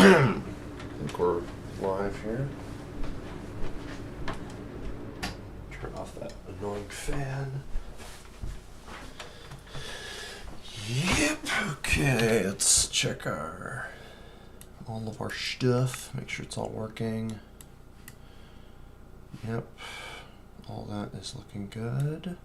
I think we're live here. Turn off that annoying fan. Yep, okay, let's check all of our stuff, make sure it's all working. Yep, all that is looking good.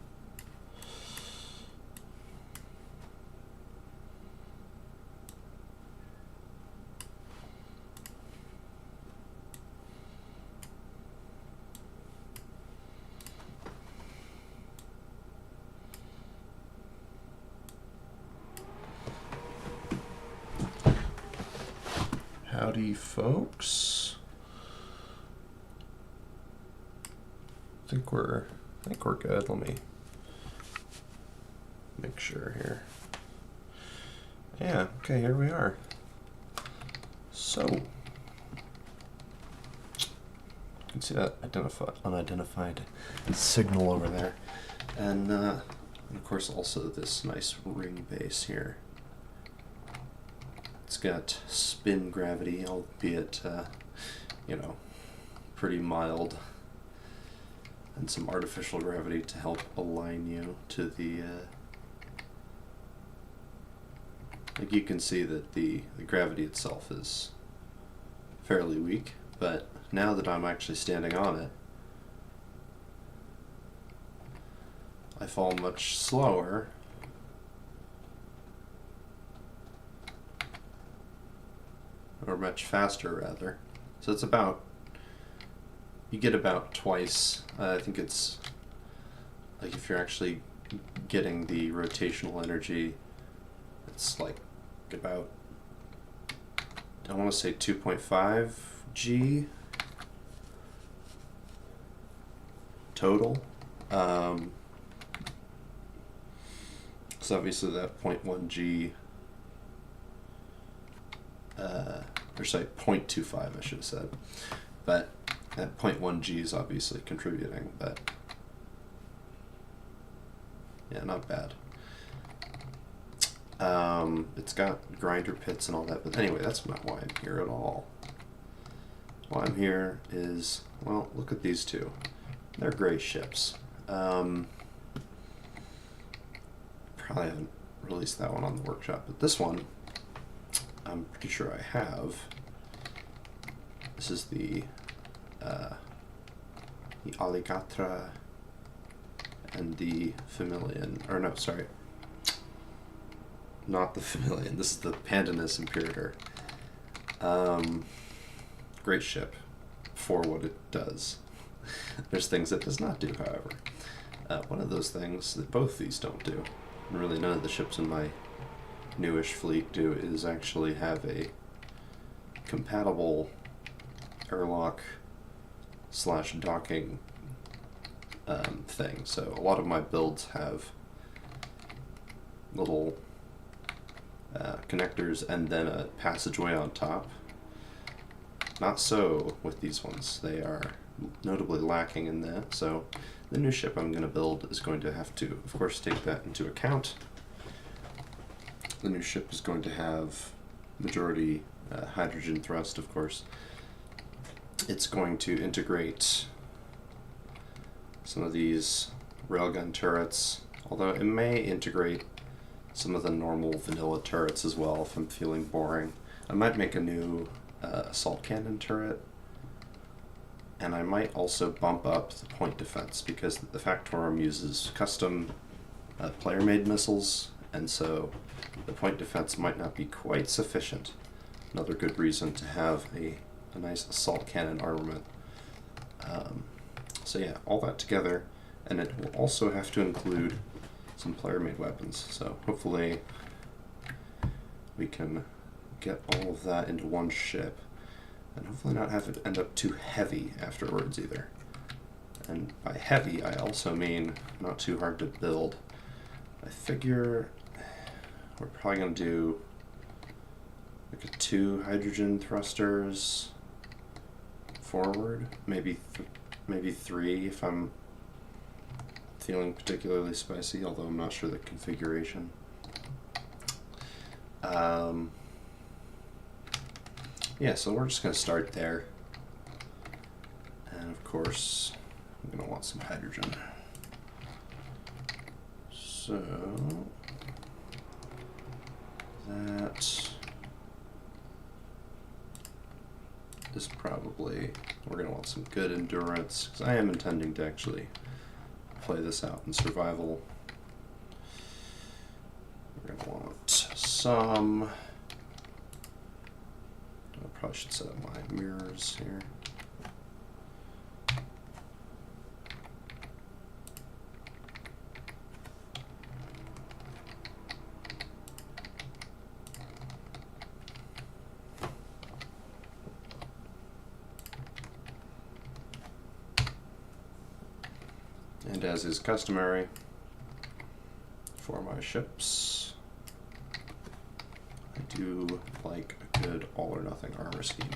Howdy, folks. I think we're good. Let me make sure here. Yeah, okay, here we are. So you can see that unidentified signal over there. And of course also this nice ring base here. It's got spin gravity, albeit, pretty mild, and some artificial gravity to help align you to the, like you can see that the gravity itself is fairly weak, but now that I'm actually standing on it, I fall much slower. Or much faster, rather. So it's you get about twice. I think it's, like if you're actually getting the rotational energy, it's like about, I want to say 2.5 G total. So obviously that 0.1 G, or sorry, 0.25 I should have said, but that 0.1 G is obviously contributing, but yeah, not bad. It's got grinder pits and all that, but anyway, that's not why I'm here at all. Why I'm here is, well, look at these two. They're great ships. Probably haven't released that one on the workshop, but this one I'm pretty sure I have. This is the Alligatra and the Familian, or no, sorry, not the Familian. This is the Pandanus Imperator. Great ship for what it does. There's things it does not do, however. One of those things that both these don't do, and really none of the ships in my newish fleet do, is actually have a compatible airlock / docking thing. So a lot of my builds have little connectors and then a passageway on top. Not so with these ones. They are notably lacking in that. So the new ship I'm going to build is going to have to, of course, take that into account. The new ship is going to have majority hydrogen thrust, of course. It's going to integrate some of these railgun turrets, although it may integrate some of the normal vanilla turrets as well if I'm feeling boring. I might make a new assault cannon turret, and I might also bump up the point defense because the Factorum uses custom player-made missiles, and so the point defense might not be quite sufficient. Another good reason to have a nice assault cannon armament. So yeah, all that together, and it will also have to include some player-made weapons. So hopefully we can get all of that into one ship, and hopefully not have it end up too heavy afterwards either. And by heavy, I also mean not too hard to build. I figure we're probably going to do like 2 hydrogen thrusters forward, maybe 3 if I'm feeling particularly spicy, although I'm not sure the configuration. yeah, so we're just going to start there. And of course, I'm going to want some hydrogen. So that is probably, we're going to want some good endurance, because I am intending to actually play this out in survival. We're going to want some, I probably should set up my mirrors here. And as is customary for my ships, I do like a good all or nothing armor scheme.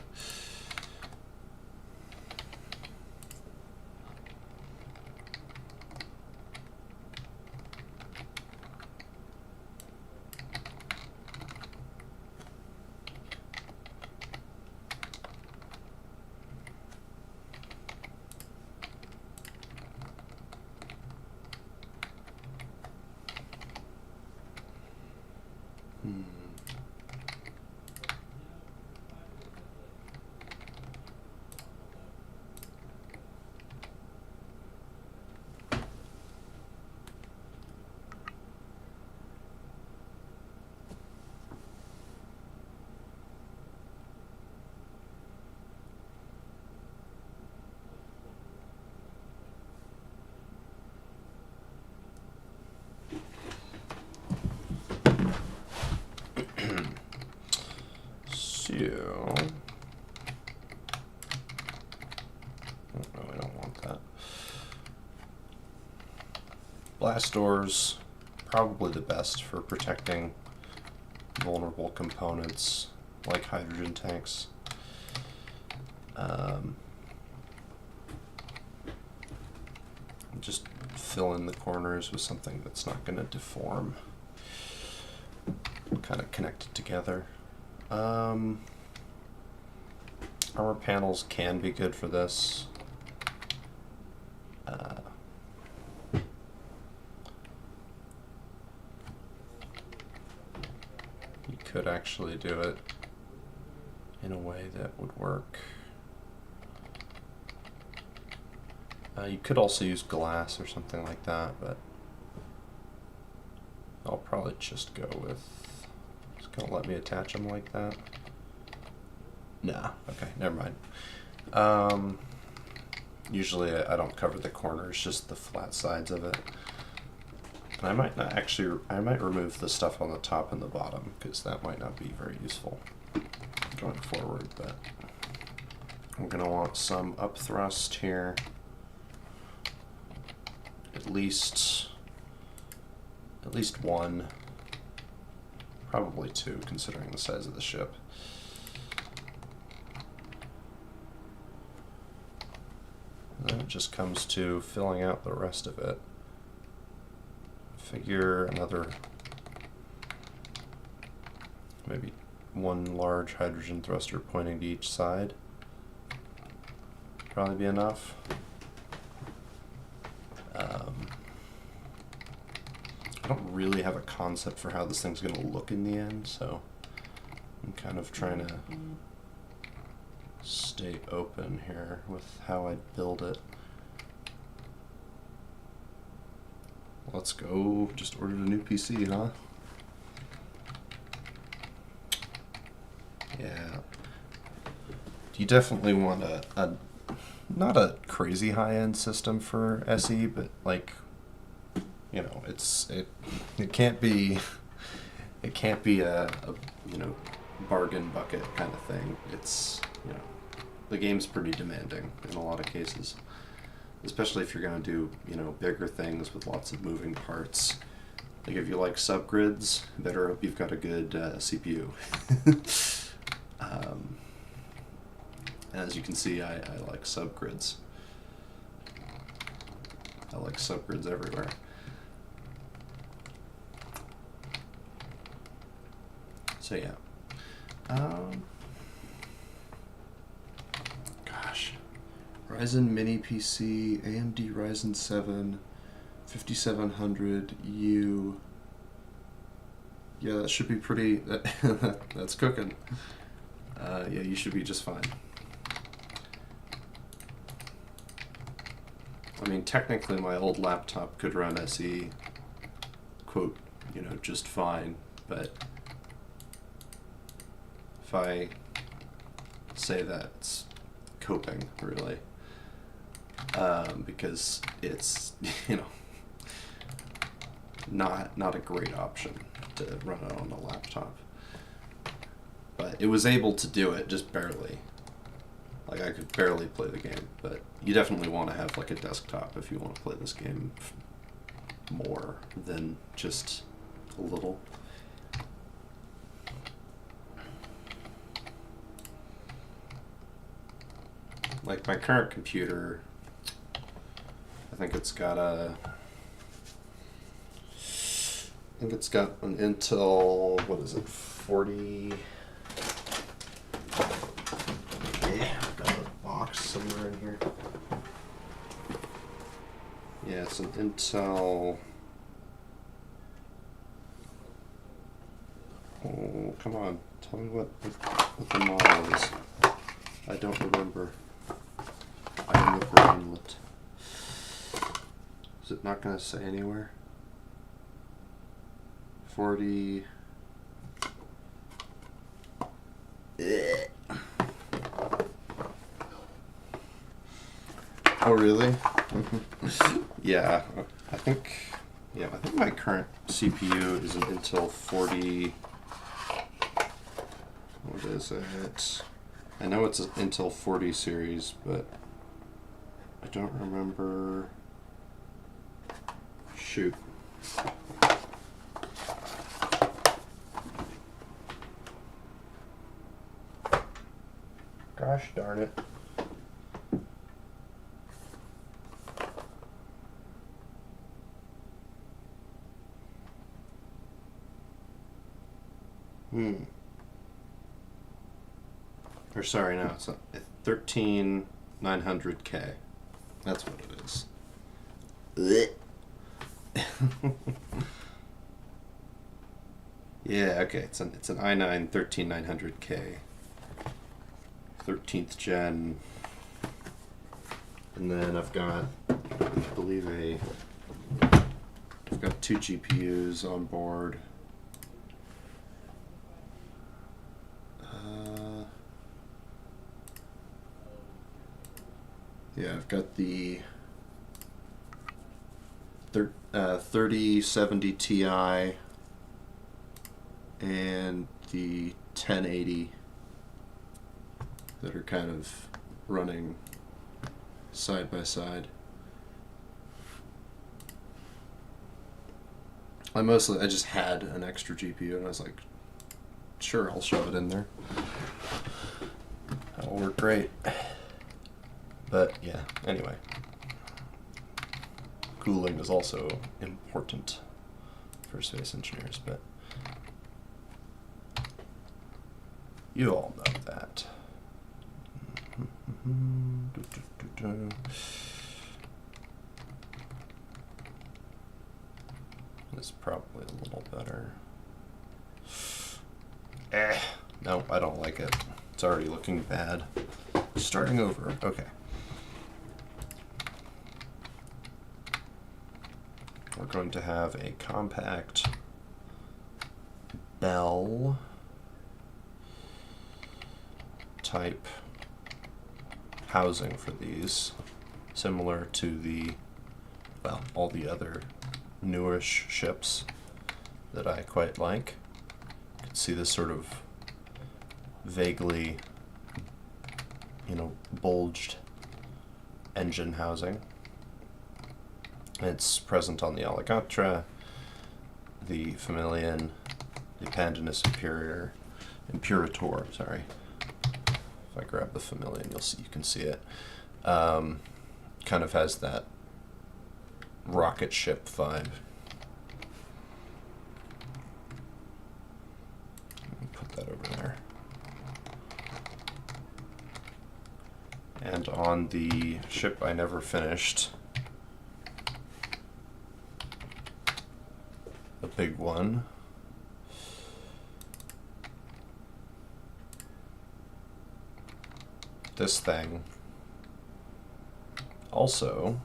So, oh, no, I don't want that. Blast doors, probably the best for protecting vulnerable components like hydrogen tanks. Just fill in the corners with something that's not going to deform. Kind of connect it together. Armor panels can be good for this. You could actually do it in a way that would work. You could also use glass or something like that, but I'll probably just go with, it's gonna let me attach them like that. Nah, okay, never mind. Usually I don't cover the corners, just the flat sides of it. And I might not actually, I might remove the stuff on the top and the bottom, because that might not be very useful going forward, but we're gonna want some upthrust here. At least one, probably two, considering the size of the ship. And then it just comes to filling out the rest of it. Figure another, maybe one large hydrogen thruster pointing to each side. Probably be enough. I don't really have a concept for how this thing's going to look in the end, so I'm kind of trying to stay open here with how I build it. Let's go. Just ordered a new PC, huh? Yeah. You definitely want a not a crazy high-end system for SE, but like, you know, it can't be a you know, bargain bucket kind of thing. It's, you know, the game's pretty demanding in a lot of cases, especially if you're going to do, you know, bigger things with lots of moving parts. Like if you like subgrids, better hope you've got a good CPU. As you can see, I like subgrids. I like subgrids everywhere. So yeah. Ryzen Mini PC, AMD Ryzen 7, 5700U. Yeah, that should be pretty. That's cooking. Yeah, you should be just fine. I mean, technically, my old laptop could run SE, quote, you know, just fine, but if I say that, it's coping, really, because it's, you know, not a great option to run it on a laptop. But it was able to do it, just barely. Like, I could barely play the game, but you definitely want to have, like, a desktop if you want to play this game more than just a little. Like, my current computer, I think it's got an Intel, what is it, 40... I've got a box somewhere in here. Yeah, it's an Intel... Oh, come on. Tell me what the model is. I don't remember. I am a brainlet. Is it not going to say anywhere? 40... Oh, really? Yeah, I think my current CPU is an Intel 40. What is it? I know it's an Intel 40 series, but I don't remember. Shoot. Gosh darn it. Or sorry, no, it's a 13900K. That's what it is. Yeah, okay, it's an i9 13900K. 13th gen. And then I've got, I believe I've got 2 GPUs on board. Yeah, I've got the 3070 Ti and the 1080 that are kind of running side by side. I just had an extra GPU and I was like, sure, I'll shove it in there. That'll work great. But yeah, anyway. Cooling is also important for space engineers, but you all know that. This is probably a little better. No, I don't like it. It's already looking bad. Starting over. Okay. We're going to have a compact Bell type housing for these, similar to the, well, all the other newish ships that I quite like. You can see this sort of vaguely, you know, bulged engine housing. It's present on the Alligatra, the Familian, the Pandanus Imperator, sorry. If I grab the Familian, you can see it. Kind of has that rocket ship vibe. Let me put that over there. And on the ship I never finished, the big one, this thing also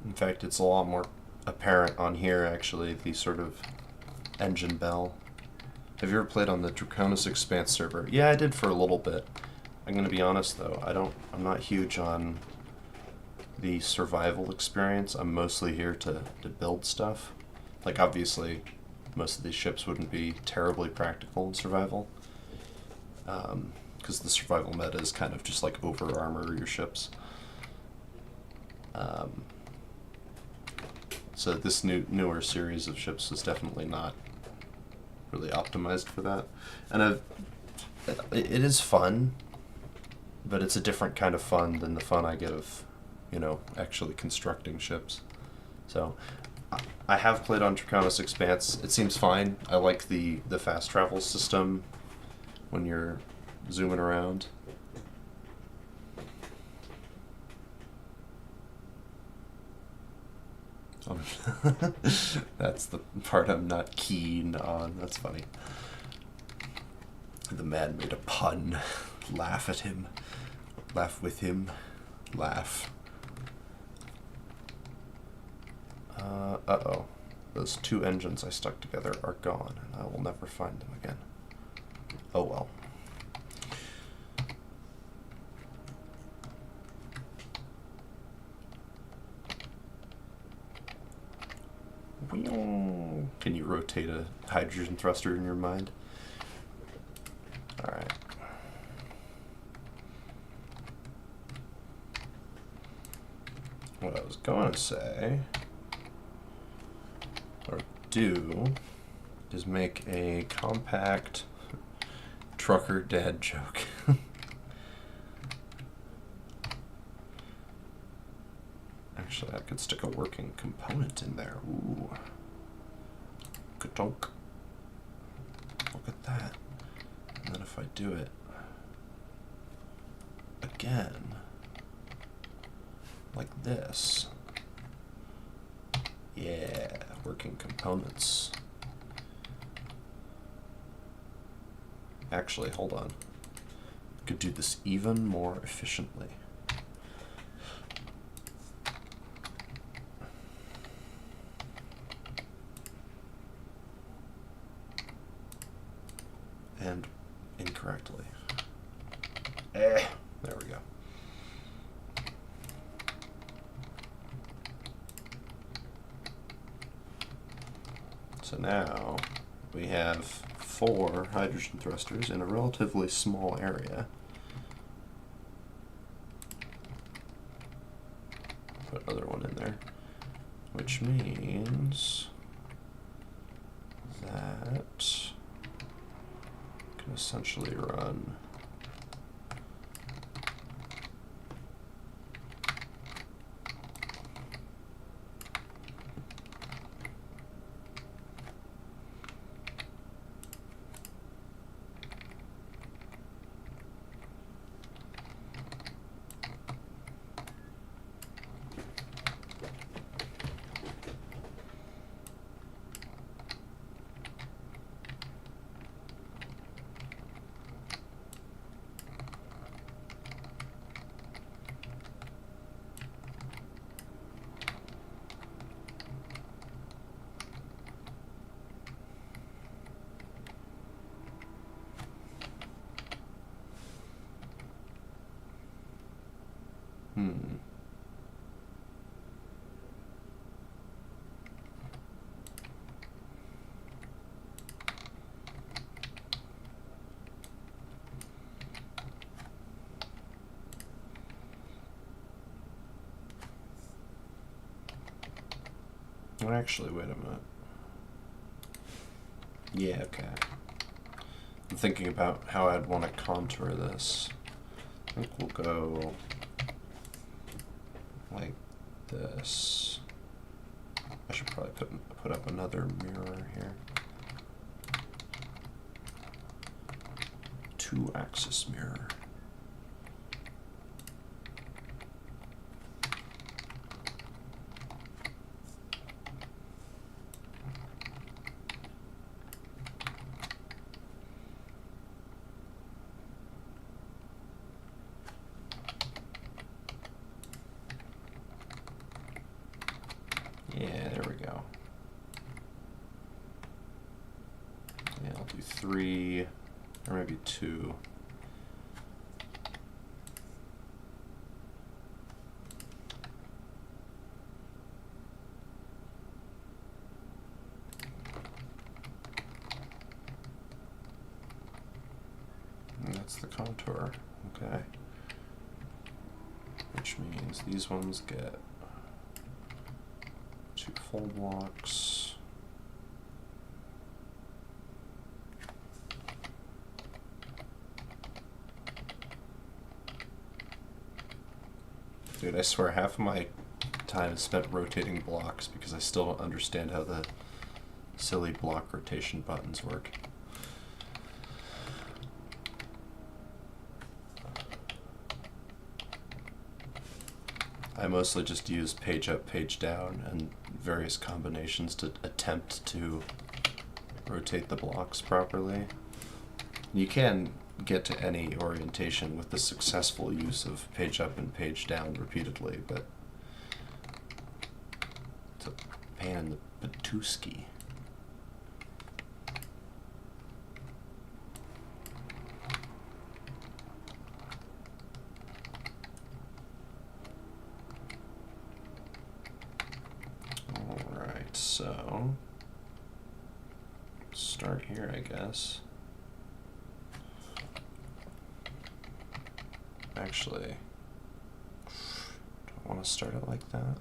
In fact, it's a lot more apparent on here, actually, the sort of engine bell. Have you ever played on the Draconis Expanse server? Yeah, I did for a little bit. I'm gonna be honest though, I'm not huge on the survival experience. I'm mostly here to build stuff. Like, obviously, most of these ships wouldn't be terribly practical in survival. Because the survival meta is kind of just like over-armor your ships. So this newer series of ships is definitely not really optimized for that. And it is fun, but it's a different kind of fun than the fun I get of, actually constructing ships. So I have played on Draconis Expanse. It seems fine. I like the fast travel system when you're zooming around. That's the part I'm not keen on. That's funny. The man made a pun. Laugh at him. Laugh with him. Laugh. Uh-oh. Those two engines I stuck together are gone, and I will never find them again. Oh well. Can you rotate a hydrogen thruster in your mind? Alright. What I was going to say, or do, is make a compact trucker dad joke. Actually, I could stick a working component in there. Ooh. Ka-donk. Look at that. And then if I do it again, like this. Yeah, working components. Actually, hold on. I could do this even more efficiently. And incorrectly. There we go. So now we have 4 hydrogen thrusters in a relatively small area. Put another one in there, which means that can essentially run Actually, wait a minute. Yeah, okay. I'm thinking about how I'd want to contour this. I think we'll go like this. I should probably put up another mirror here. 2-axis mirror. Yeah, there we go. Yeah, I'll do 3, or maybe 2. And that's the contour, okay. Which means these ones get 2 full blocks. Dude, I swear half of my time is spent rotating blocks because I still don't understand how the silly block rotation buttons work. I mostly just use page up, page down, and various combinations to attempt to rotate the blocks properly. You can get to any orientation with the successful use of page up and page down repeatedly, but it's a pain in the patooski. Alright, so start here, I guess. Actually, don't want to start it like that.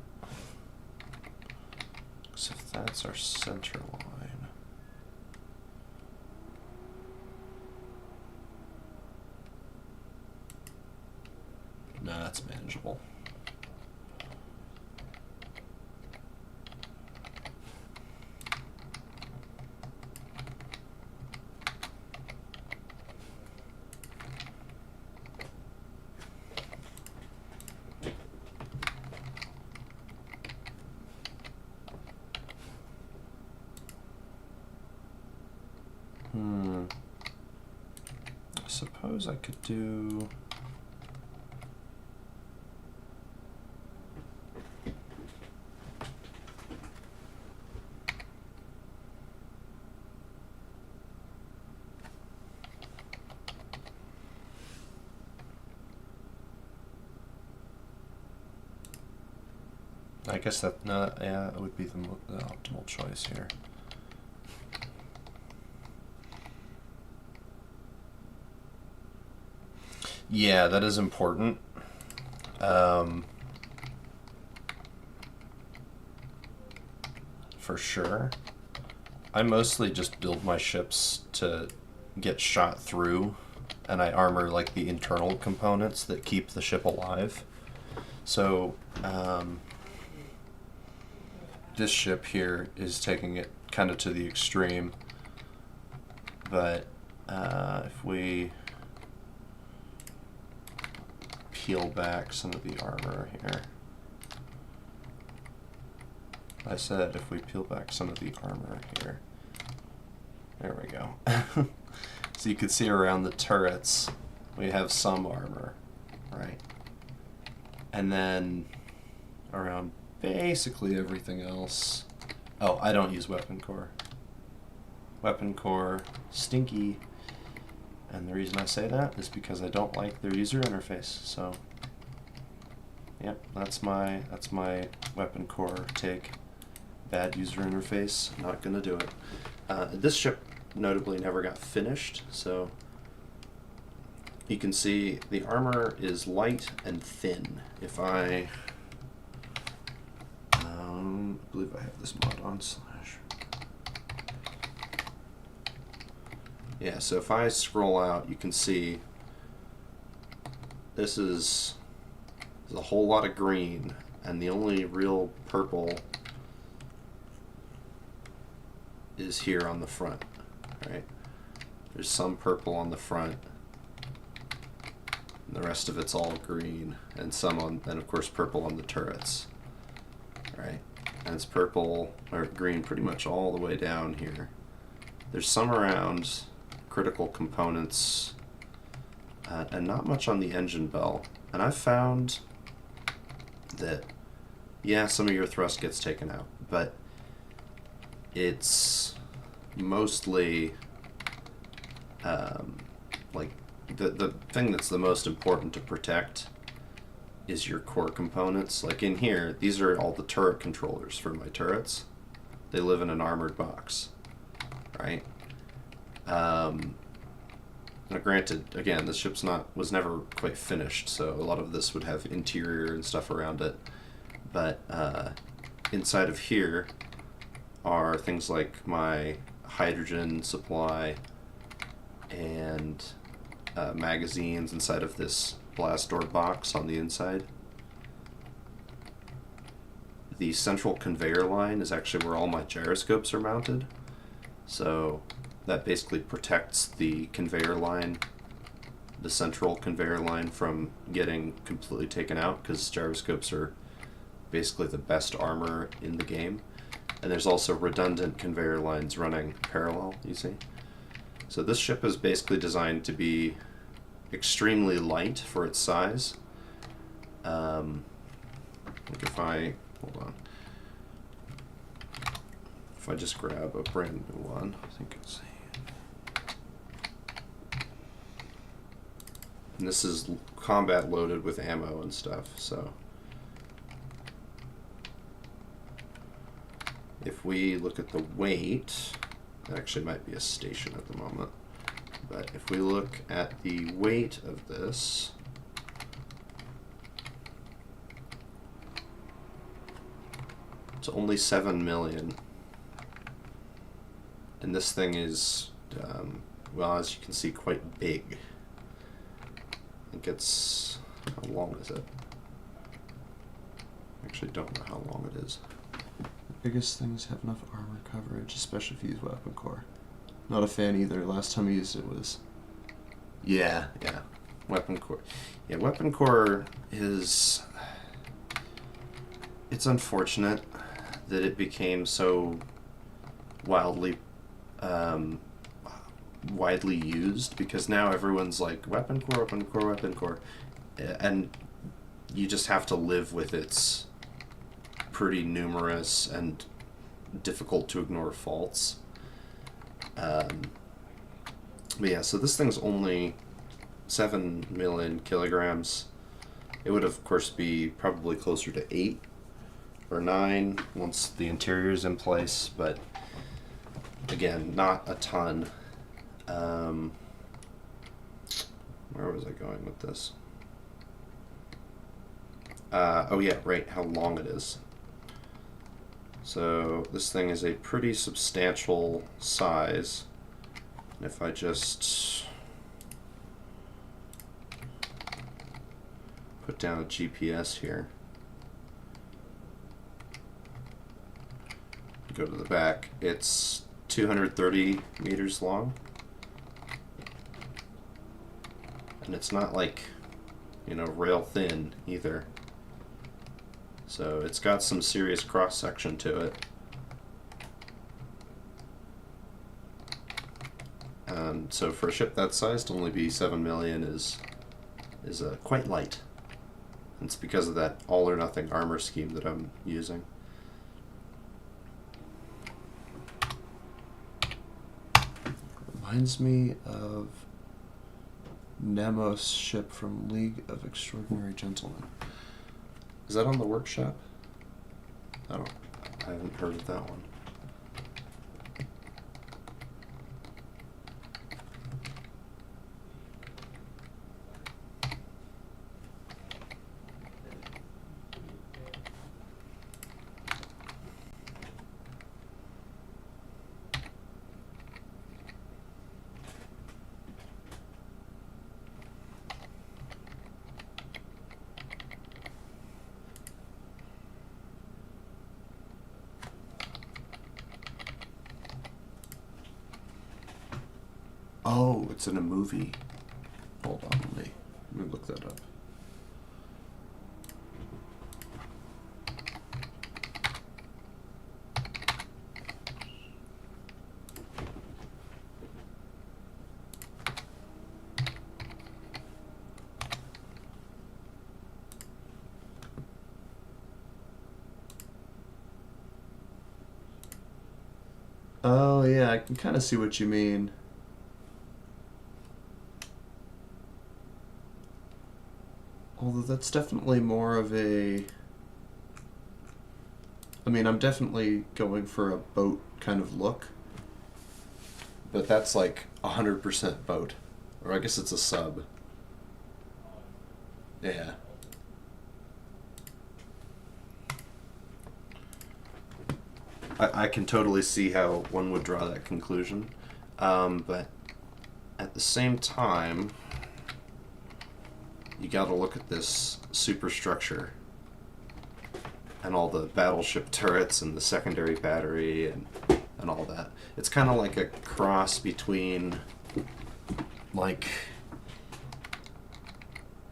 Because if that's our center line, no, that's manageable. I suppose I could do... I guess that, no, yeah, it would be the optimal choice here. Yeah, that is important. For sure. I mostly just build my ships to get shot through, and I armor like the internal components that keep the ship alive. So, this ship here is taking it kind of to the extreme, but if we peel back some of the armor here. I said if we peel back some of the armor here. There we go. So you can see around the turrets we have some armor, right? And then around basically everything else. Oh, I don't use weapon core. Weapon core, stinky. And the reason I say that is because I don't like their user interface. So, yep, that's my weapon core take. Bad user interface, not gonna do it. This ship notably never got finished, so you can see the armor is light and thin. If I believe I have this mod on / Yeah, so if I scroll out, you can see this is there's a whole lot of green, and the only real purple is here on the front, right? There's some purple on the front, and the rest of it's all green, and some on, and of course purple on the turrets, right? And it's purple or green pretty much all the way down here. There's some around critical components, and not much on the engine bell. And I've found that, yeah, some of your thrust gets taken out, but it's mostly like the thing that's the most important to protect is your core components. Like in here, these are all the turret controllers for my turrets. They live in an armored box, right? Now granted, again, the ship's was never quite finished, so a lot of this would have interior and stuff around it. But inside of here are things like my hydrogen supply and magazines inside of this blast door box on the inside. The central conveyor line is actually where all my gyroscopes are mounted. So that basically protects the conveyor line, the central conveyor line, from getting completely taken out, because gyroscopes are basically the best armor in the game. And there's also redundant conveyor lines running parallel, you see. So this ship is basically designed to be extremely light for its size. Like if I, hold on. If I just grab a brand new one, I think it's, and this is combat loaded with ammo and stuff, so if we look at the weight, it actually might be a station at the moment, but if we look at the weight of this, it's only 7 million. And this thing is, well, as you can see, quite big. I think it's, how long is it? I actually don't know how long it is. The biggest things have enough armor coverage, especially if you use weapon core. Not a fan either. Last time I used it was... Yeah. Weapon core. Yeah, weapon core is... It's unfortunate that it became so widely used, because now everyone's like, weapon core, weapon core, weapon core. And you just have to live with its pretty numerous and difficult to ignore faults. But yeah, so this thing's only 7 million kilograms. It would of course be probably closer to 8 or 9 once the interior's in place, but again, not a ton. Where was I going with this? Oh yeah, right, how long it is. So this thing is a pretty substantial size. And if I just put down a GPS here, go to the back, it's 230 meters long. And it's not like, you know, rail thin either. So it's got some serious cross section to it. And so for a ship that size to only be 7 million is quite light. And it's because of that all or nothing armor scheme that I'm using. Reminds me of Nemo's ship from League of Extraordinary Gentlemen. Is that on the workshop? I haven't heard of that one. Oh, it's in a movie. Hold on, let me look that up. Oh yeah, I can kind of see what you mean. Although that's definitely more of a... I mean, I'm definitely going for a boat kind of look. But that's like 100% boat. Or I guess it's a sub. Yeah. I can totally see how one would draw that conclusion. But at the same time, you gotta look at this superstructure and all the battleship turrets and the secondary battery and all that. It's kind of like a cross between, like,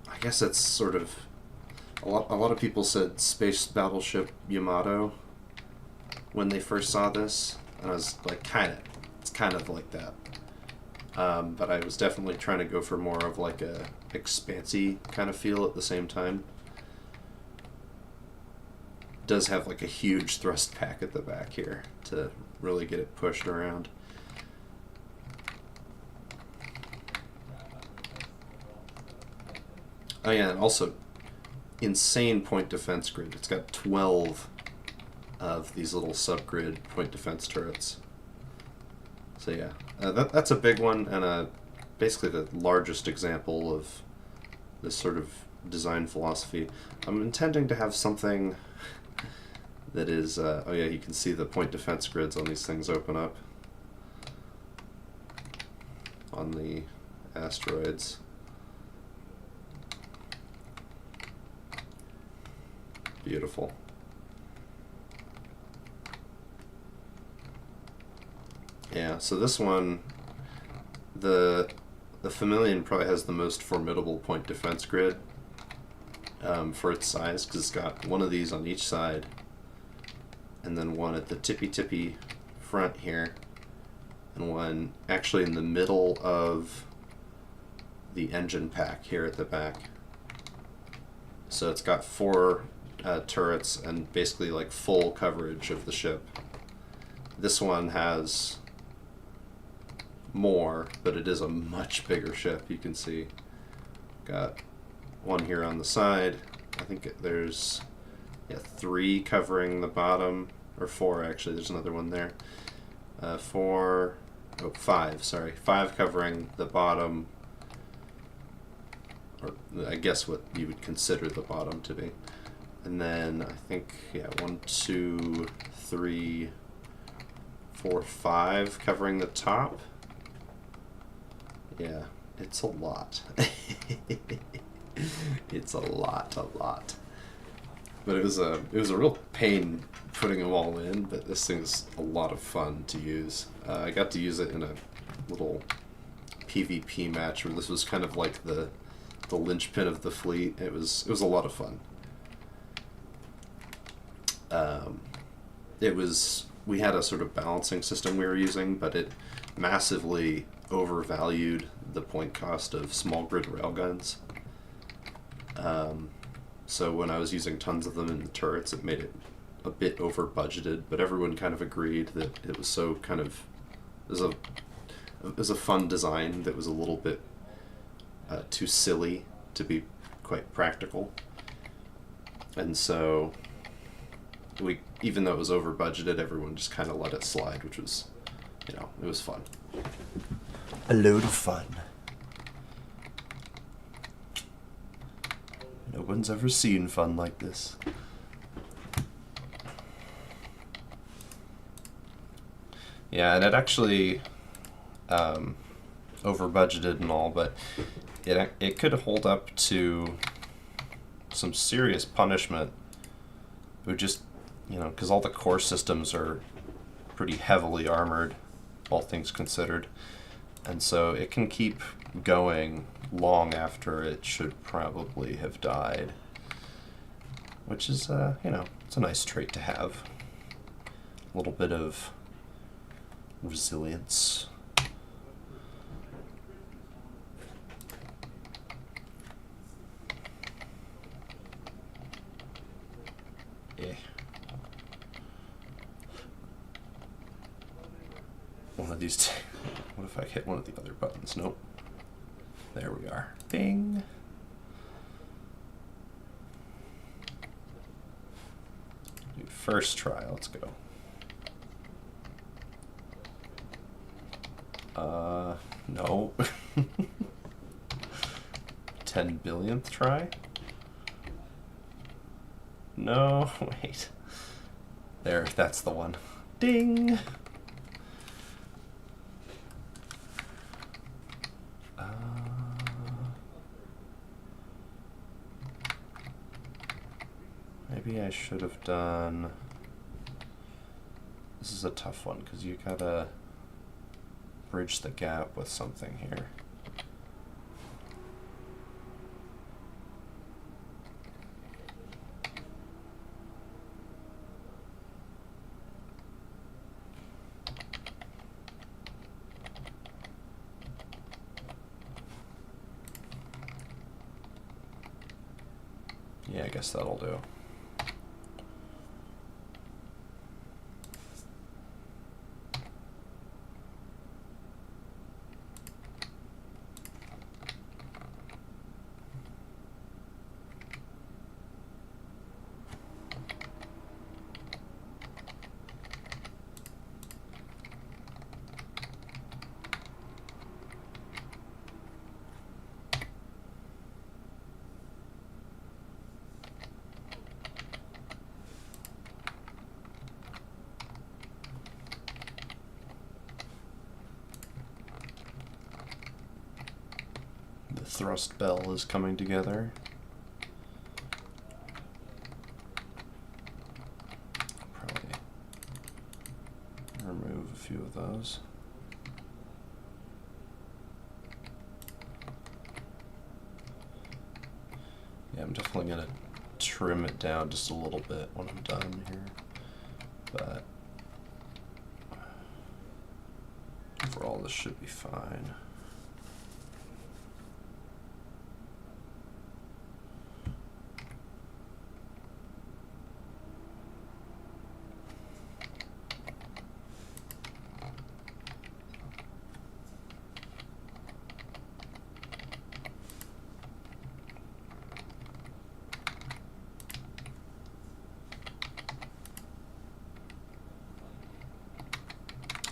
I guess it's sort of, a lot of people said space battleship Yamato when they first saw this, and I was like, it's kind of like that. But I was definitely trying to go for more of like a expansy kind of feel at the same time. It does have like a huge thrust pack at the back here to really get it pushed around. Oh yeah, and also insane point defense grid. It's got 12 of these little subgrid point defense turrets. So yeah, that's a big one, and basically the largest example of this sort of design philosophy. I'm intending to have something that is, oh yeah, you can see the point defense grids on these things open up on the asteroids. Beautiful. Yeah, so this one, the Familian probably has the most formidable point defense grid for its size, because it's got one of these on each side, and then one at the tippy front here, and one actually in the middle of the engine pack here at the back. So it's got 4 turrets and basically like full coverage of the ship. This one has more, but it is a much bigger ship. You can see got one here on the side. I think there's 3 covering the bottom, or 4 actually. There's another one there. 5. Sorry, 5 covering the bottom, or I guess what you would consider the bottom to be. And then I think 1, 2, 3, 4, 5 covering the top. Yeah, it's a lot. It's a lot. But it was a real pain putting them all in, but this thing's a lot of fun to use. I got to use it in a little PvP match where this was kind of like the linchpin of the fleet. It was a lot of fun. We had a sort of balancing system we were using, but it massively overvalued the point cost of small grid railguns. So when I was using tons of them in the turrets, it made it a bit over budgeted, but everyone kind of agreed that it was so kind of, it was a fun design that was a little bit too silly to be quite practical. And so even though it was over budgeted, everyone just kind of let it slide, which was, it was fun. A load of fun. No one's ever seen fun like this. Yeah, and it actually over budgeted and all, but it could hold up to some serious punishment. It would just, because all the core systems are pretty heavily armored, all things considered. And so it can keep going long after it should probably have died. Which is, you know, it's a nice trait to have. A little bit of resilience. Yeah. One of these two. What if I hit one of the other buttons? Nope. There we are. Ding. Dude, first try. Let's go. No. 10 billionth try? No, wait. There, that's the one. Ding! Maybe I should have done... This is a tough one, because you gotta bridge the gap with something here. Yeah, I guess that'll do. Thrust bell is coming together. Probably remove a few of those. Yeah, I'm definitely gonna trim it down just a little bit when I'm done here, but overall this should be fine.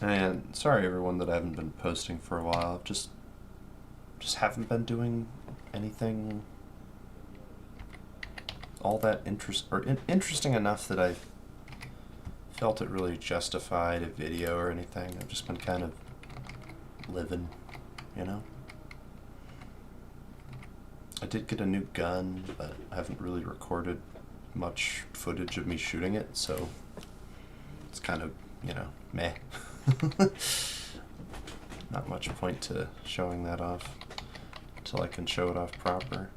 And sorry everyone that I haven't been posting for a while. I've just haven't been doing anything all that interesting enough that I felt it really justified a video or anything. I've just been kind of living, you know? I did get a new gun, but I haven't really recorded much footage of me shooting it, so it's kind of, you know, meh. Not much point to showing that off until I can show it off proper.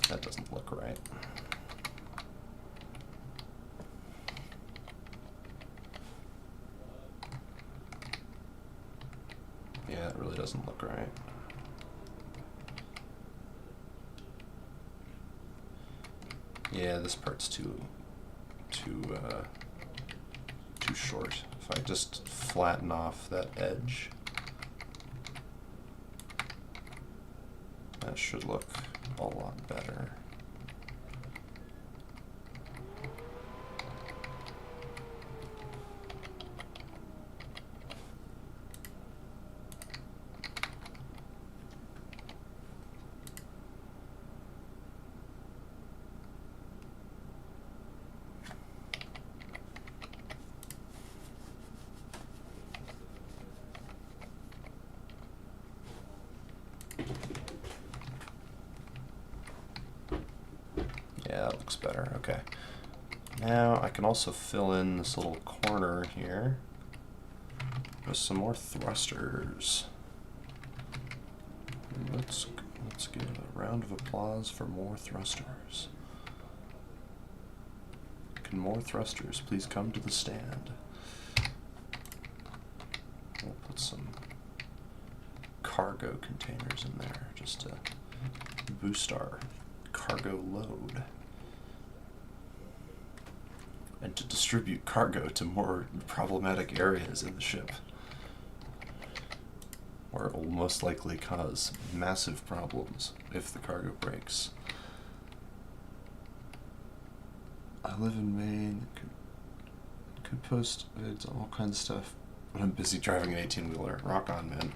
That doesn't look right. Yeah, it really doesn't look right. Yeah, this part's too short. If I just flatten off that edge, that should look a lot better. Yeah, that looks better. Okay. Now I can also fill in this little corner here. Just some more thrusters. Let's give a round of applause for more thrusters. Can more thrusters please come to the stand? We'll put some cargo containers in there just to boost our cargo load and to distribute cargo to more problematic areas in the ship where it will most likely cause massive problems if the cargo breaks. I live in Maine, could post vids on all kinds of stuff, but I'm busy driving an 18-wheeler. Rock on, man.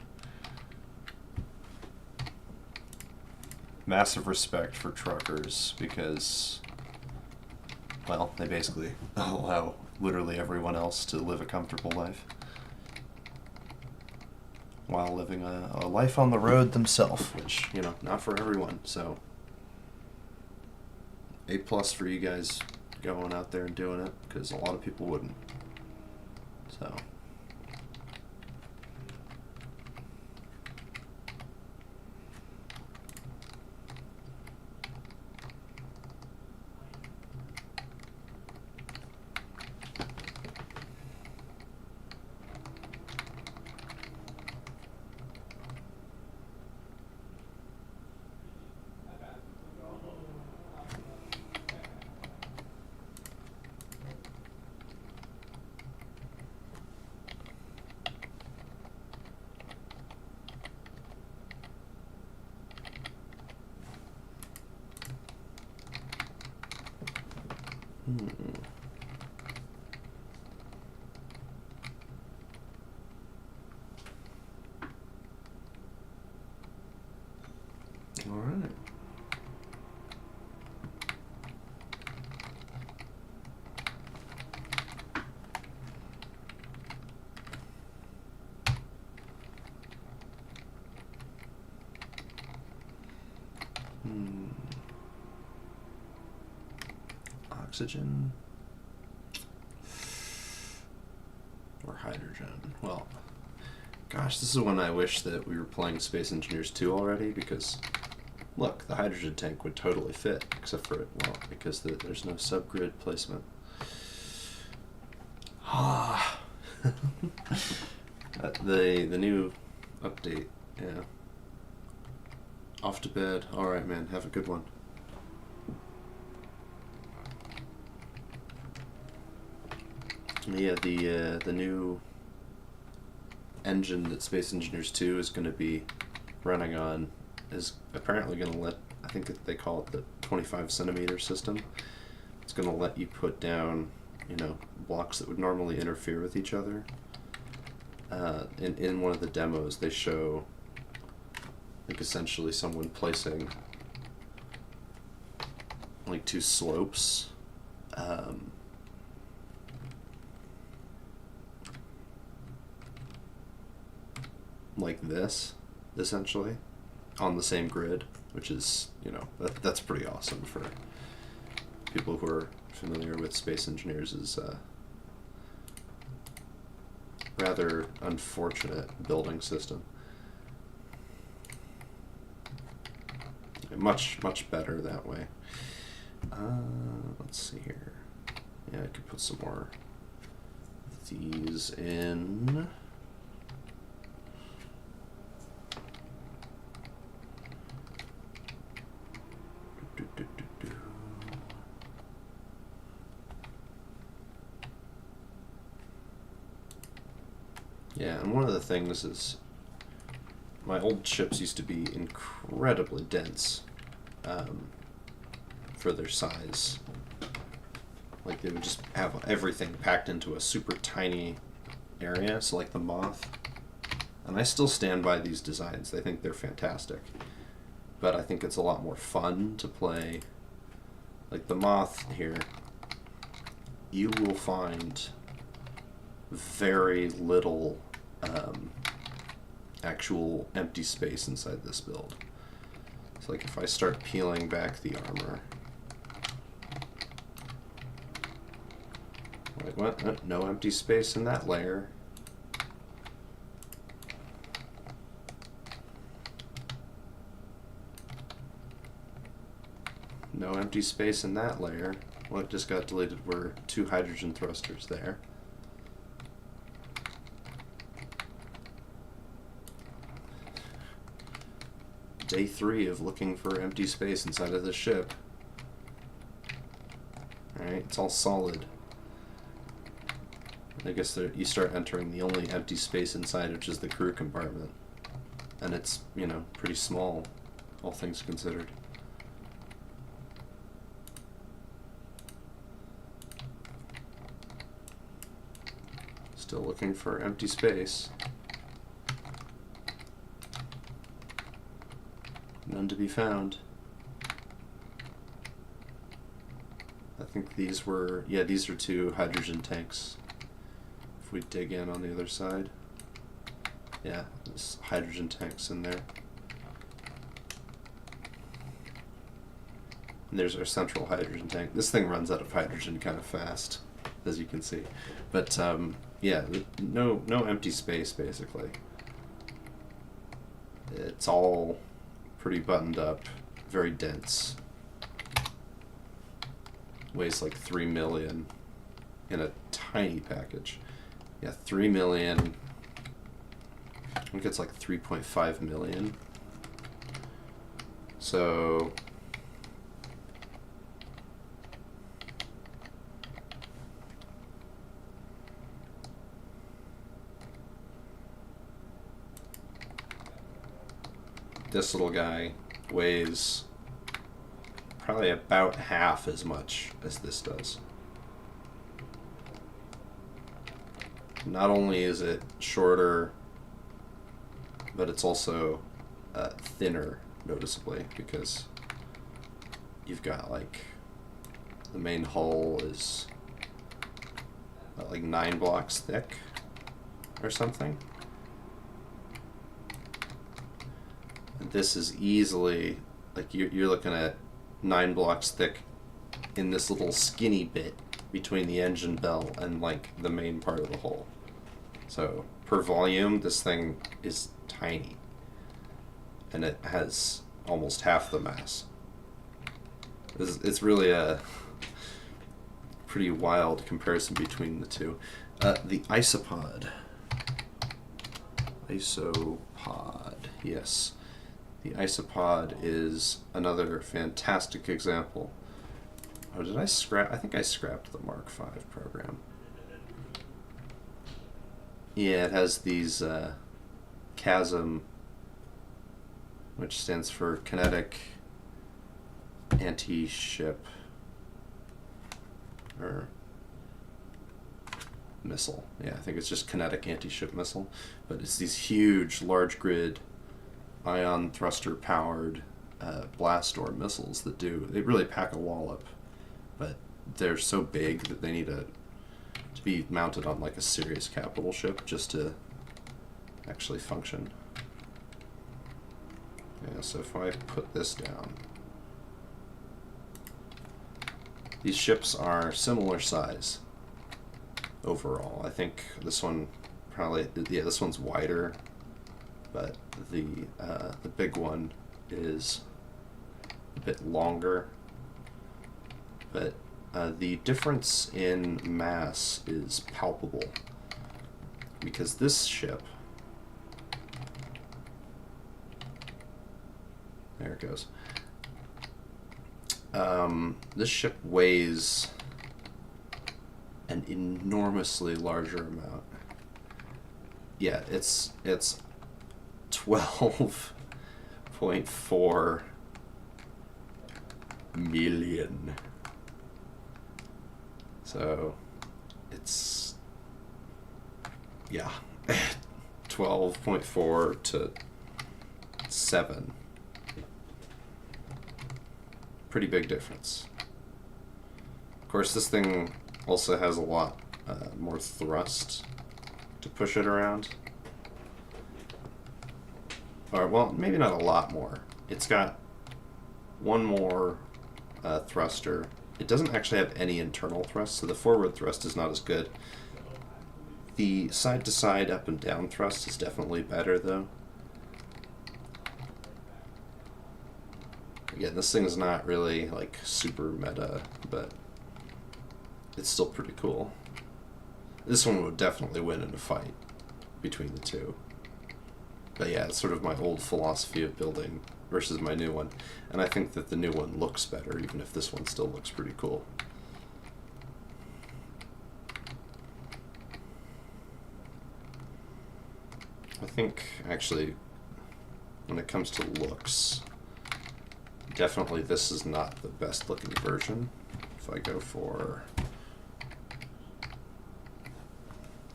Massive respect for truckers because, well, they basically allow literally everyone else to live a comfortable life while living a life on the road themselves, which, you know, not for everyone. So, A+ for you guys going out there and doing it, because a lot of people wouldn't. So. All right. Oxygen or hydrogen? Well, gosh, this is when I wish that we were playing Space Engineers 2 already, because look, the hydrogen tank would totally fit, except for, well, because there's no subgrid placement. Ah, the new update, yeah. Off to bed. All right, man. Have a good one. Yeah, the new engine that Space Engineers 2 is going to be running on is apparently going to let, I think that they call it the 25 centimeter system. It's going to let you put down, you know, blocks that would normally interfere with each other. In one of the demos, they show, like, essentially someone placing, like, two slopes. Like this, essentially, on the same grid, which is, you know, that's pretty awesome for people who are familiar with Space Engineers. Is rather unfortunate building system. Much better that way. Let's see here. Yeah, I could put some more of these in. Yeah, and one of the things is my old ships used to be incredibly dense for their size. Like, they would just have everything packed into a super tiny area, so like the Moth. And I still stand by these designs. I think they're fantastic. But I think it's a lot more fun to play. Like the Moth here, you will find very little actual empty space inside this build. So like if I start peeling back the armor, like what? No empty space in that layer. No empty space in that layer. What just got deleted were 2 hydrogen thrusters there. Day 3 of looking for empty space inside of the ship. Alright, it's all solid. I guess you start entering the only empty space inside, which is the crew compartment. And it's, you know, pretty small, all things considered. Still looking for empty space. None to be found. I think these were, yeah, these are 2 hydrogen tanks. If we dig in on the other side. Yeah, there's hydrogen tanks in there. And there's our central hydrogen tank. This thing runs out of hydrogen kind of fast, as you can see. But yeah, no empty space basically. It's all pretty buttoned up, very dense. Weighs like 3 million in a tiny package. Yeah, 3 million. I think it's like 3.5 million. So this little guy weighs probably about half as much as this does. Not only is it shorter, but it's also thinner noticeably, because you've got like the main hull is like 9 blocks thick or something. And this is easily, like you're looking at 9 blocks thick in this little skinny bit between the engine bell and like the main part of the hull. So per volume, this thing is tiny, and it has almost half the mass. It's really a pretty wild comparison between the two. The isopod. Isopod, yes. The isopod is another fantastic example. Oh, did I scrap? I think I scrapped the Mark V program. Yeah, it has these CHASM, which stands for Kinetic Anti-Ship or Missile. Yeah, I think it's just Kinetic Anti-Ship Missile. But it's these huge, large grid, ion thruster powered blast door missiles that they really pack a wallop. But they're so big that they need to be mounted on like a serious capital ship just to actually function. Yeah, so if I put this down, these ships are similar size overall. I think this one probably, yeah, this one's wider, but the big one is a bit longer. But the difference in mass is palpable, because this ship, there it goes, this ship weighs an enormously larger amount. Yeah, it's 12.4 million. So it's, yeah, 12.4 to 7. Pretty big difference. Of course, this thing also has a lot more thrust to push it around. Or, well, maybe not a lot more. It's got one more thruster. It doesn't actually have any internal thrust, so the forward thrust is not as good. The side-to-side, up and down thrust is definitely better, though. Again, this thing's not really like super meta, but it's still pretty cool. This one would definitely win in a fight between the two. But yeah, it's sort of my old philosophy of building versus my new one. And I think that the new one looks better, even if this one still looks pretty cool. I think, actually, when it comes to looks, definitely this is not the best looking version. If I go for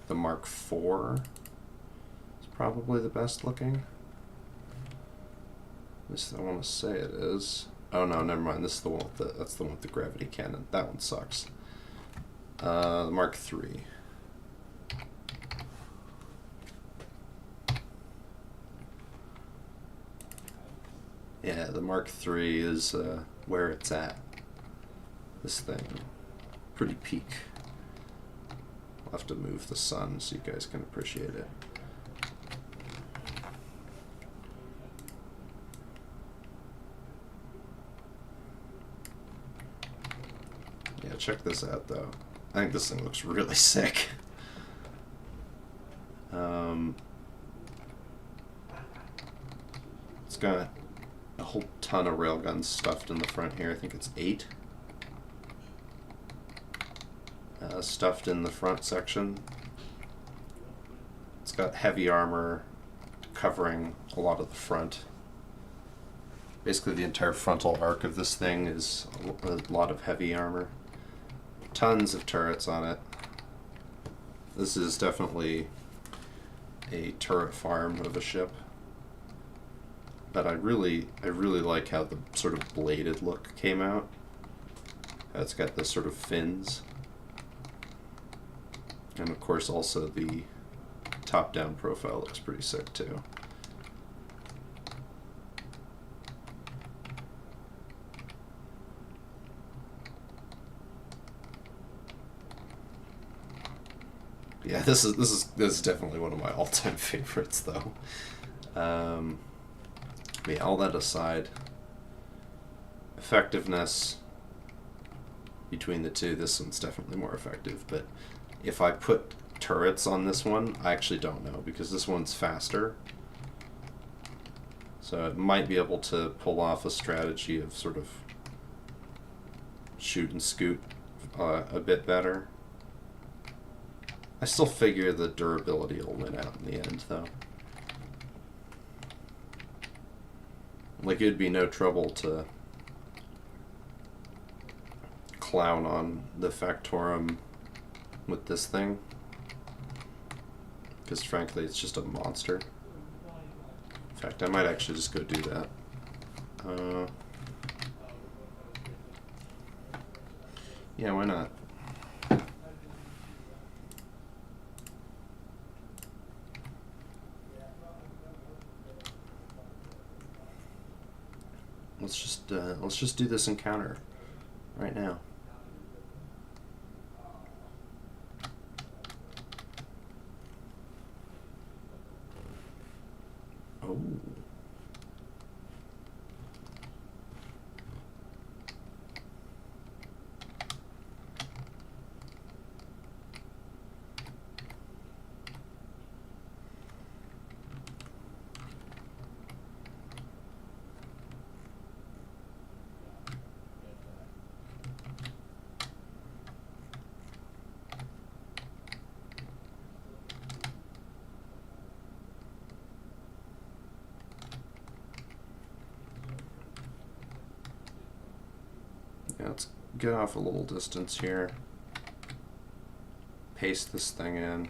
the Mark IV, it's probably the best looking. At least I want to say it is. Oh no, never mind. This is the one with that's the one with the gravity cannon. That one sucks. The Mark III. Yeah, the Mark III is where it's at. This thing, pretty peak. I'll have to move the sun so you guys can appreciate it. Yeah, check this out though. I think this thing looks really sick. It's got a whole ton of railguns stuffed in the front here. I think it's 8. Stuffed in the front section. It's got heavy armor covering a lot of the front. Basically the entire frontal arc of this thing is a lot of heavy armor. Tons of turrets on it. This is definitely a turret farm of a ship. But I really like how the sort of bladed look came out. It's got this sort of fins. And of course also the top-down profile looks pretty sick too. Yeah, this is definitely one of my all-time favorites though. Yeah, all that aside, effectiveness between the two, this one's definitely more effective, but if I put turrets on this one, I actually don't know, because this one's faster. So it might be able to pull off a strategy of sort of shoot and scoot a bit better. I still figure the durability will win out in the end, though. Like, it'd be no trouble to clown on the Factorum with this thing, because frankly it's just a monster. In fact, I might actually just go do that. Yeah, why not? Let's just do this encounter right now. Oh. Yeah, let's get off a little distance here. Paste this thing in.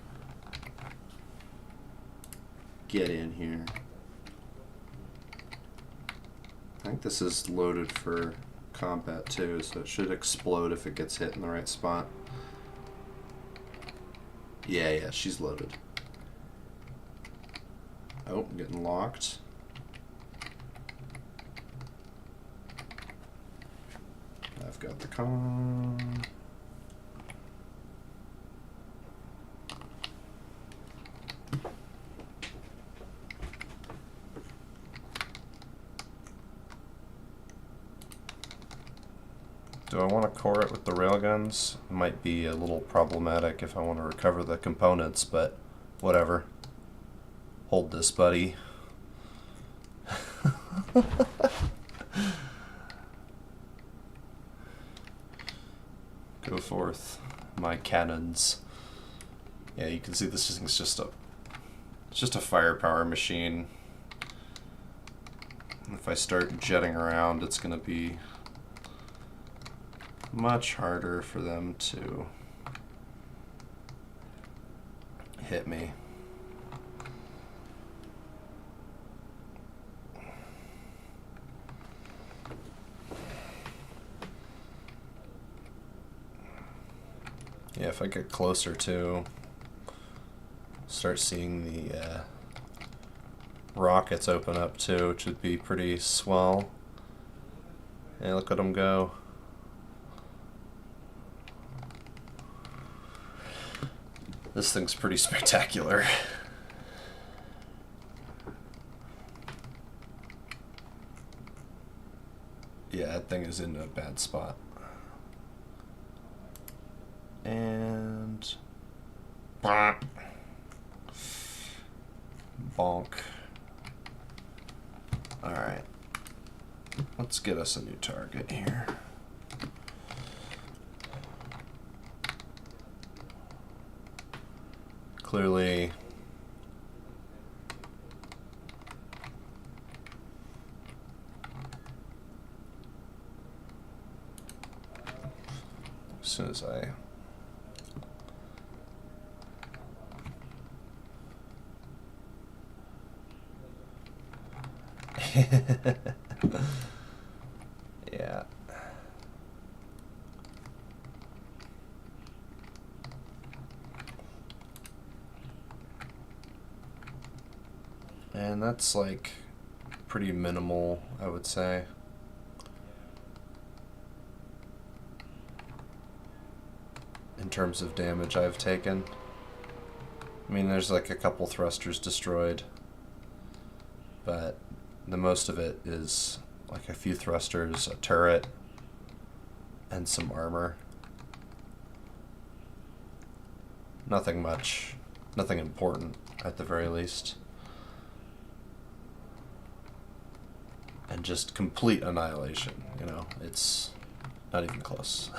Get in here. I think this is loaded for combat too, so it should explode if it gets hit in the right spot. Yeah, she's loaded. Oh, getting locked. I've got the con. Do I want to core it with the railguns? It might be a little problematic if I want to recover the components, but whatever. Hold this, buddy. Go forth, my cannons. Yeah, you can see this thing's just a firepower machine. If I start jetting around, it's going to be much harder for them to hit me. Yeah, if I get closer to start seeing the rockets open up too, which would be pretty swell. Hey, look at them go. This thing's pretty spectacular. Yeah, that thing is in a bad spot. And bonk. Alright. Let's get us a new target here. Clearly, as soon as I yeah. And that's like pretty minimal, I would say. In terms of damage I've taken. I mean, there's like a couple thrusters destroyed, but the most of it is like a few thrusters, a turret, and some armor. Nothing much, nothing important at the very least. And just complete annihilation, you know, it's not even close.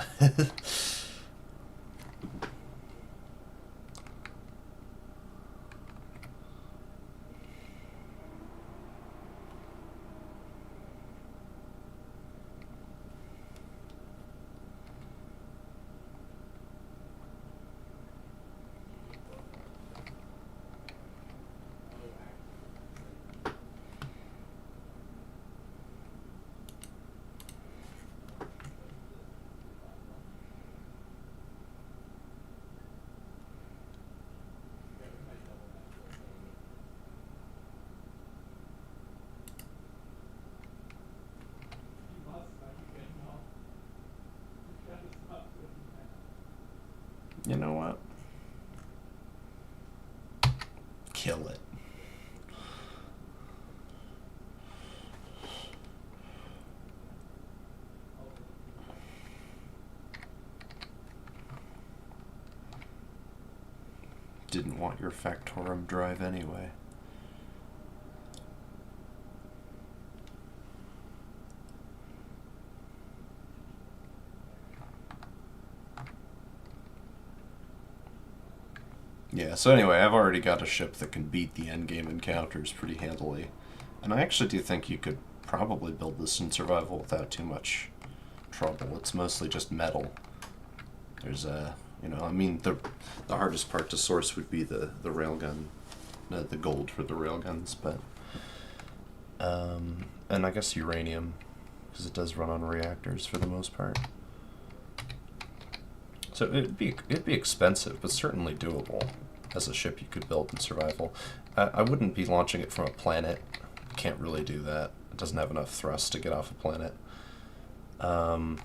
You know what? Kill it. Didn't want your Factorum drive anyway. Yeah, so anyway, I've already got a ship that can beat the endgame encounters pretty handily. And I actually do think you could probably build this in survival without too much trouble. It's mostly just metal. There's a, you know, I mean, the hardest part to source would be the railgun, the gold for the railguns, but, and I guess uranium, because it does run on reactors for the most part. So it'd be expensive, but certainly doable as a ship you could build in survival. I wouldn't be launching it from a planet. Can't really do that. It doesn't have enough thrust to get off a planet. But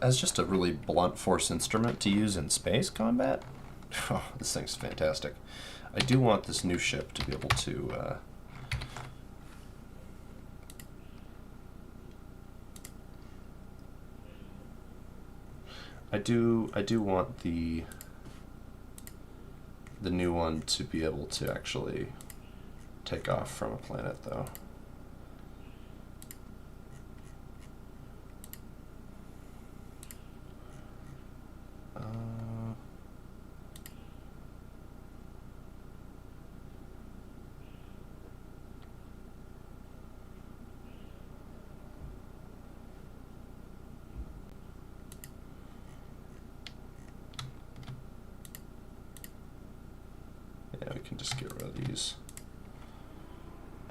as just a really blunt force instrument to use in space combat, oh, this thing's fantastic. I do want this new ship to be able to I do want the new one to be able to actually take off from a planet, though. Yeah, we can just get rid of these.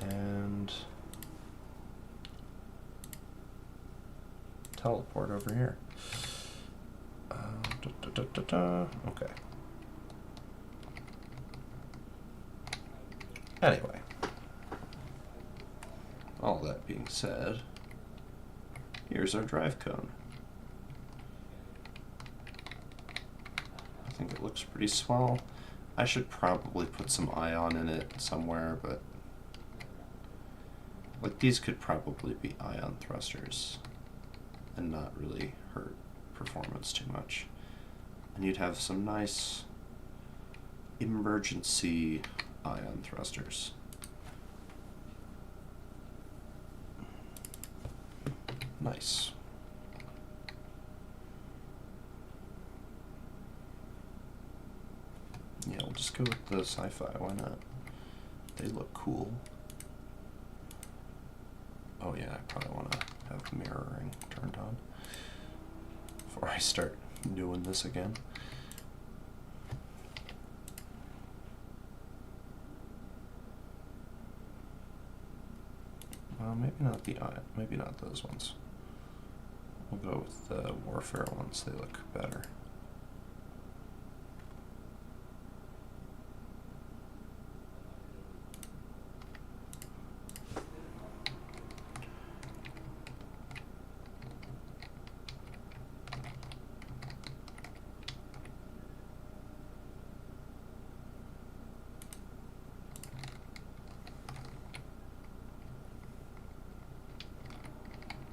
And teleport over here. Okay. Anyway, all that being said, here's our drive cone. I think it looks pretty swell. I should probably put some ion in it somewhere, but like these could probably be ion thrusters and not really hurt performance too much. And you'd have some nice emergency ion thrusters. Nice. Yeah, we'll just go with the sci-fi, why not? They look cool. Oh yeah, I probably want to have mirroring turned on before I start doing this again. Well, maybe not those ones. We'll go with the warfare ones, they look better.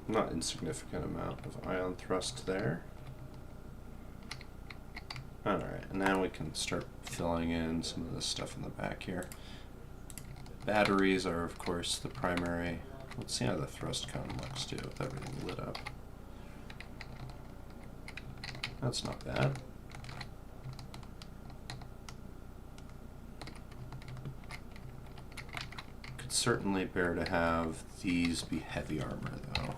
Not insignificant amount of ion thrust there. Alright, and now we can start filling in some of this stuff in the back here. Batteries are, of course, the primary. Let's see how the thrust cone looks, too, with everything lit up. That's not bad. Could certainly bear to have these be heavy armor, though.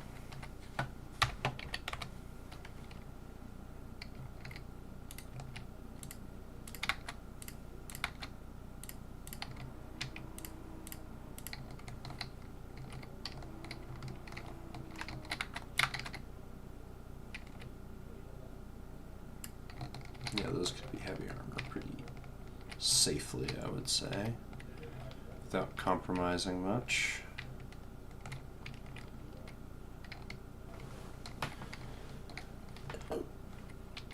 Yeah, those could be heavy armor pretty safely, I would say, without compromising much.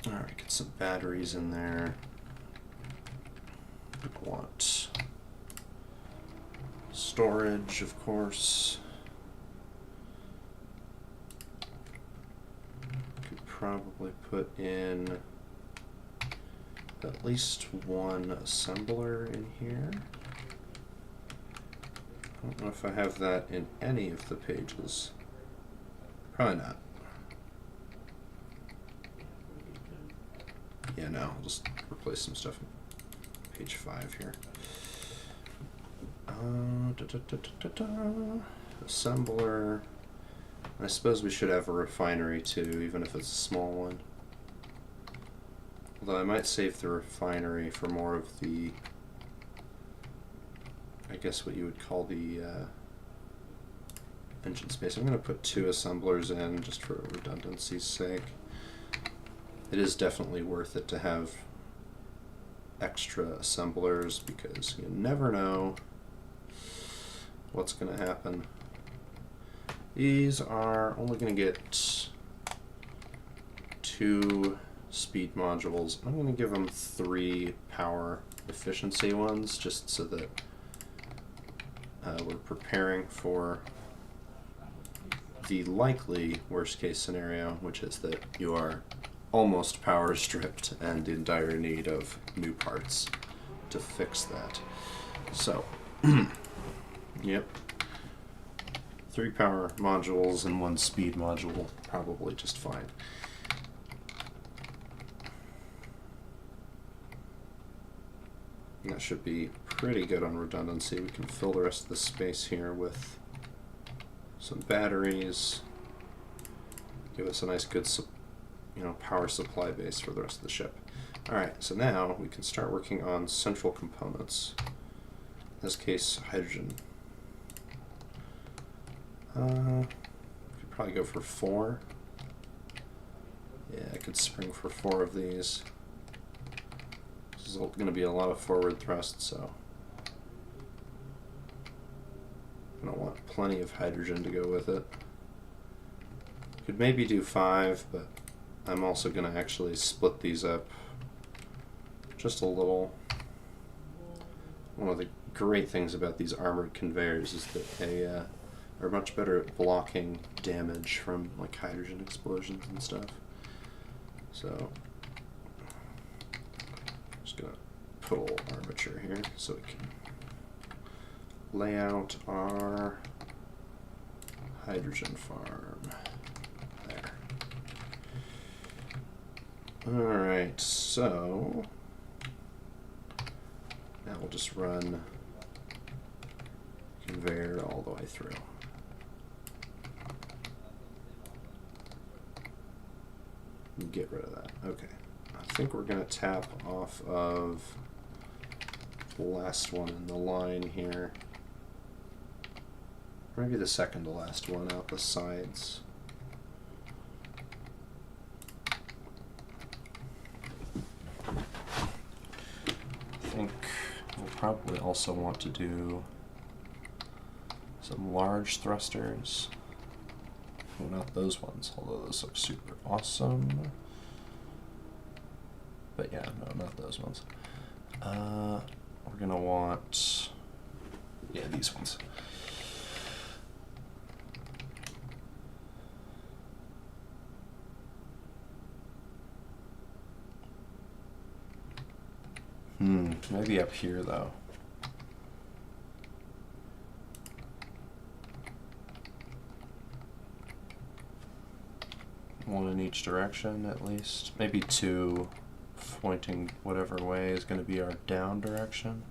Alright, get some batteries in there. I want storage, of course. Could probably put in at least one assembler in here. I don't know if I have that in any of the pages. Probably not. Yeah, no, I'll just replace some stuff in page 5 here. Assembler. I suppose we should have a refinery too, even if it's a small one. Although I might save the refinery for more of the, I guess what you would call the engine space. I'm going to put 2 assemblers in just for redundancy's sake. It is definitely worth it to have extra assemblers because you never know what's going to happen. These are only going to get 2 speed modules. I'm going to give them 3 power efficiency ones just so that we're preparing for the likely worst case scenario, which is that you are almost power stripped and in dire need of new parts to fix that. So, yep. 3 power modules and 1 speed module, probably just fine. That should be pretty good on redundancy. We can fill the rest of the space here with some batteries. Give us a nice good power supply base for the rest of the ship. Alright, so now we can start working on central components. In this case, hydrogen. We could probably go for 4. Yeah, I could spring for 4 of these. This is going to be a lot of forward thrust, so I don't want plenty of hydrogen to go with it. Could maybe do 5, but I'm also going to actually split these up just a little. One of the great things about these armored conveyors is that they are much better at blocking damage from like hydrogen explosions and stuff. So just gonna put a little armature here so we can lay out our hydrogen farm. There. Alright, so now we'll just run conveyor all the way through. Get rid of that. Okay. I think we're going to tap off of the last one in the line here. Maybe the second to last one out the sides. I think we'll probably also want to do some large thrusters. Oh, not those ones, although those look super awesome. But yeah, no, not those ones. We're gonna want, yeah, these ones. Maybe up here though. One in each direction at least. Maybe 2 pointing whatever way is going to be our down direction.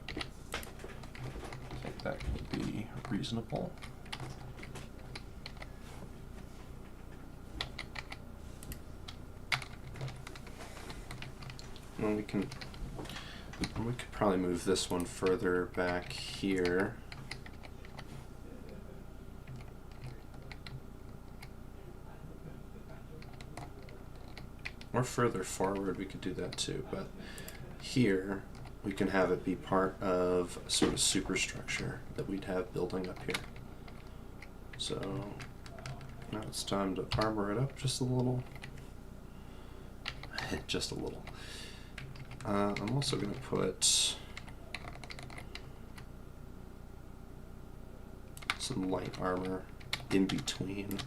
I think that could be reasonable. Well, we could probably move this one further back here. Or further forward, we could do that too, but here we can have it be part of a sort of superstructure that we'd have building up here. So now it's time to armor it up just a little. Just a little. I'm also going to put some light armor in between,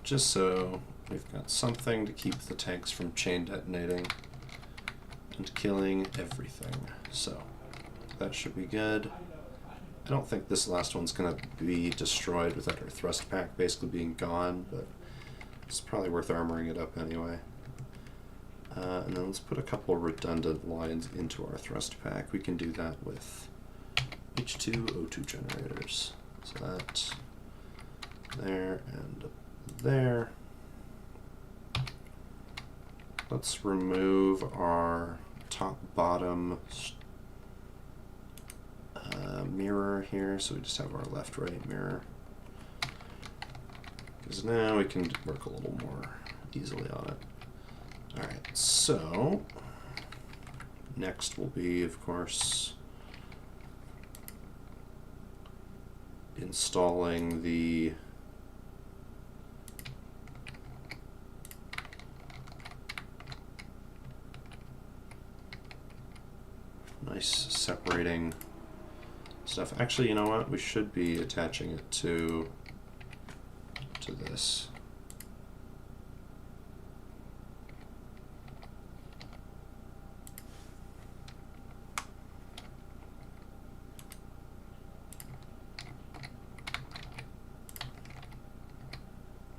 just so we've got something to keep the tanks from chain detonating and killing everything. So that should be good. I don't think this last one's going to be destroyed without our thrust pack basically being gone, but it's probably worth armoring it up anyway. And then let's put a couple of redundant lines into our thrust pack. We can do that with H2 O2 generators. So that there and there. Let's remove our top-bottom mirror here, so we just have our left-right mirror. Because now we can work a little more easily on it. Alright, so next will be, of course, installing the nice separating stuff. Actually, you know what? We should be attaching it to to this.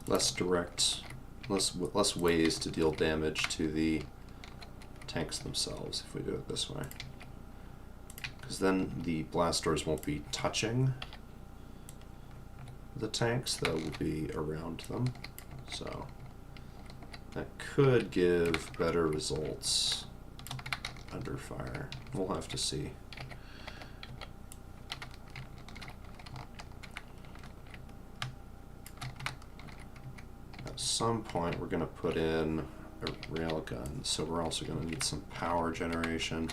Less direct, less ways to deal damage to the tanks themselves if we do it this way. Because then the blast doors won't be touching the tanks, they'll be around them. So that could give better results under fire. We'll have to see. At some point we're going to put in a railgun, so we're also going to need some power generation.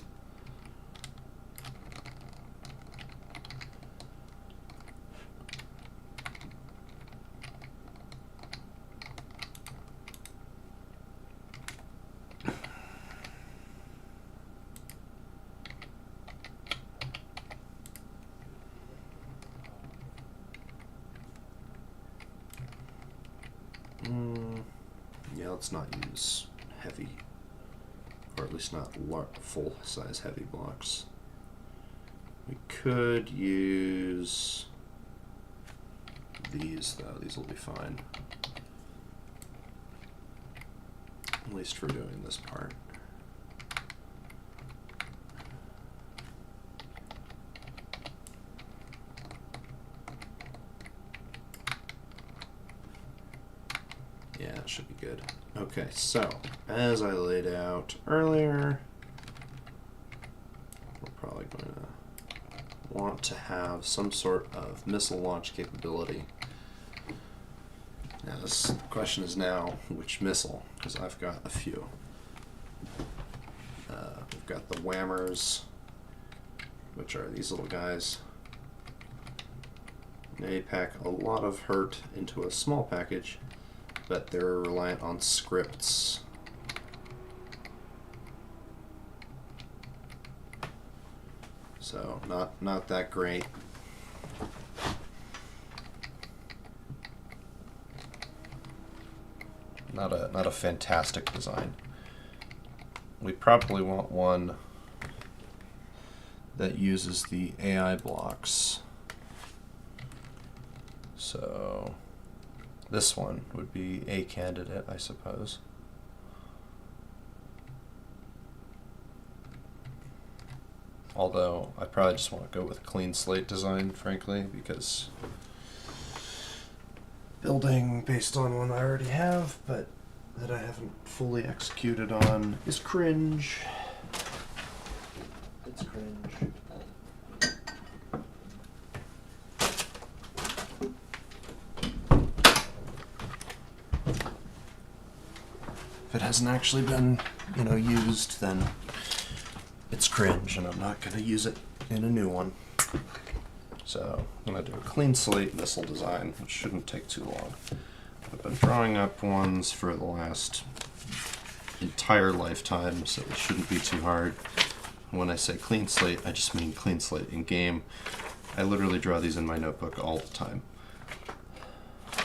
Yeah, let's not use heavy, or at least not full-size heavy blocks. We could use these, though. These will be fine. At least for doing this part. Yeah, it should be good. Okay, so, as I laid out earlier, we're probably going to want to have some sort of missile launch capability. Now, the question is now, which missile? Because I've got a few. We've got the whammers, which are these little guys. They pack a lot of hurt into a small package, but they're reliant on scripts. So not that great. Not a fantastic design. We probably want one that uses the AI blocks. So this one would be a candidate, I suppose. Although I probably just want to go with a clean slate design, frankly, because building based on one I already have, but that I haven't fully executed on, is cringe. It's cringe. If it hasn't actually been, used, then it's cringe, and I'm not going to use it in a new one. So I'm going to do a clean slate missile design, which shouldn't take too long. I've been drawing up ones for the last entire lifetime, so it shouldn't be too hard. When I say clean slate, I just mean clean slate in game. I literally draw these in my notebook all the time.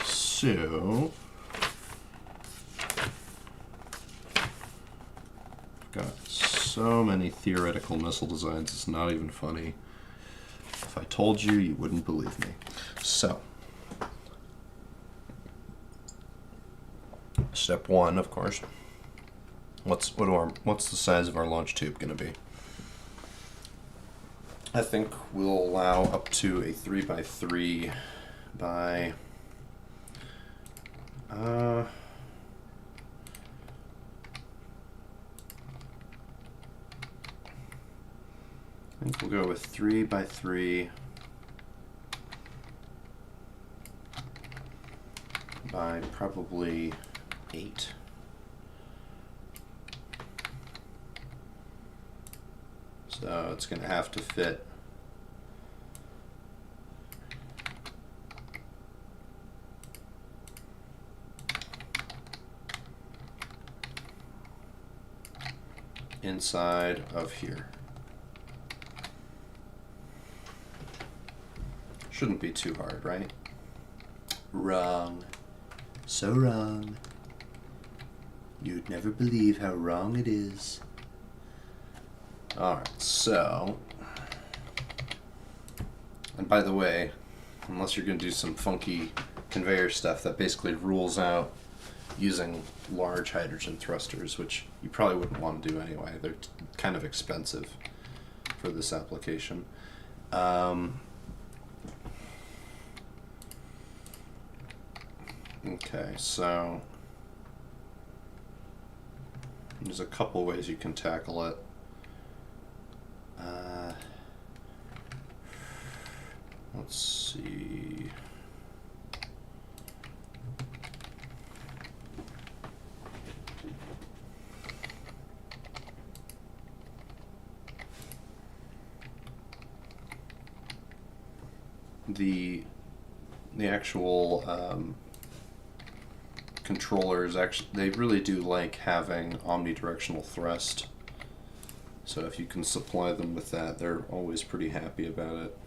So I've got so many theoretical missile designs, it's not even funny. If I told you, you wouldn't believe me. So, step one, of course. What's the size of our launch tube going to be? I think we'll allow up to a 3x3 by I think we'll go with 3x3 by probably 8. So it's going to have to fit inside of here. Shouldn't be too hard, right? Wrong. So wrong. You'd never believe how wrong it is. Alright, so... And by the way, unless you're going to do some funky conveyor stuff, that basically rules out using large hydrogen thrusters, which you probably wouldn't want to do anyway. They're kind of expensive for this application. Okay, so there's a couple ways you can tackle it. Let's see. The actual controllers, actually, they really do like having omnidirectional thrust. So if you can supply them with that, they're always pretty happy about it.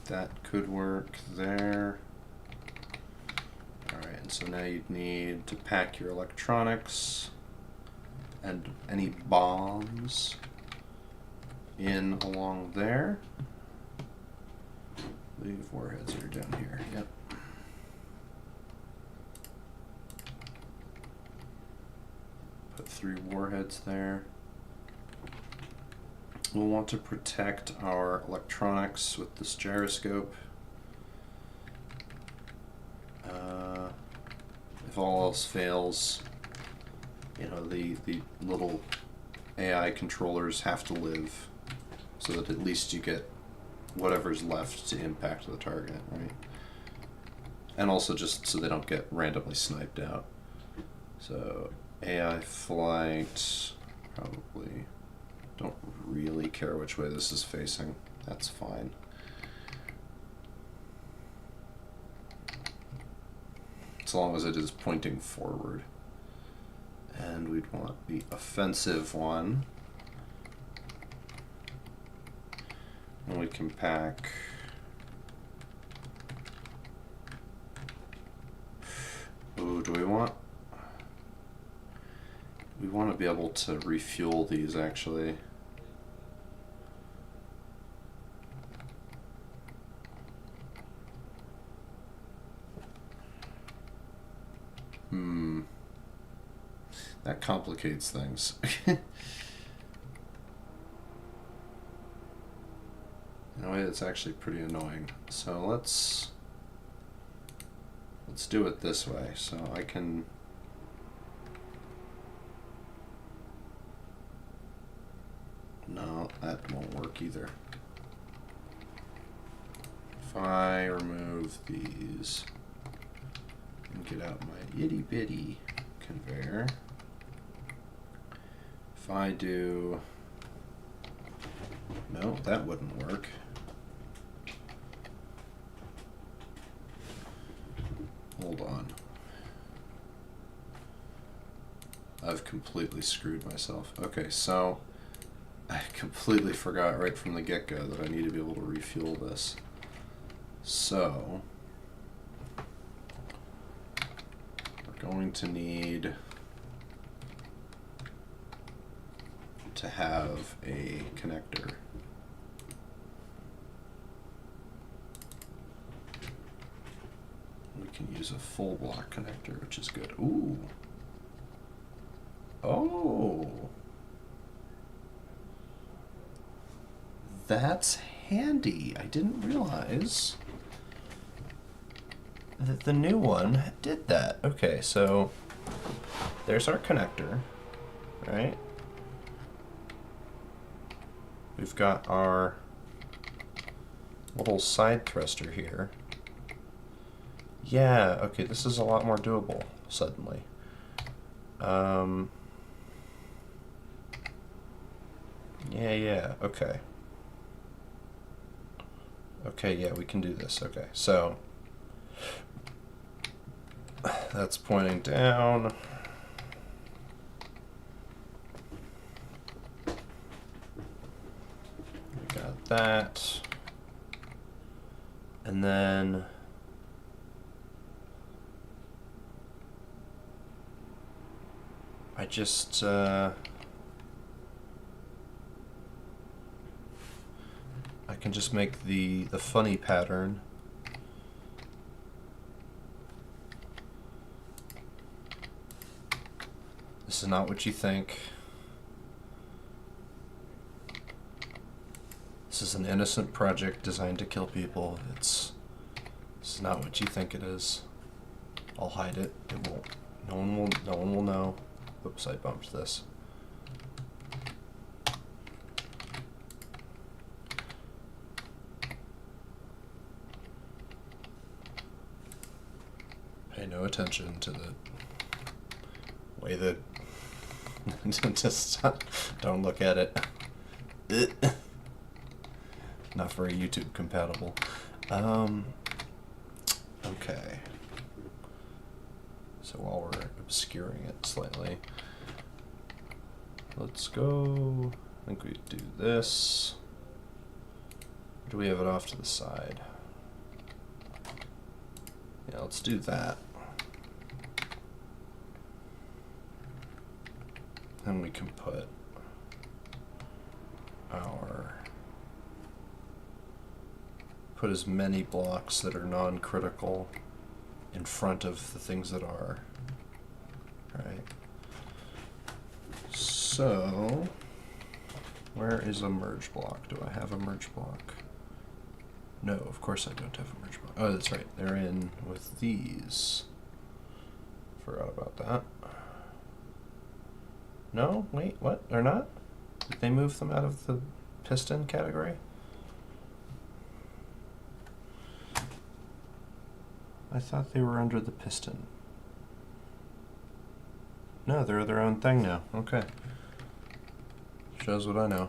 That could work there. Alright, and so now you'd need to pack your electronics and any bombs in along there. Leave warheads are down here, yep. Put 3 warheads there. We'll want to protect our electronics with this gyroscope. If all else fails, you know, the little AI controllers have to live so that at least you get whatever's left to impact the target, right? And also just so they don't get randomly sniped out. So AI flight, probably don't really care which way this is facing. That's fine. As long as it is pointing forward. And we'd want the offensive one. And we can pack... Ooh, do we want... We want to be able to refuel these, actually. That complicates things. In a way, that's actually pretty annoying. So let's do it this way. So I can... No, that won't work either. If I remove these and get out my itty bitty conveyor, if I do... No, that wouldn't work. Hold on. I've completely screwed myself. Okay, so I completely forgot right from the get-go that I need to be able to refuel this. So we're going to need to have a connector. We can use a full block connector, which is good. Ooh. Oh. That's handy. I didn't realize that the new one did that. Okay, so there's our connector, right? We've got our little side thruster here. Yeah, okay, this is a lot more doable suddenly. Yeah, okay. Okay, yeah, we can do this. Okay, so That's pointing down. We got that. And then I just I can just make the funny pattern. This is not what you think. This is an innocent project designed to kill people. This is not what you think it is. I'll hide it. It won't. No one will know. Oops, I bumped this. Pay no attention to the way that just don't look at it. Not very YouTube compatible. Okay. So while we're obscuring it slightly, let's go. I think we do this. Or do we have it off to the side? Yeah, let's do that. Then we can put as many blocks that are non-critical in front of the things that are. Right. So, where is a merge block? Do I have a merge block? No, of course I don't have a merge block. Oh, that's right. They're in with these. Forgot about that. No? Wait, what? They're not? Did they move them out of the piston category? I thought they were under the piston. No, they're their own thing now. Okay. Shows what I know.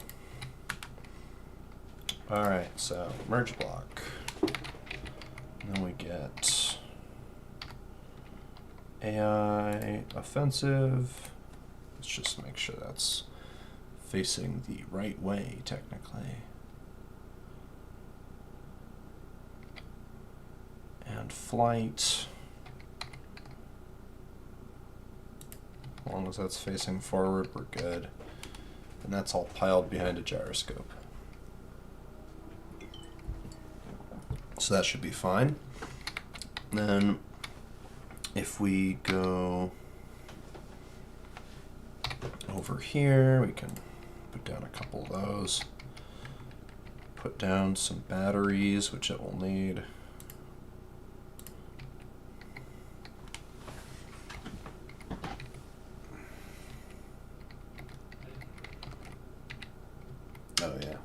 Alright, so merge block. And then we get AI offensive. Let's just make sure that's facing the right way, technically. And flight. As long as that's facing forward, we're good. And that's all piled behind a gyroscope. So that should be fine. Then if we go over here, we can put down a couple of those. Put down some batteries, which it will need. Oh yeah.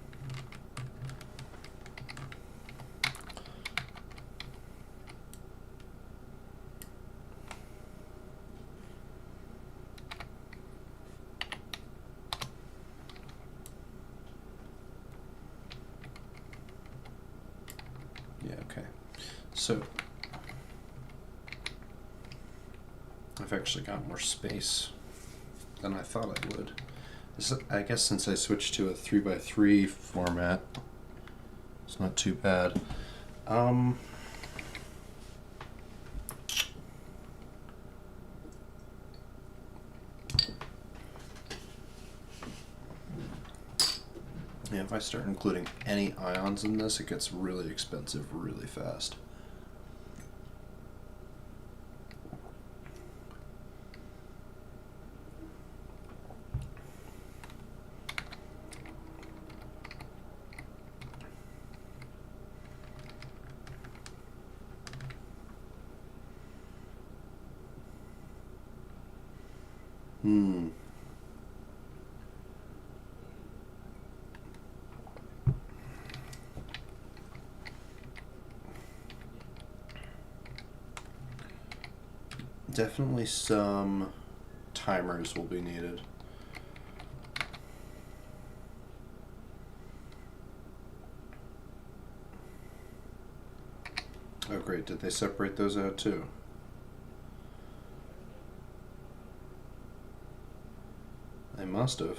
Yeah, okay. So I've actually got more space than I thought I would. I guess since I switched to a 3x3 format, it's not too bad. Yeah, if I start including any ions in this, it gets really expensive really fast. Definitely some timers will be needed. Oh great, did they separate those out too? They must have.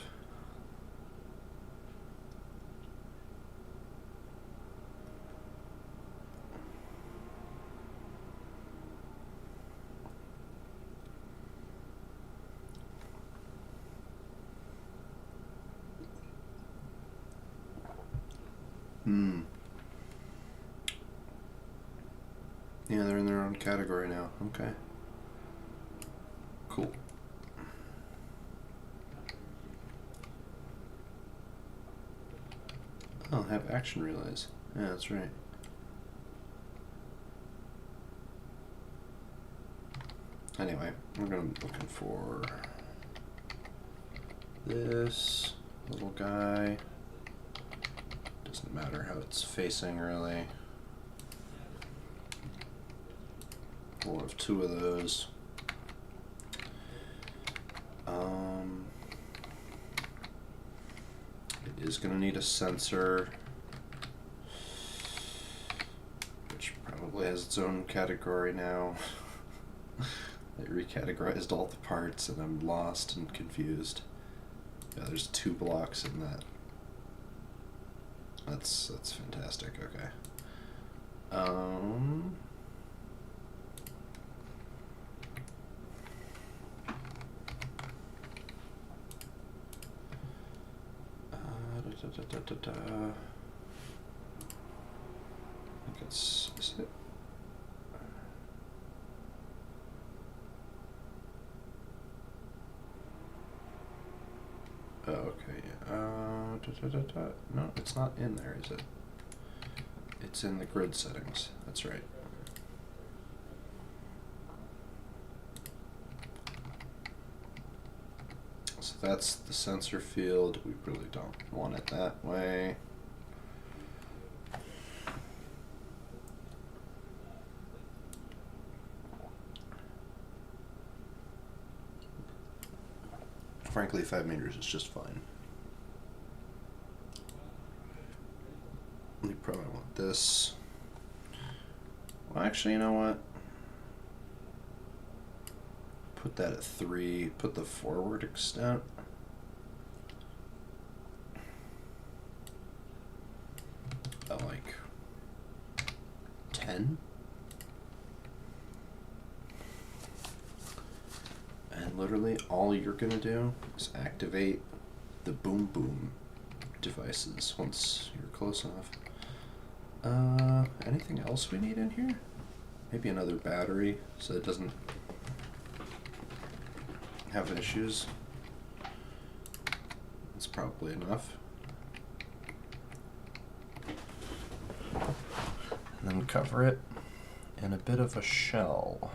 Yeah, they're in their own category now. Okay. Cool. Oh, have action relays. Yeah, that's right. Anyway, we're gonna be looking for this little guy. Doesn't matter how it's facing, really. We'll have two of those. It is going to need a sensor, which probably has its own category now. They recategorized all the parts, and I'm lost and confused. Yeah, there's 2 blocks in that. That's fantastic. Okay. I think is it? Oh, okay. No, it's not in there, is it? It's in the grid settings. That's right. So that's the sensor field. We really don't want it that way. Frankly, 5 meters is just fine. We probably want this. Well, actually, you know what? Put that at 3. Put the forward extent. At like 10. And literally all you're gonna do is activate the boom boom devices once you're close enough. Anything else we need in here? Maybe another battery so it doesn't have issues. That's probably enough. And then cover it in a bit of a shell.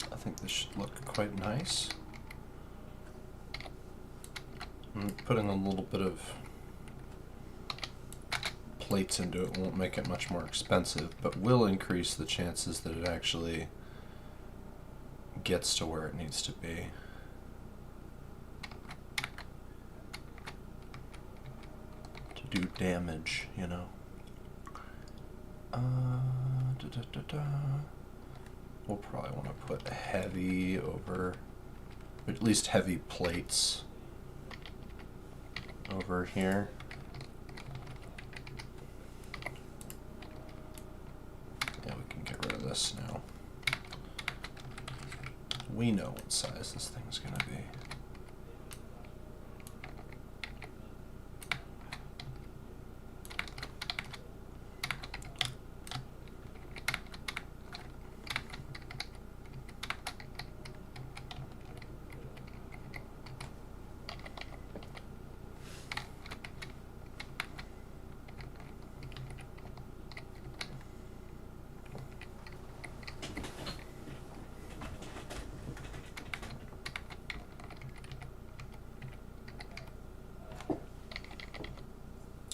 I think this should look quite nice. And putting a little bit of plates into it won't make it much more expensive, but will increase the chances that it actually gets to where it needs to be. To do damage, you know. We'll probably want to put heavy over at least heavy plates over here. Yeah, we can get rid of this now. We know what size this thing's gonna be.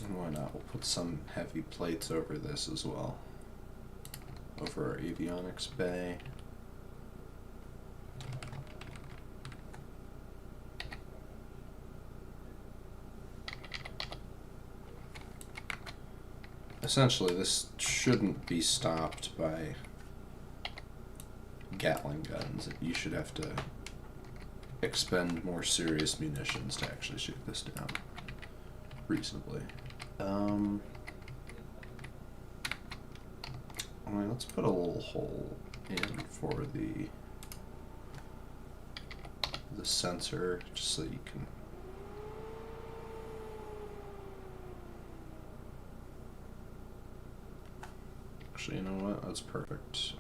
And why not? We'll put some heavy plates over this as well. Over our avionics bay. Essentially, this shouldn't be stopped by Gatling guns. You should have to expend more serious munitions to actually shoot this down reasonably. Alright, let's put a little hole in for the sensor, just so you can. Actually, you know what? That's perfect.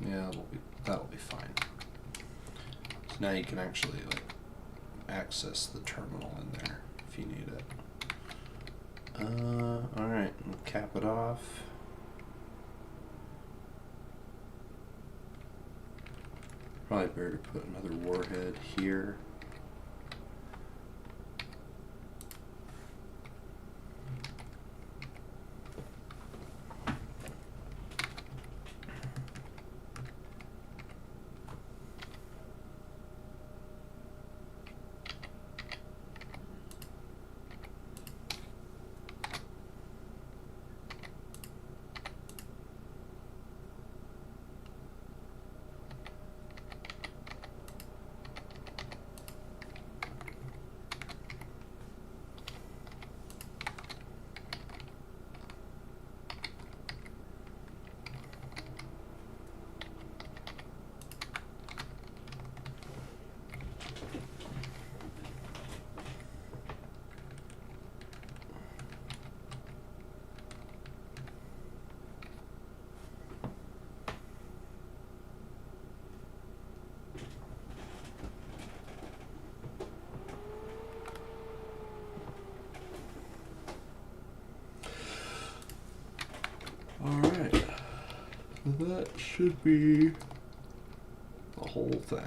Yeah, that'll be fine. So now you can actually like access the terminal in there if you need it. Alright, we'll cap it off. Probably better to put another warhead here. Alright, that should be the whole thing.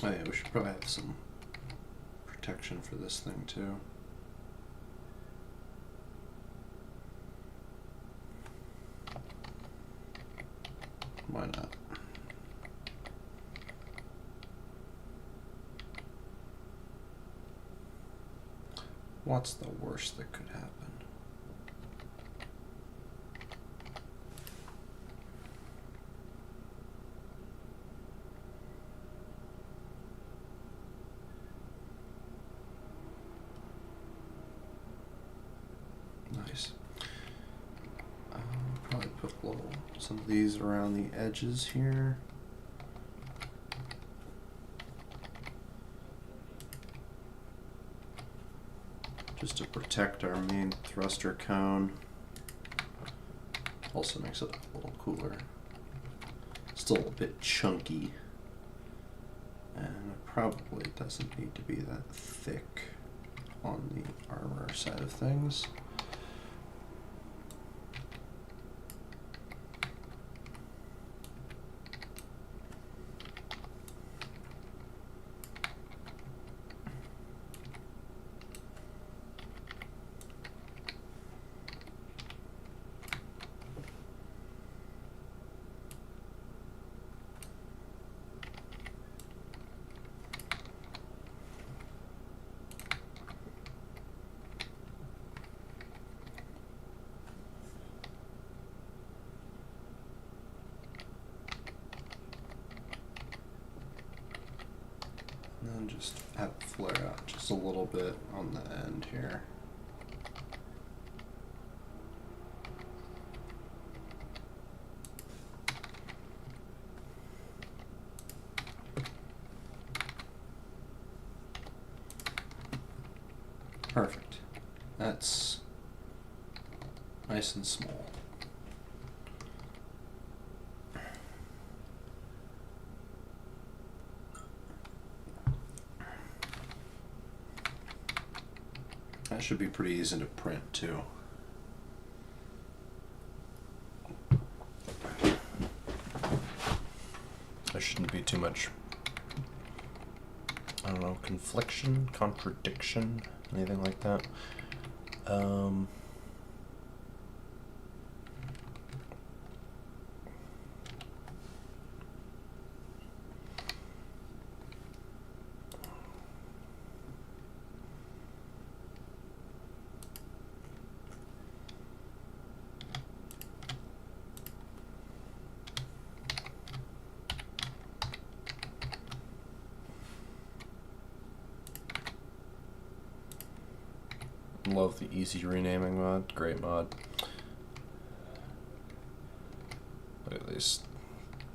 Oh yeah, we should probably have some protection for this thing too. Why not? What's the worst that could happen? Nice. Probably put some of these around the edges here. Just to protect our main thruster cone. Also makes it a little cooler. Still a bit chunky. And it probably doesn't need to be that thick on the armor side of things. And then just have it flare out just a little bit on the end here. Perfect. That's nice and small. That should be pretty easy to print too. There shouldn't be too much, I don't know, confliction, contradiction, anything like that. Love the easy renaming mod. Great mod. Look at these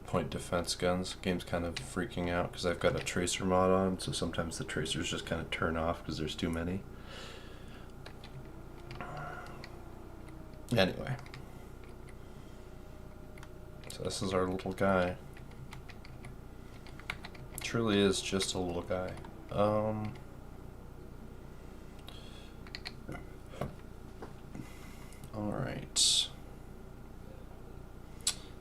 point defense guns. Game's kind of freaking out because I've got a tracer mod on, so sometimes the tracers just kind of turn off because there's too many. Anyway. So this is our little guy. Truly is just a little guy. Alright.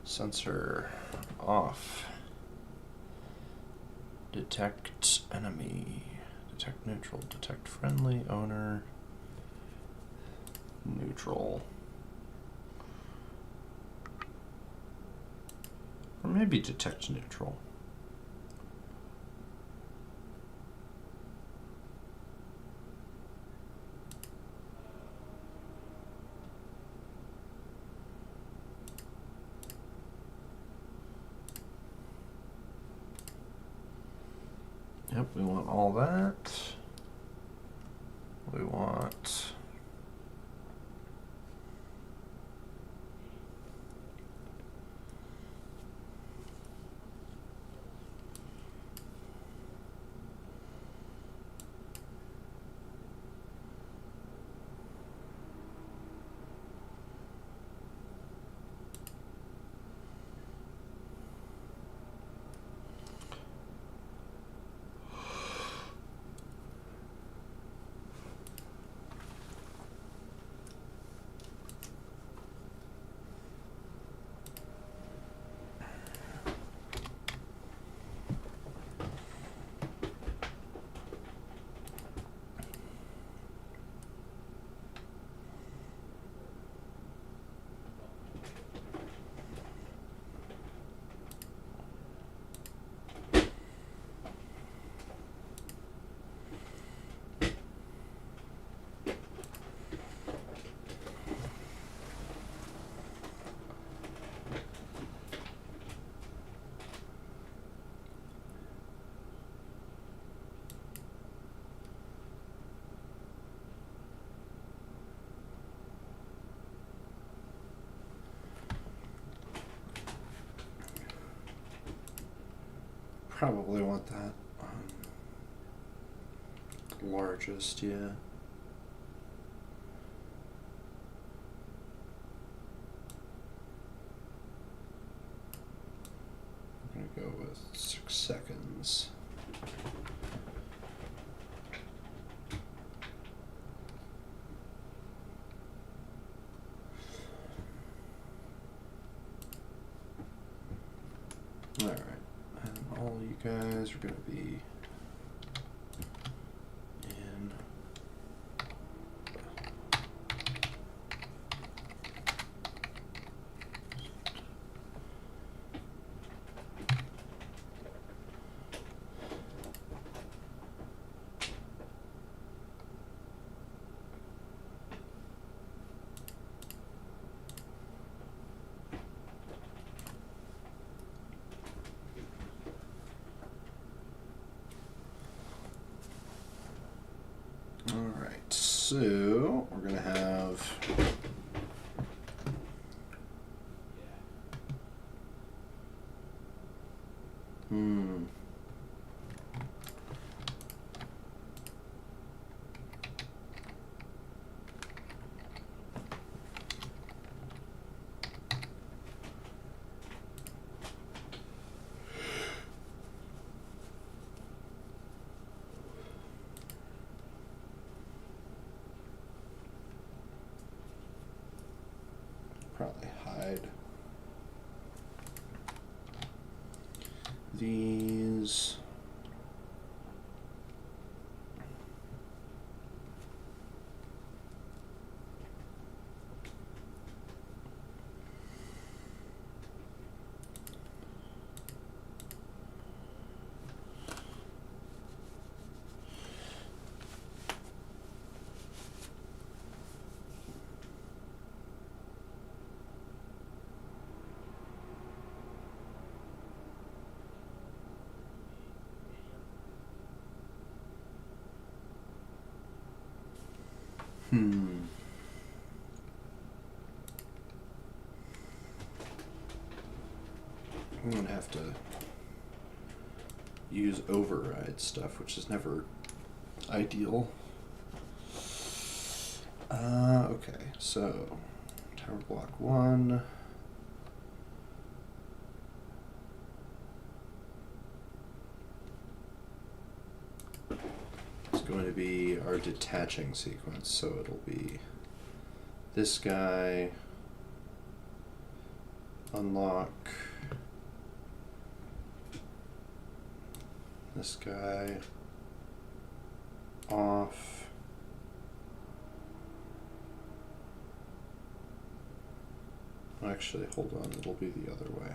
Sensor off. Detect enemy. Detect neutral. Detect friendly. Owner. Neutral. Or maybe detect neutral. Yep, we want all that. We want probably want that largest, yeah. I'm gonna go with 6 seconds. Alright, and all you guys are going to be in. Alright, so we're going to have probably hide these. I'm going to have to use override stuff, which is never ideal. Okay, so tower block 1. It's going to be our detaching sequence, so it'll be this guy, unlock, this guy, off, actually hold on, it'll be the other way.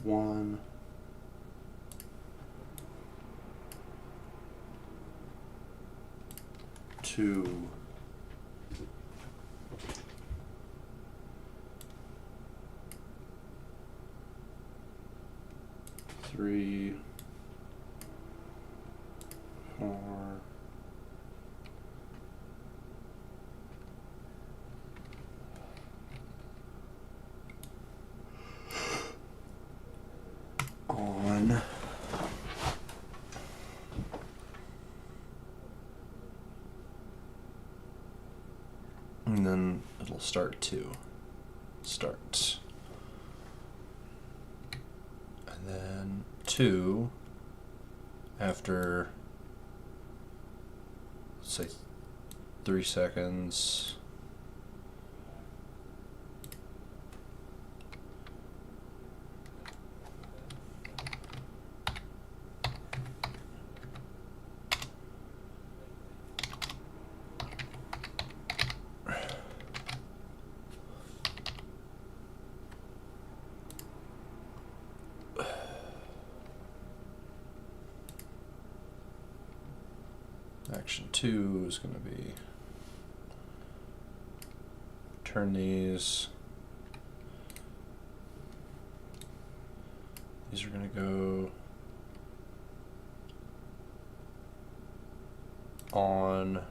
1, 2, 3, 4, 1. And then it'll start 2. Start. And then 2 after, let's say, 3 seconds. Action 2 is going to be turn these. These are going to go on.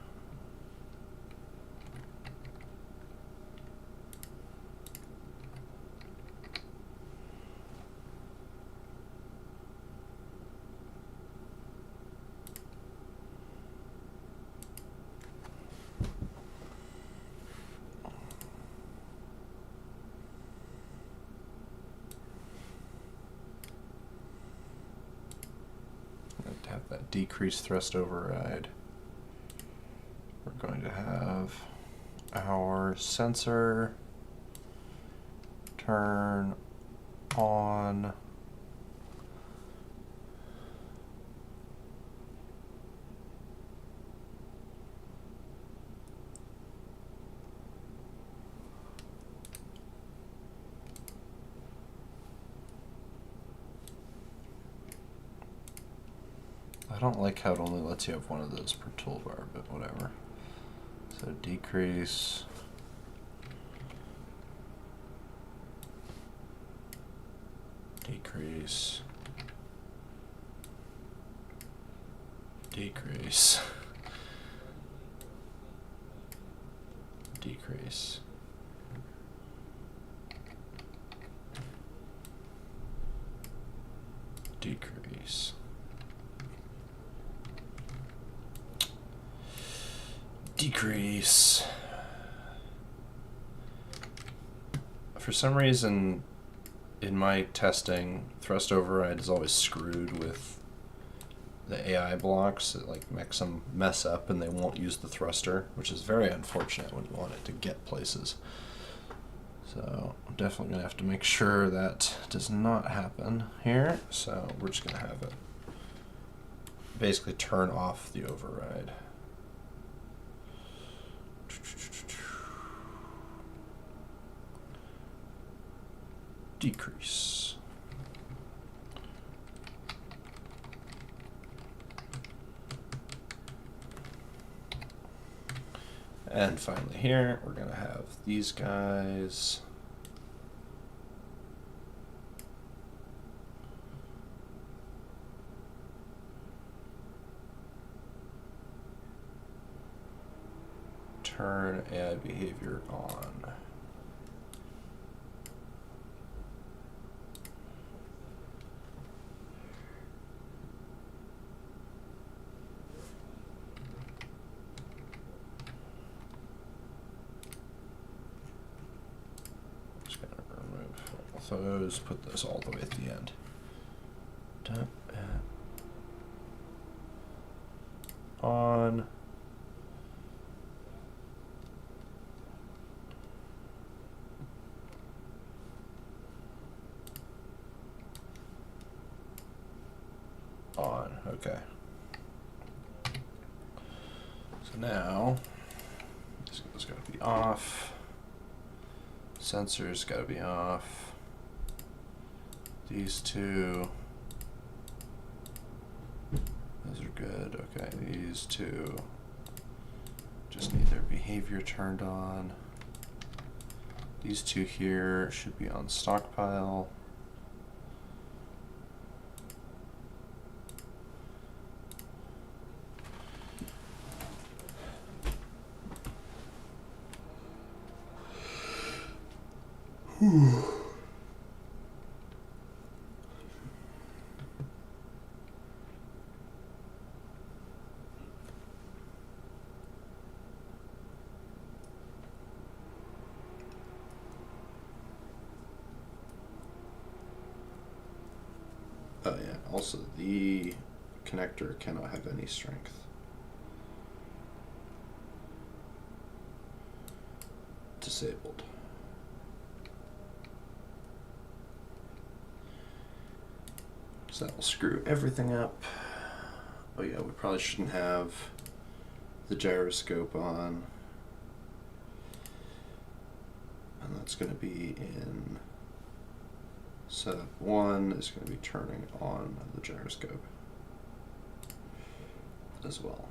Have that decreased thrust override. We're going to have our sensor turn on I don't like how it only lets you have one of those per toolbar, but whatever. So decrease. Decrease. Decrease. Decrease. Decrease. Decrease. For some reason, in my testing, thrust override is always screwed with the AI blocks. It like makes them mess up and they won't use the thruster, which is very unfortunate when you want it to get places. So I'm definitely gonna have to make sure that does not happen here. So we're just gonna have it basically turn off the override. Decrease. And finally here, we're gonna have these guys. Turn AI behavior on. Just gonna remove all those, put those all the way at the end. On. On, okay. So now, this has got to be off. Sensor's got to be off. These two, those are good. Okay, these two just need their behavior turned on. These two here should be on stockpile. Oh yeah, also the connector cannot have any strength. Disabled. So that will screw everything up. Oh yeah, we probably shouldn't have the gyroscope on. And that's going to be in setup 1 is going to be turning on the gyroscope as well.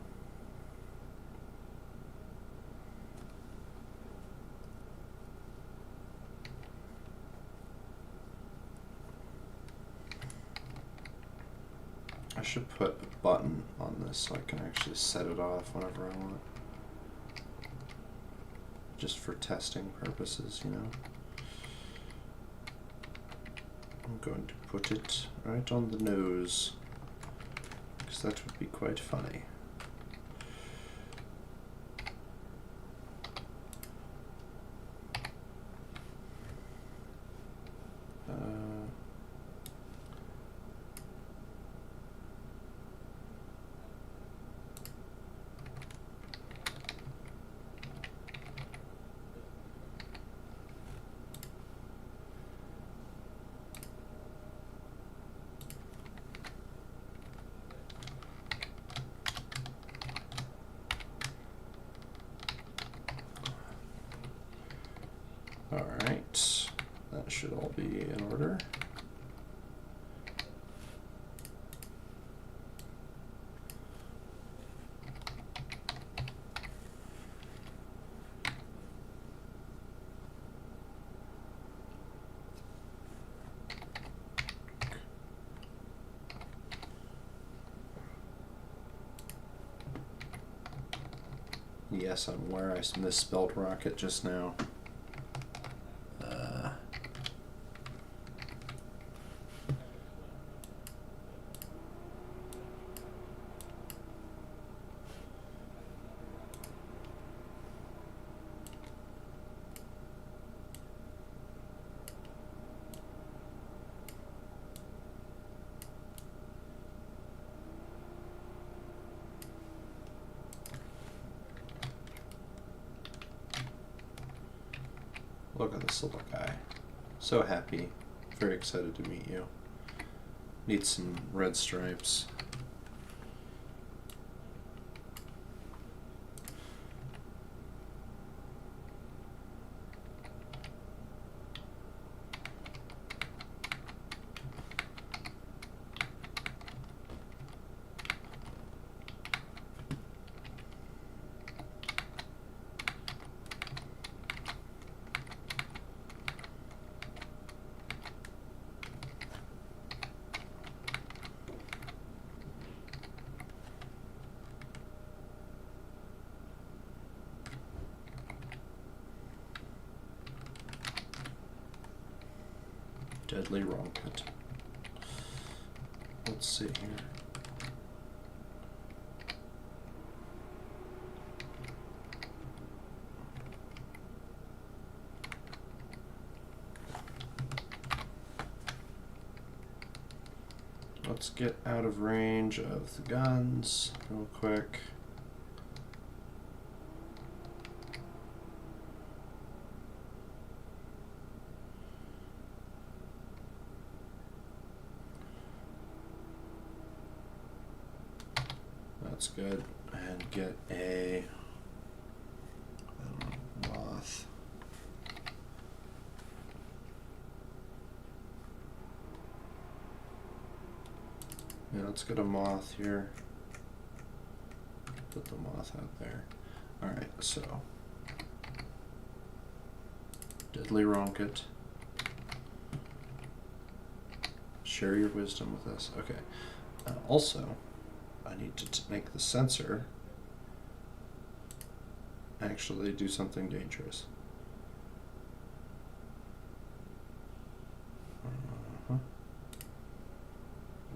I should put a button on this so I can actually set it off whenever I want. Just for testing purposes, you know. I'm going to put it right on the nose, because that would be quite funny. Alright, that should all be in order. Yes, I'm aware I misspelled rocket just now. Look at this little guy. So happy. Very excited to meet you. Need some red stripes. Deadly rocket. Let's see here. Let's get out of range of the guns real quick. That's good. And get a moth. Yeah, let's get a moth here. Put the moth out there. Alright, so Deadly Rocket. Share your wisdom with us. Okay. Also, I need to make the sensor actually do something dangerous.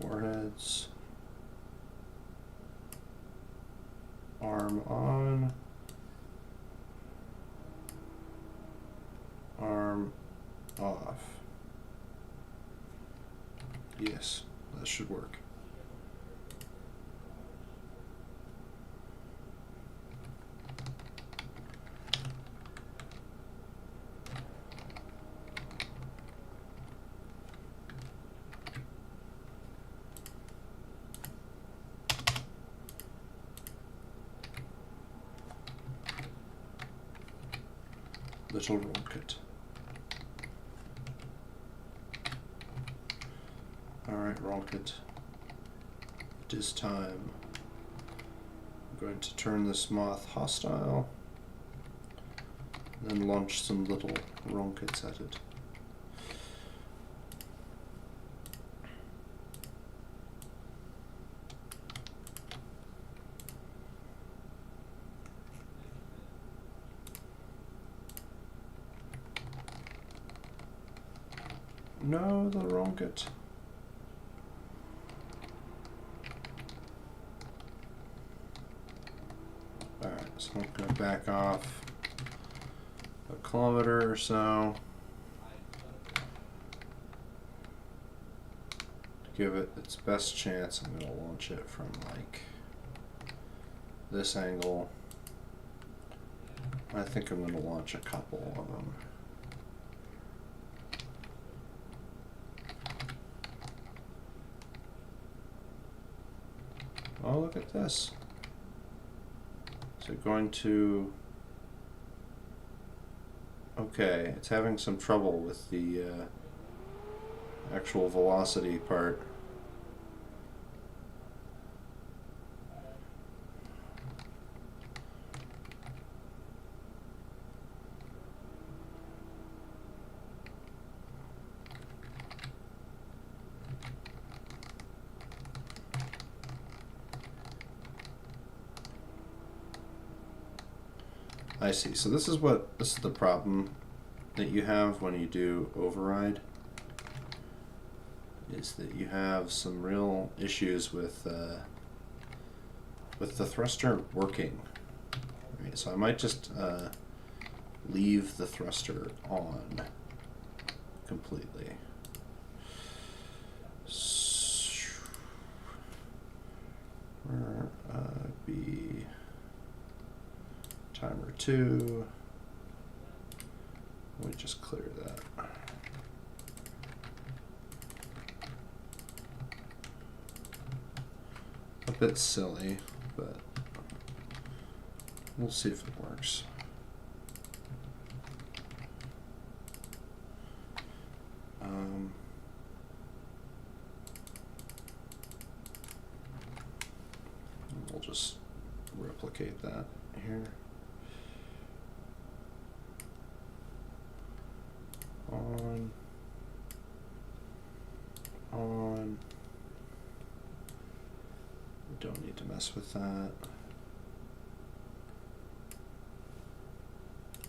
Warheads. Arm on. Arm off. Yes, that should work. Little rocket. Alright, rocket. It is time. I'm going to turn this moth hostile, then launch some little rockets at it. No, the rocket. Alright, so I'm going to back off a kilometer or so. To give it its best chance, I'm going to launch it from like this angle. I think I'm going to launch a couple of them. Oh, look at this. So going to Okay, it's having some trouble with the actual velocity part. I see. So this is the problem that you have when you do override, is that you have some real issues with the thruster working. Right? So I might just leave the thruster on completely. Be timer 2. Let me just clear that. A bit silly, but we'll see if it works. We'll just replicate that here. On. We don't need to mess with that.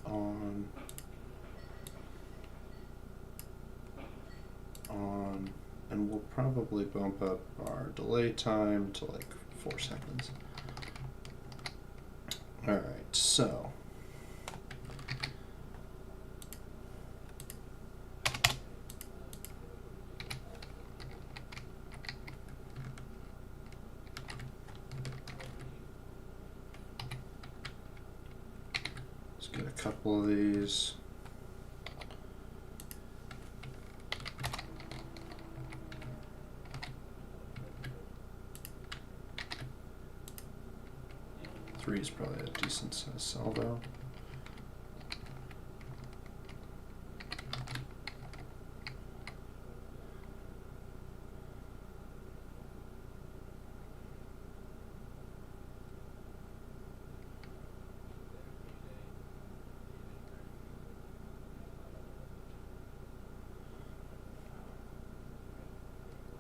On. And we'll probably bump up our delay time to like 4 seconds. Alright, so let's get a couple of these. Three is probably a decent size salvo.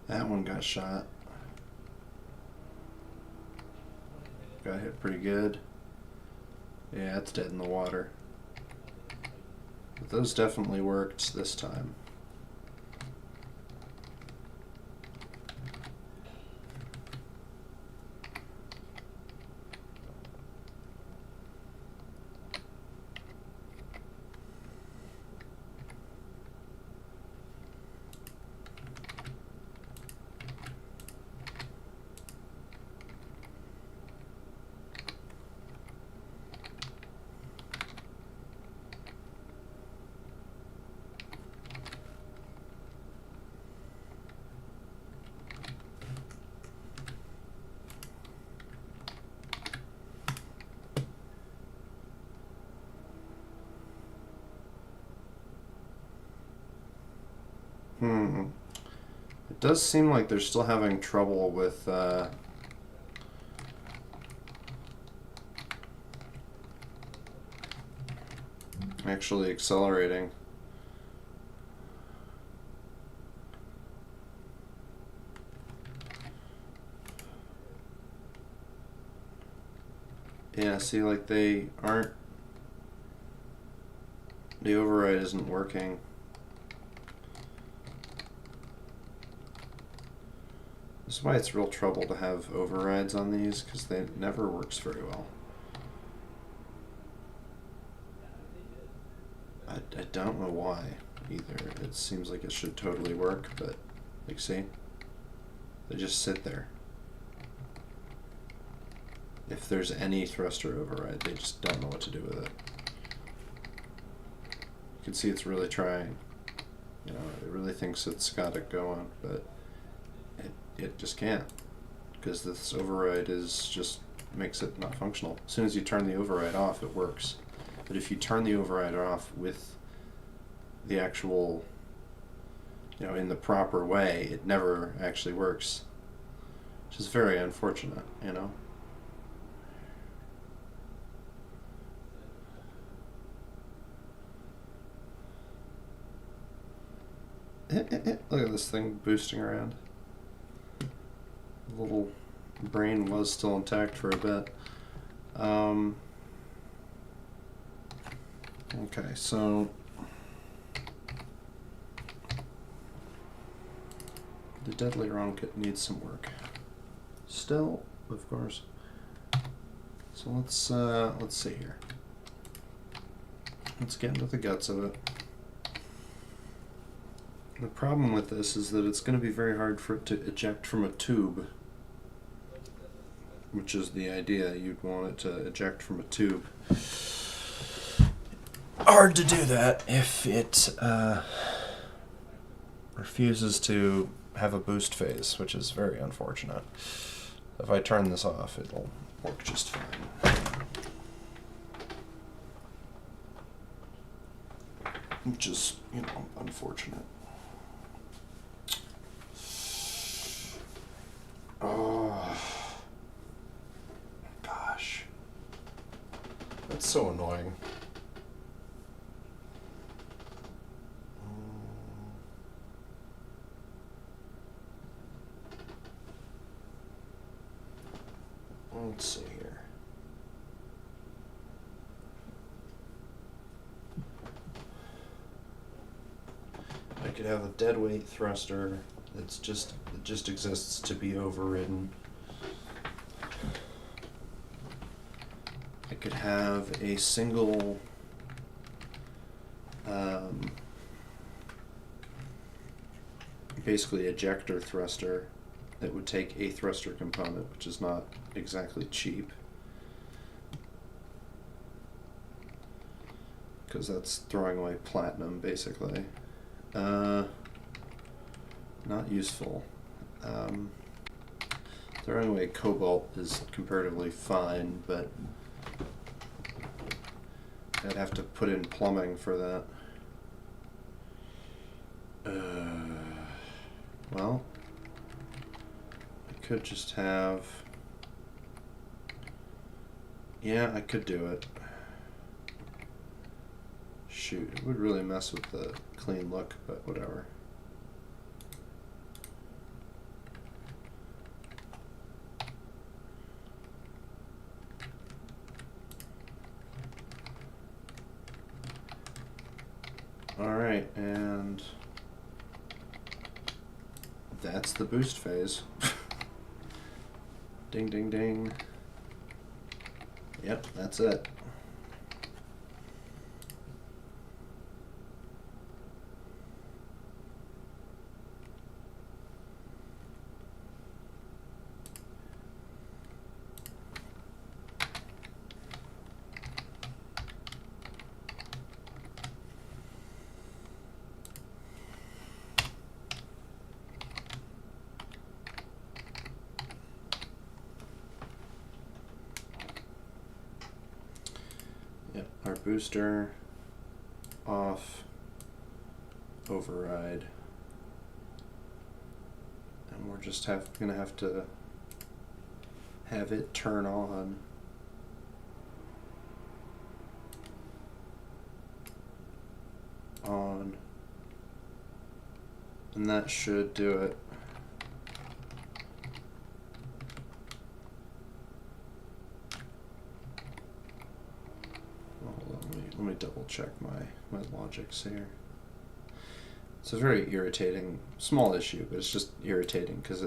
That one got shot. Got hit pretty good. Yeah, it's dead in the water. But those definitely worked this time. It does seem like they're still having trouble with actually accelerating. Yeah, see, like they aren't. The override isn't working. This is why it's real trouble to have overrides on these, because they never works very well. I don't know why either. It seems like it should totally work, but like see, they just sit there. If there's any thruster override, they just don't know what to do with it. You can see it's really trying. You know, it really thinks it's got it going, but it just can't, because this override is just makes it not functional. As soon as you turn the override off, it works. But if you turn the override off with the actual, in the proper way, it never actually works, which is very unfortunate, Look at this thing boosting around. The little brain was still intact for a bit. Okay, so the deadly wrong kit needs some work. Still, of course. So let's see here. Let's get into the guts of it. The problem with this is that it's going to be very hard for it to eject from a tube, which is the idea. You'd want it to eject from a tube. Hard to do that if it refuses to have a boost phase, which is very unfortunate. If I turn this off, it'll work just fine. Which is, unfortunate. Oh, gosh. That's so annoying. Let's see here. I could have a deadweight thruster that just exists to be overridden. I could have a single basically ejector thruster that would take a thruster component, which is not exactly cheap, because that's throwing away platinum basically. Not useful. Throwing away cobalt is comparatively fine, but I'd have to put in plumbing for that. Well, I could just have... Yeah, I could do it. Shoot, it would really mess with the clean look, but whatever. Alright, and that's the boost phase. Ding, ding, ding. Yep, that's it. Yep, our booster off, override, and we're just gonna have to have it turn on. And that should do it. Let me double check my logics here. It's a very irritating, small issue, but it's just irritating because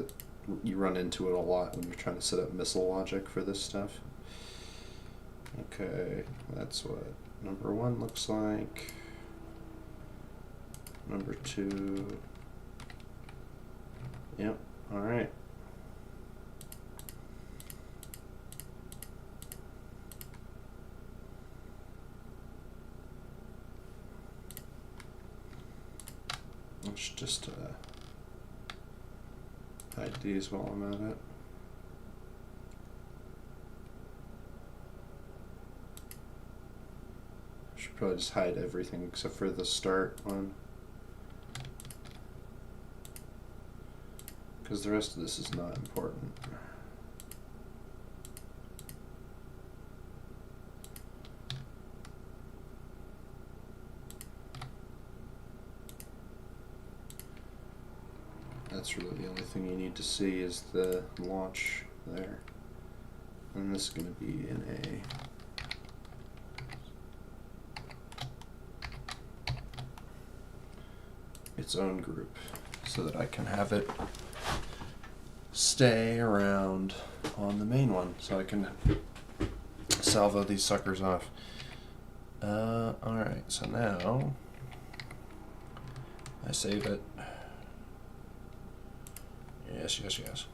you run into it a lot when you're trying to set up missile logic for this stuff. Okay, that's what number 1 looks like. Number 2. Yep, alright. Let's just hide these while I'm at it. Should probably just hide everything except for the start one. Because the rest of this is not important. That's really the only thing you need to see is the launch there. And this is going to be in its own group so that I can have it stay around on the main one so I can salvo these suckers off. Alright, so now I save it. Yes, yes, yes.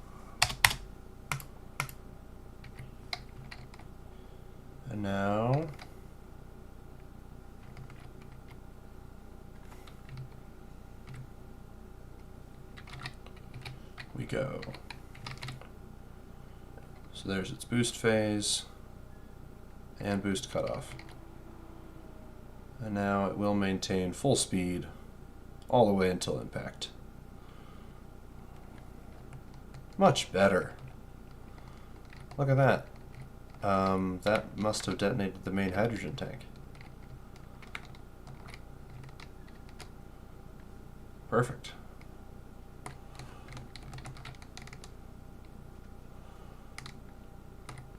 And now we go. So there's its boost phase and boost cutoff. And now it will maintain full speed all the way until impact. Much better. Look at that. That must have detonated the main hydrogen tank. Perfect.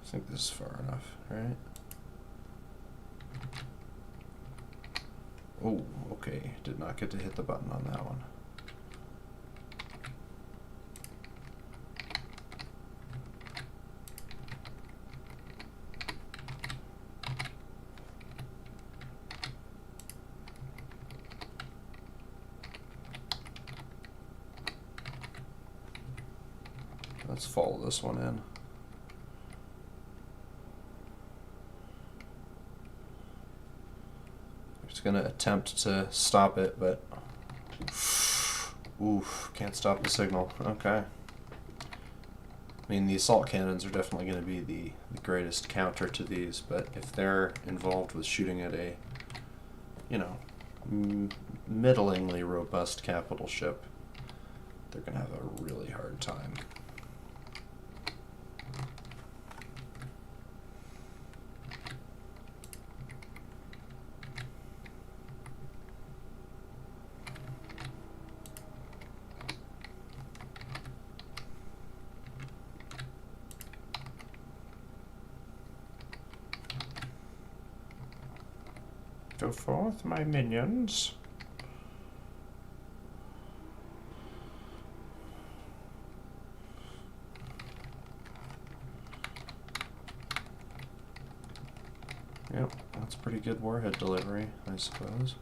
I think this is far enough, right? Oh, okay. Did not get to hit the button on that one. Let's follow this one in. Just gonna attempt to stop it, but oof, can't stop the signal. Okay. I mean, the assault cannons are definitely going to be the greatest counter to these, but if they're involved with shooting at a, you know, middlingly robust capital ship, they're going to have a really hard time. Go forth, my minions. Yep, that's pretty good warhead delivery, I suppose.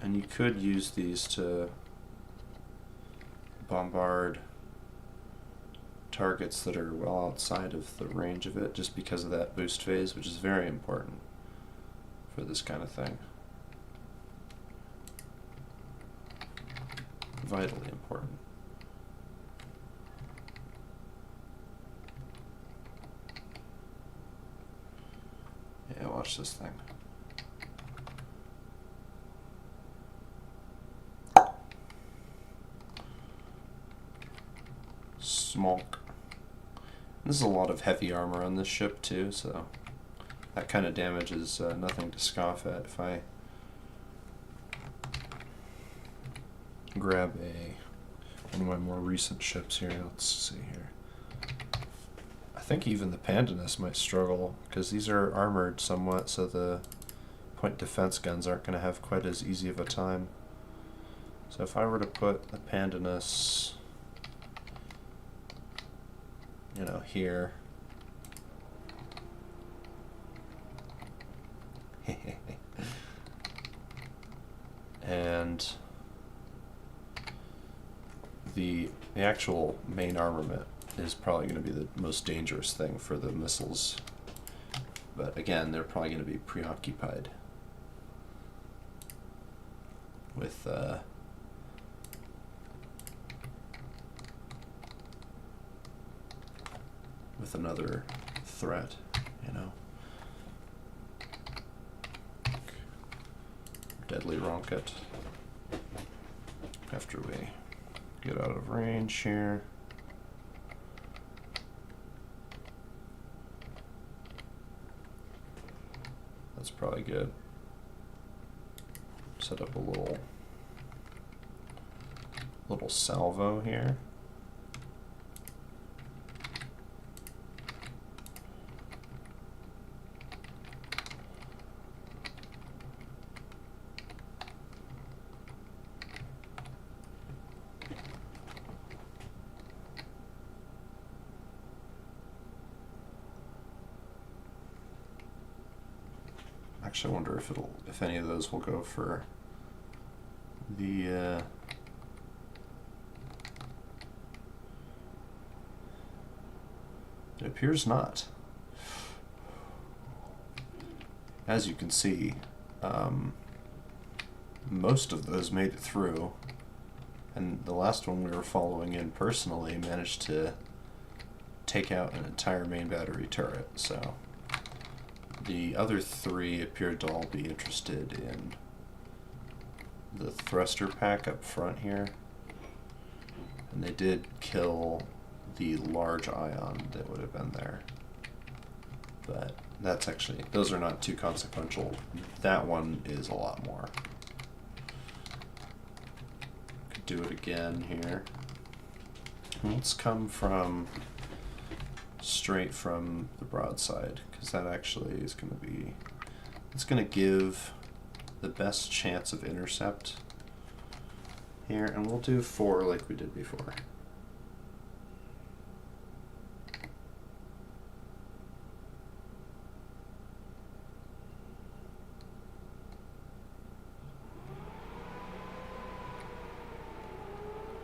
And you could use these to bombard targets that are well outside of the range of it, just because of that boost phase, which is very important for this kind of thing. Vitally important. Yeah, watch this thing. Smoke. There's a lot of heavy armor on this ship too, so that kind of damage is nothing to scoff at. If I grab one of my more recent ships here, let's see here. I think even the Pandanus might struggle, because these are armored somewhat, so the point defense guns aren't going to have quite as easy of a time. So if I were to put the Pandanus, you know, here. And the actual main armament is probably going to be the most dangerous thing for the missiles. But again, they're probably going to be preoccupied with another threat, you know. Deadly rocket. After we get out of range here. That's probably good. Set up a little salvo here. Actually, I wonder if any of those will go for the it appears not. As you can see, most of those made it through, and the last one we were following in personally managed to take out an entire main battery turret, so the other three appeared to all be interested in the thruster pack up front here, and they did kill the large ion that would have been there. But that's actually, those are not too consequential. That one is a lot more. Could do it again here. Let's come from straight from the broadside, because that actually is going to be, it's going to give the best chance of intercept here, and we'll do 4 like we did before.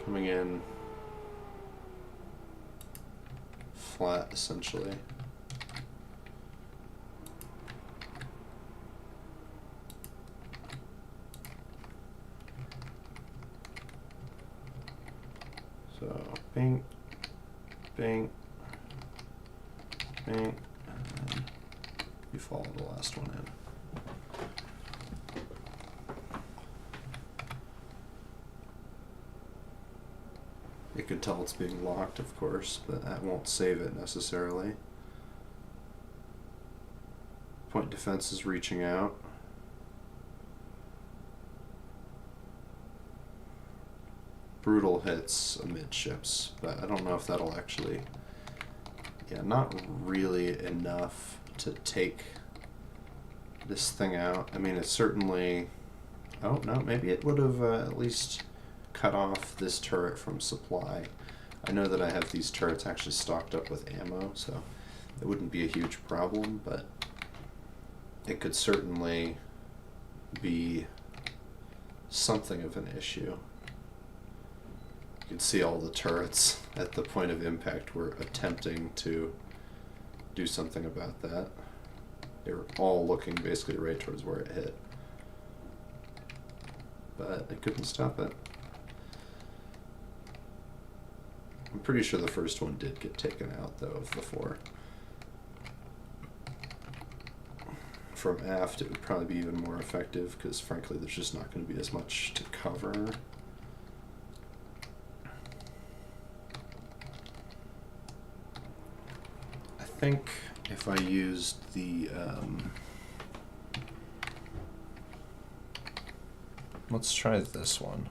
Coming in flat, essentially. So, bing, bing, bing, and then you follow the last one in. You could tell it's being locked, of course, but that won't save it necessarily. Point defense is reaching out. Brutal hits amidships, but I don't know if that'll actually... Yeah, not really enough to take this thing out. I mean, it's certainly... Oh, no, maybe it would have at least cut off this turret from supply. I know that I have these turrets actually stocked up with ammo, so it wouldn't be a huge problem, but it could certainly be something of an issue. You can see all the turrets at the point of impact were attempting to do something about that. They were all looking basically right towards where it hit, but it couldn't stop it. I'm pretty sure the first one did get taken out, though, of the 4. From aft, it would probably be even more effective, because frankly, there's just not going to be as much to cover. I think if I used the... let's try this one.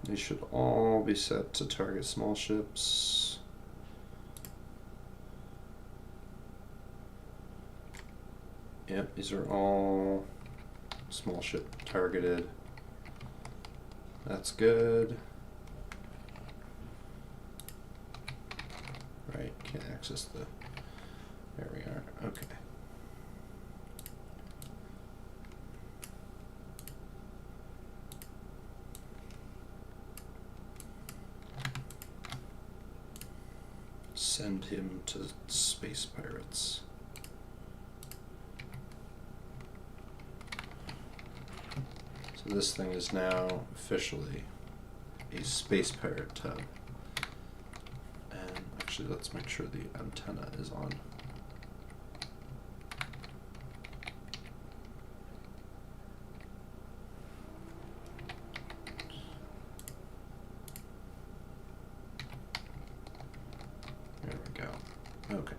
These should all be set to target small ships. Yep, these are all small ship targeted. That's good. Right, can't access the... There we are. Okay. Send him to Space Pirates. So this thing is now officially a Space Pirate tub. And actually, let's make sure the antenna is on. There we go. Okay.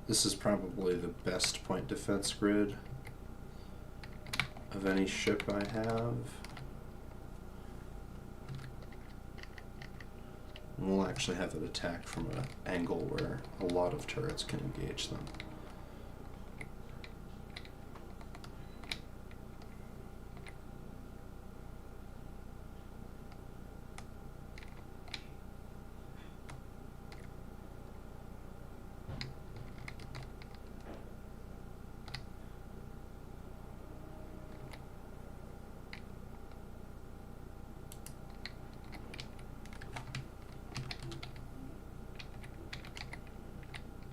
This is probably the best point defense grid of any ship I have. And we'll actually have it attack from an angle where a lot of turrets can engage them.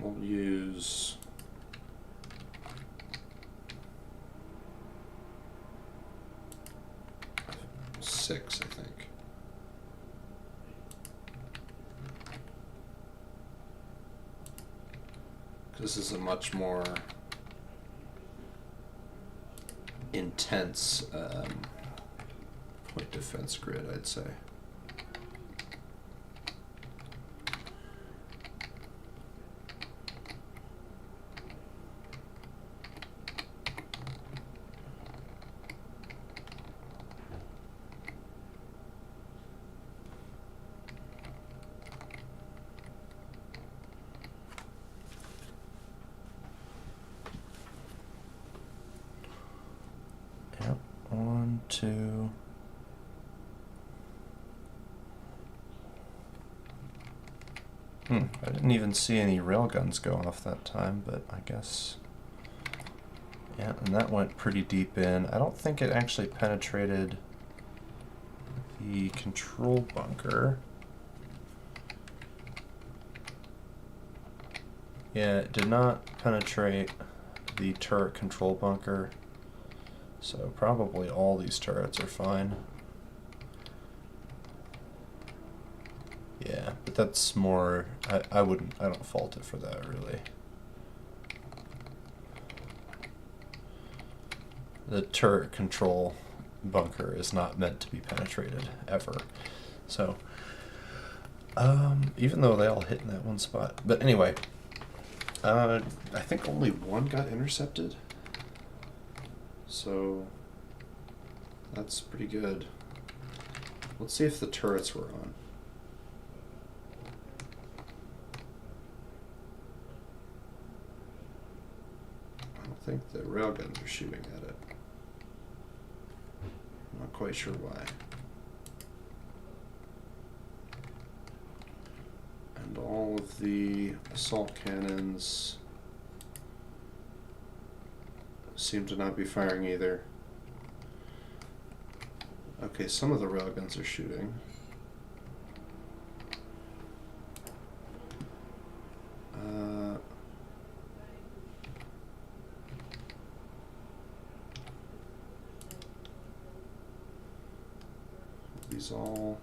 We'll use six, I think. This is a much more intense point defense grid, I'd say. Yep, 1, 2. I didn't even see any railguns go off that time, but I guess... Yeah, and that went pretty deep in. I don't think it actually penetrated the control bunker. Yeah, it did not penetrate the turret control bunker, so probably all these turrets are fine. Yeah, but that's more, I don't fault it for that, really. The turret control bunker is not meant to be penetrated, ever. So, even though they all hit in that one spot. But anyway, I think only one got intercepted. So, that's pretty good. Let's see if the turrets were on. I don't think the railguns are shooting at it. I'm not quite sure why. And all of the assault cannons seem to not be firing either. Okay, some of the railguns are shooting. These all...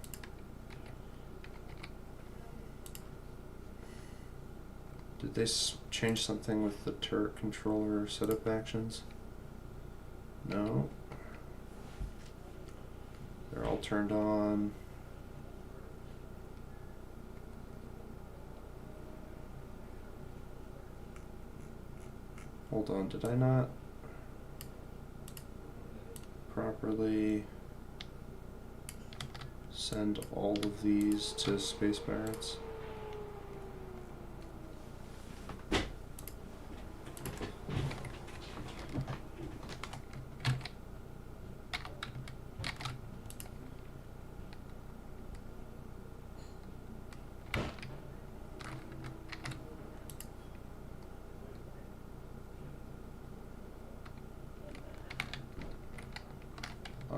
Did they change something with the turret controller setup actions? No. They're all turned on. Hold on, did I not properly send all of these to Space Pirates?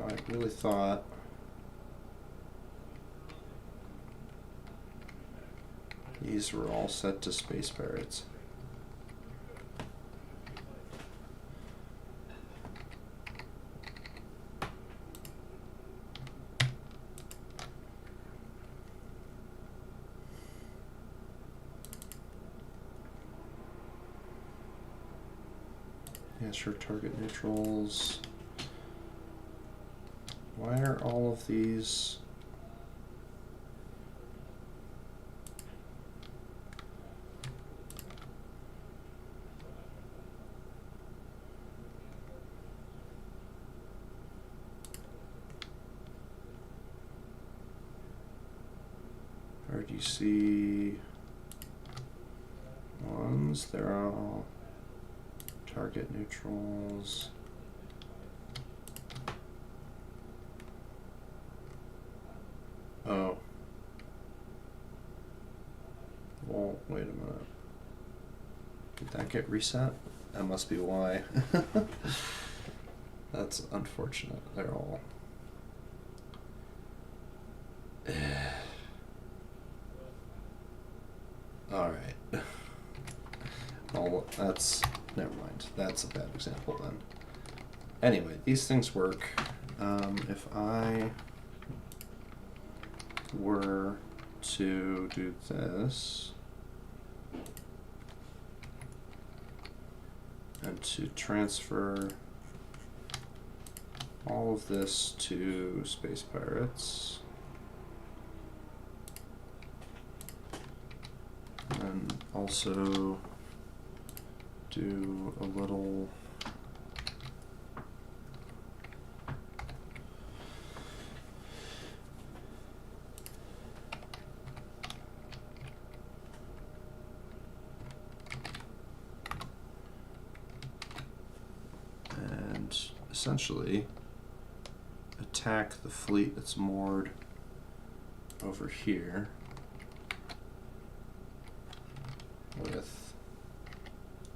I really thought these were all set to Space Pirates. Yeah, sure, target neutrals. Why are all of these... RDC ones, they're all target neutrals. Oh. Well, wait a minute. Did that get reset? That must be why. That's unfortunate. They're all... Alright. Well, that's... Never mind. That's a bad example then. Anyway, these things work. If I were to do this and to transfer all of this to Space Pirates, and also do a little and essentially attack the fleet that's moored over here with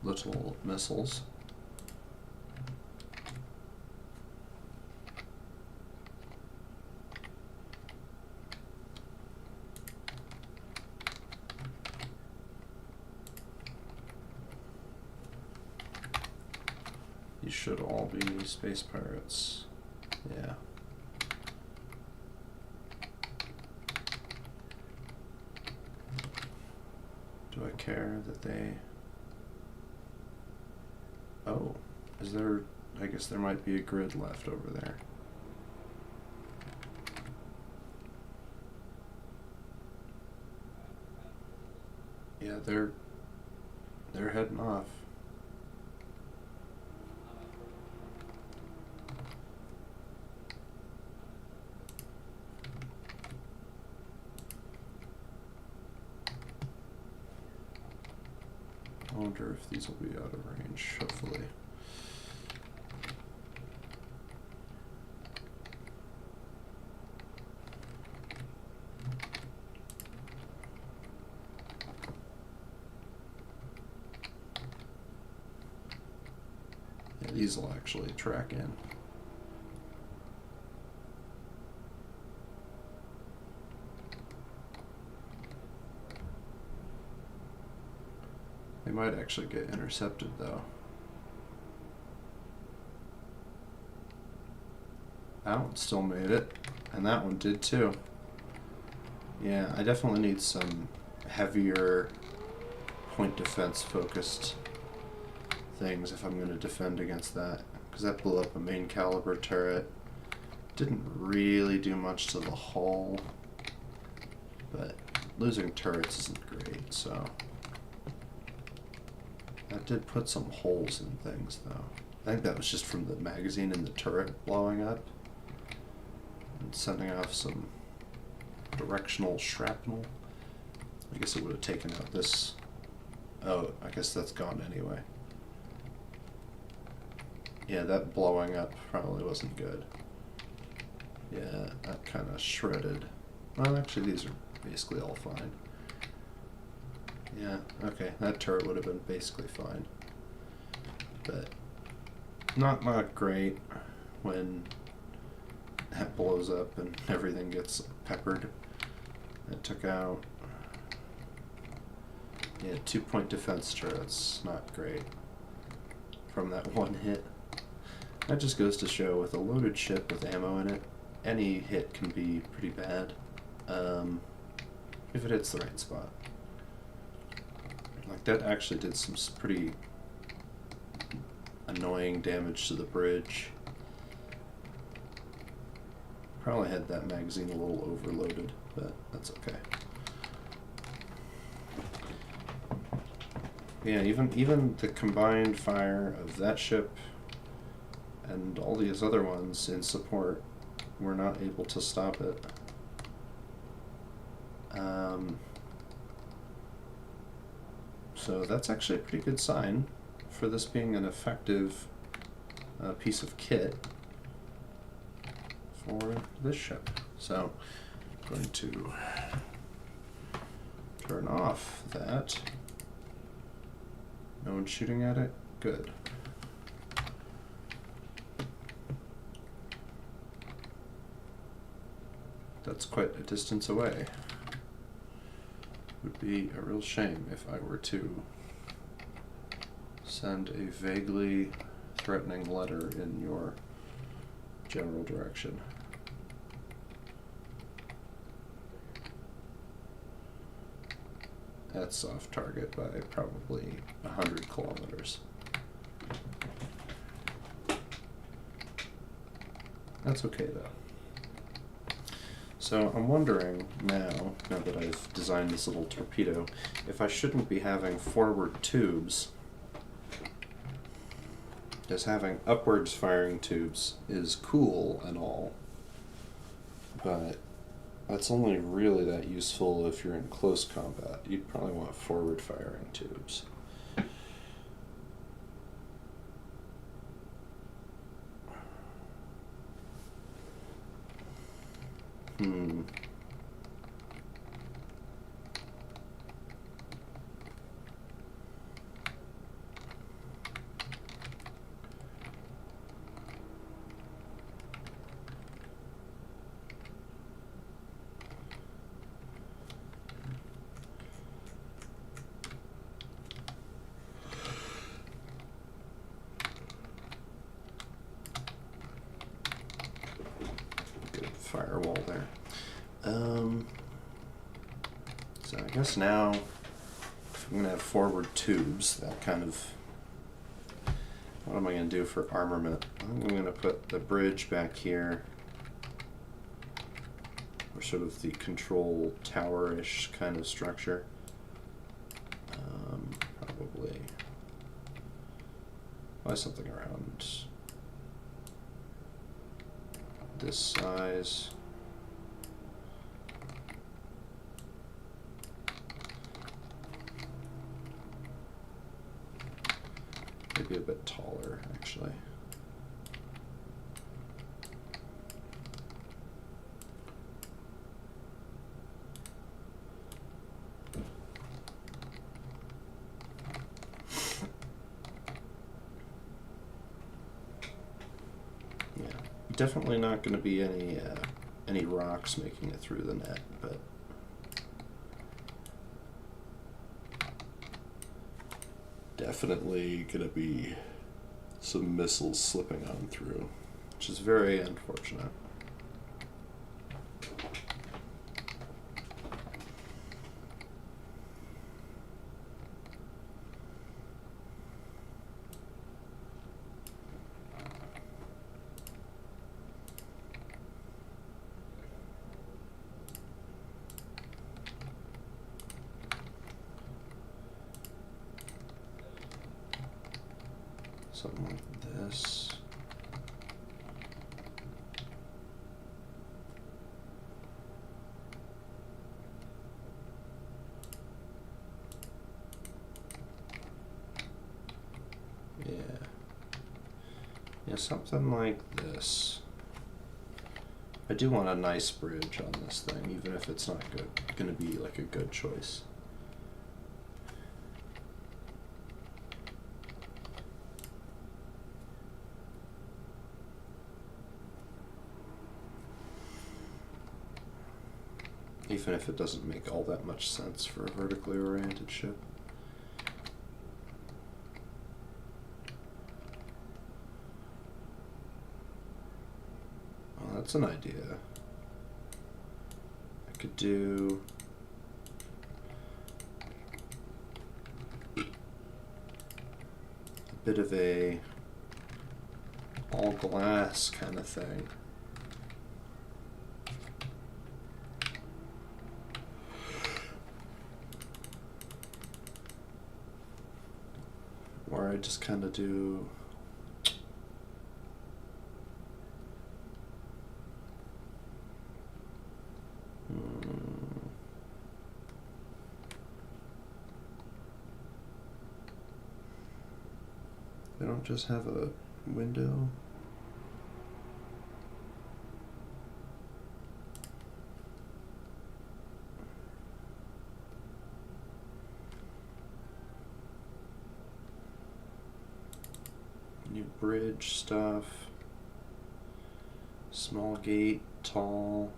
little missiles. These should all be Space Pirates. Yeah. Do I care that they... Oh, is there... I guess there might be a grid left over there. Yeah, they're heading off. I wonder if these will be out of range, hopefully. Yeah, these will actually track in. They might actually get intercepted though. That one still made it, and that one did too. Yeah, I definitely need some heavier point defense focused things if I'm going to defend against that, because that blew up a main caliber turret. Didn't really do much to the hull, but losing turrets isn't great, so... That did put some holes in things, though. I think that was just from the magazine and the turret blowing up and sending off some directional shrapnel. I guess it would have taken out this... Oh, I guess that's gone anyway. Yeah, that blowing up probably wasn't good. Yeah, that kind of shredded. Well, actually, these are basically all fine. Yeah, okay, that turret would have been basically fine. But not great when that blows up and everything gets peppered. It took out, yeah, 2-point defense turrets. Not great from that one hit. That just goes to show with a loaded ship with ammo in it, any hit can be pretty bad if it hits the right spot. Like that actually did some pretty annoying damage to the bridge. Probably had that magazine a little overloaded, but that's okay. Yeah, even the combined fire of that ship and all these other ones in support were not able to stop it. So that's actually a pretty good sign for this being an effective piece of kit for this ship. So I'm going to turn off that. No one's shooting at it? Good. That's quite a distance away. Would be a real shame if I were to send a vaguely threatening letter in your general direction. That's off target by probably 100 kilometers. That's okay though. So I'm wondering now that I've designed this little torpedo, if I shouldn't be having forward tubes, because having upwards firing tubes is cool and all, but that's only really that useful if you're in close combat. You'd probably want forward firing tubes. Good firewall there. So I guess now if I'm going to have forward tubes, that kind of... What am I going to do for armament? I'm going to put the bridge back here, or sort of the control tower-ish kind of structure. Probably buy something around this size. Maybe a bit taller, actually. Yeah, definitely not going to be any rocks making it through the net, but definitely going to be some missiles slipping on through, which is very unfortunate. Something like this. Yeah, something like this. I do want a nice bridge on this thing, even if it's not good. Going to be like a good choice. even if it doesn't make all that much sense for a vertically oriented ship. Well, that's an idea. I could do a bit of a all glass kind of thing. Where I just kind of do they don't just have a window. New bridge stuff. Small gate, tall.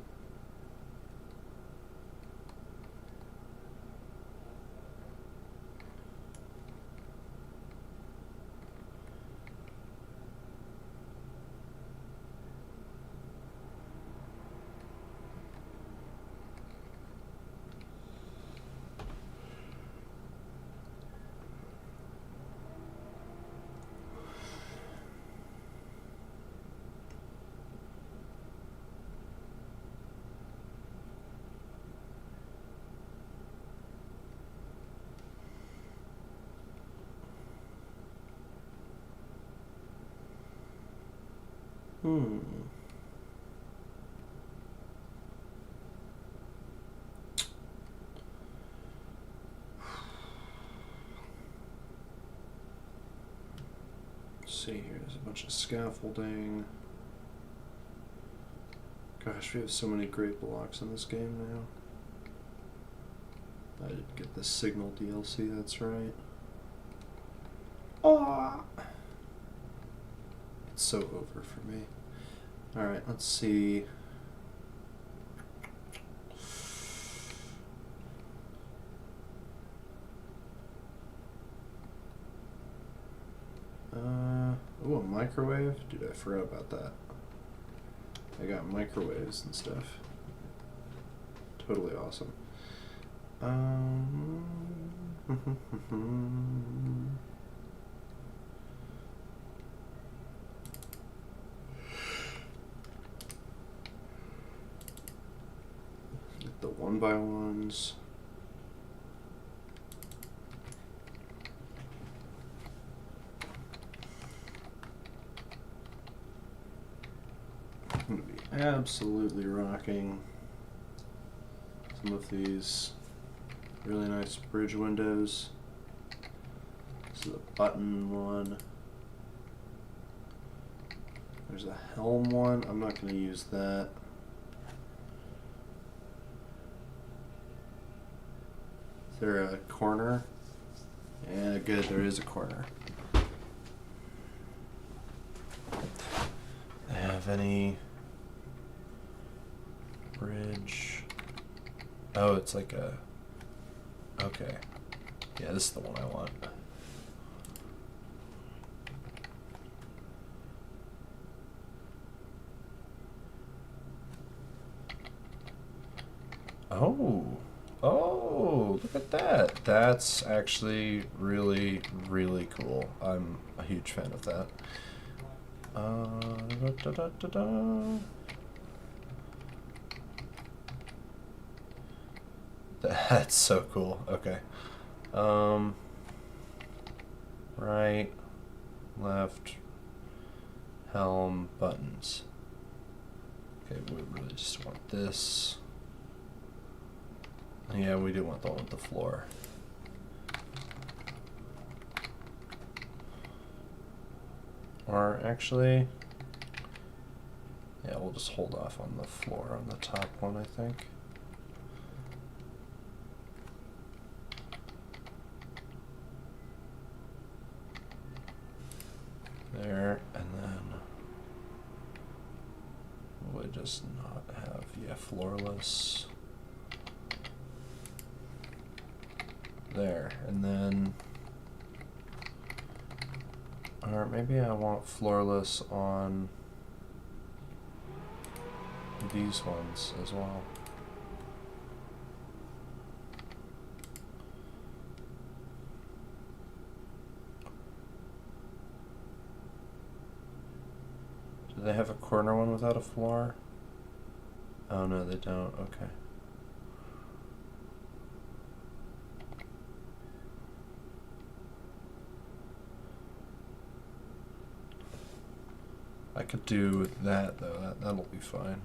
Hmm. Let's see, here's a bunch of scaffolding. Gosh, we have so many great blocks in this game now. I didn't get the Signal DLC, that's right. Oh! It's so over for me. Alright, let's see. Oh, a microwave? Dude, I forgot about that. I got microwaves and stuff. Totally awesome. Get the 1x1s. I'm going to be absolutely rocking some of these really nice bridge windows. This is a button one. There's a helm one. I'm not going to use that. Is there a corner? Yeah, good, there is a corner. I have any bridge? Oh, it's like a... Okay. Yeah, this is the one I want. Oh. Oh, look at that. That's actually really, really cool. I'm a huge fan of that. That's so cool. Okay. Right, left, helm, buttons. Okay, we really just want this. Yeah, we do want the one with the floor. Or actually, yeah, we'll just hold off on the floor on the top one, I think. There, and then we'll just not have, yeah, floorless. there, and then, or maybe I want floorless on these ones as well. Do they have a corner one without a floor? Oh no, they don't. Okay. I could do that though. That'll be fine.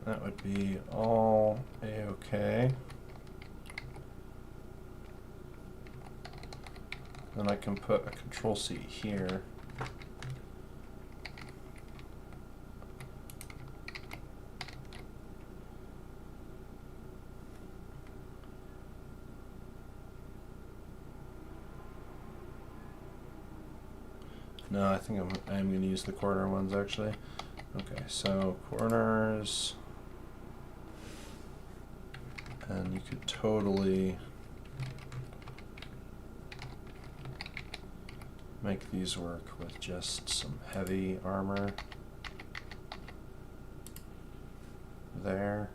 That would be all a-okay. Then I can put a control seat here. No, I think I'm going to use the corner ones actually. Okay, so corners, and you could totally make these work with just some heavy armor there.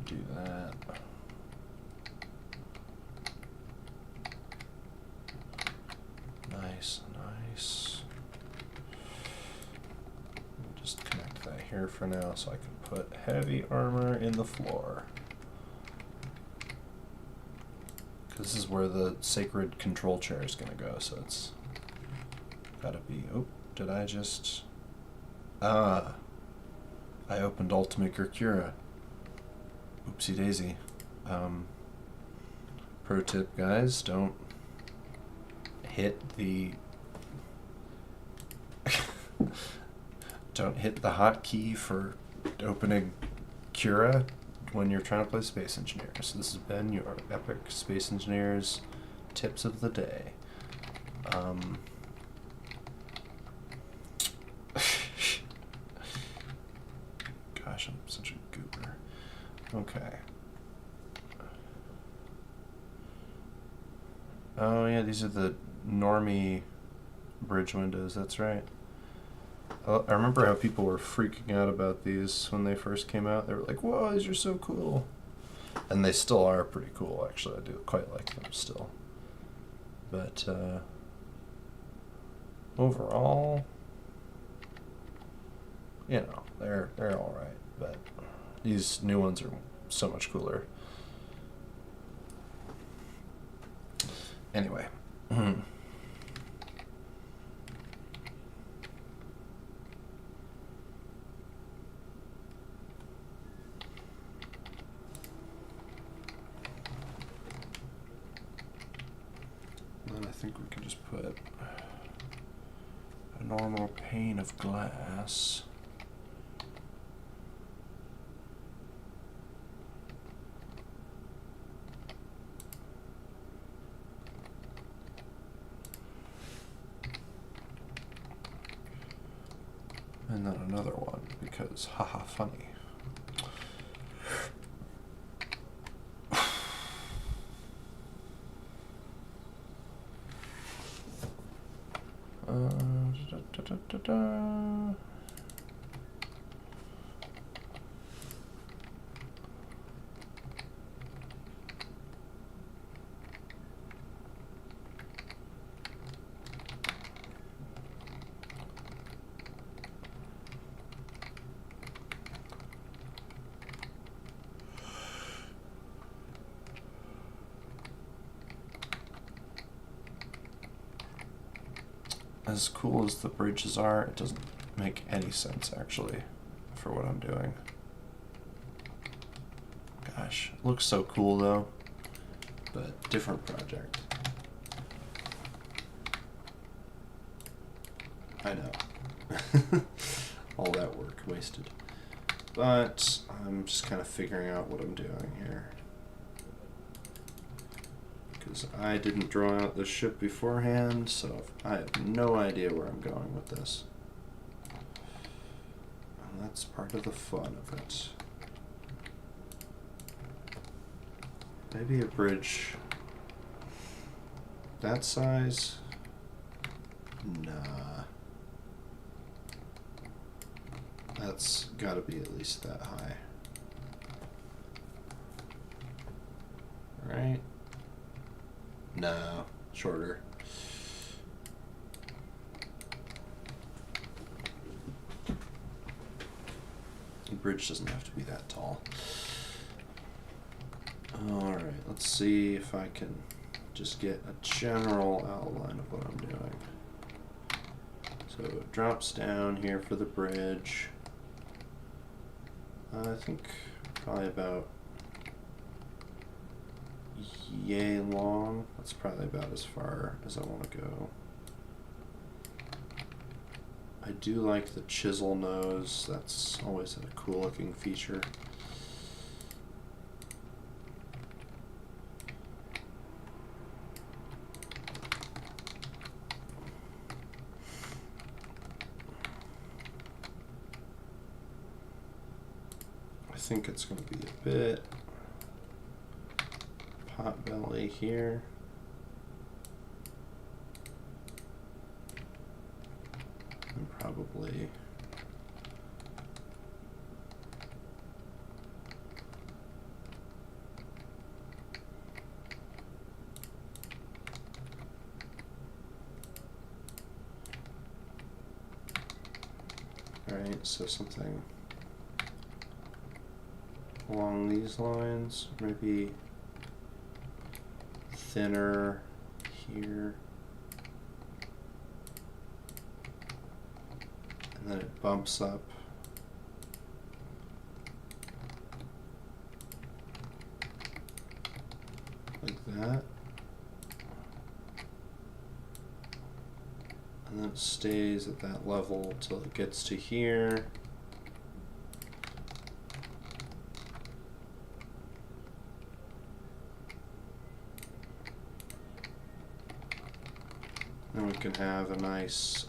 Do that. Nice, nice. Just connect that here for now so I can put heavy armor in the floor. Because this is where the sacred control chair is going to go, so it's gotta be. Oh, did I just. Ah! I opened Ultimate Cura. Oopsie daisy. Pro tip, guys, don't hit the don't hit the hotkey for opening Cura when you're trying to play Space Engineer. So this has been your Epic Space Engineers tips of the day. Gosh, I'm such a goober. Okay. Oh yeah, these are the normie bridge windows, that's right. I remember how people were freaking out about these when they first came out. They were like, whoa, these are so cool. And they still are pretty cool, actually. I do quite like them still. But overall, you know, they're all right. But these new ones are so much cooler. Anyway. Then I think we can just put a normal pane of glass. And then another one, because haha funny. Da, da, da, da, da. As cool as the bridges are, it doesn't make any sense actually for what I'm doing. Gosh, it looks so cool though, but different project. I know. All that work wasted. But I'm just kind of figuring out what I'm doing here. because I didn't draw out the ship beforehand, so I have no idea where I'm going with this. And that's part of the fun of it. Maybe a bridge that size? Nah. That's gotta be at least that high. Right? No, shorter. The bridge doesn't have to be that tall. Alright, let's see if I can just get a general outline of what I'm doing. So it drops down here for the bridge. I think probably about yay long. That's probably about as far as I want to go. I do like the chisel nose. That's always a cool looking feature. I think it's going to be a bit pot belly here. And probably alright, so something along these lines, maybe thinner here, and then it bumps up like that, and then it stays at that level till it gets to here. Then we can have a nice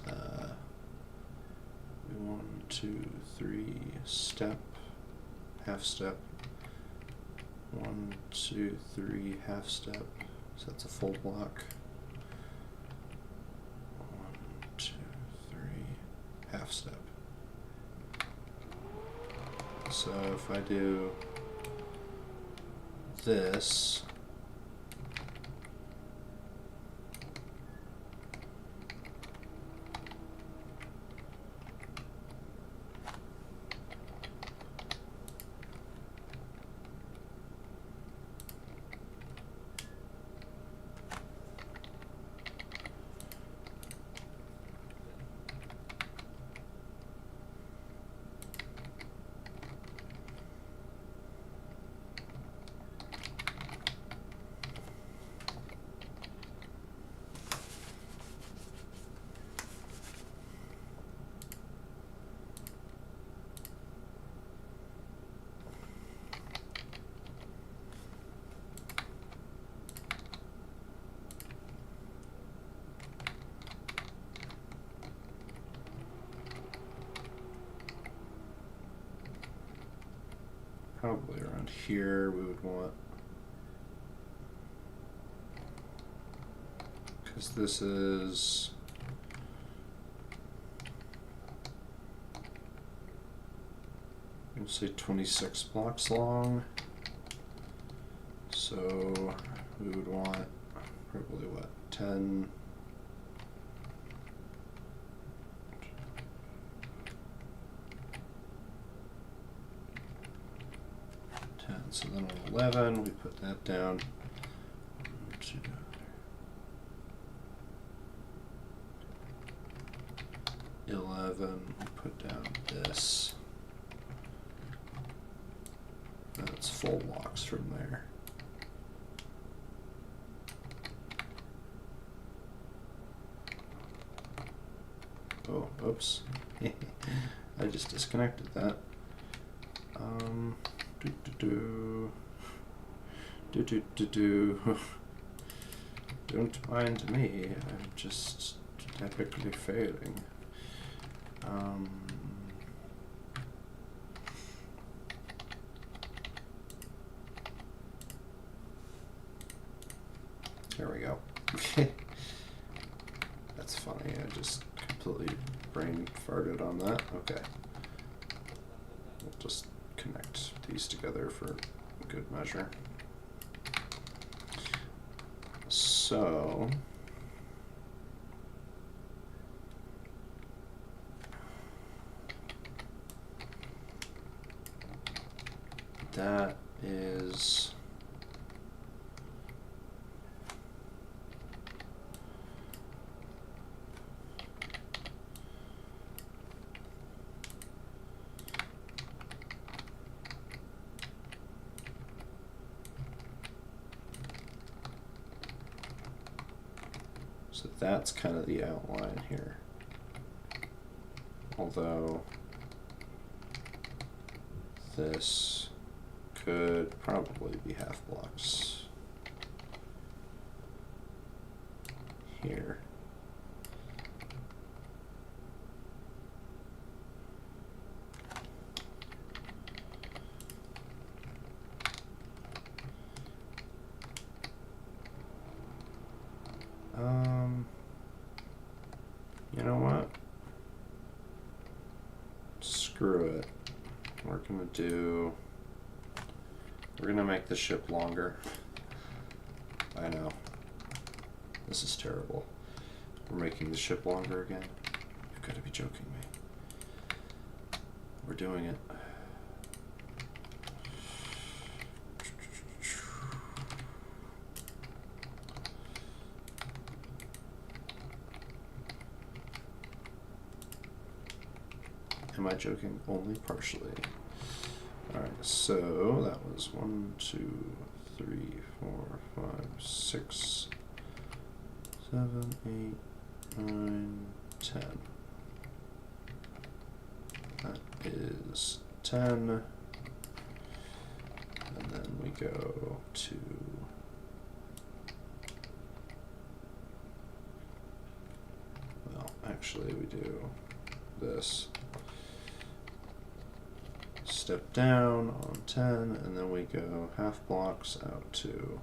1, 2, 3 step, half step. 1, 2, 3 half step. So that's a full block. 1, 2, 3 half step. So if I do this, probably around here we would want, because this is we'll say 26 blocks long, so we would want probably what, 10, so then on 11 we put that down. 1, 2, 11 we put down this. That's full blocks from there. Oh, oops. I just disconnected that. Do. Don't mind me, I'm just epically failing. There we go. That's funny, I just completely brain farted on that. Okay. We'll just connect these together for good measure. So that is so that's kind of the outline here. Although this could probably be half blocks here. You know what? Screw it. We're gonna make the ship longer. I know. This is terrible. We're making the ship longer again? You've got to be joking me. We're doing it. Am I joking? Only partially. Alright, so that was 1, 2, 3, 4, 5, 6, 7, 8, 9, 10. That is 10. And then we go to well, actually we do this. Step down on 10, and then we go half blocks out to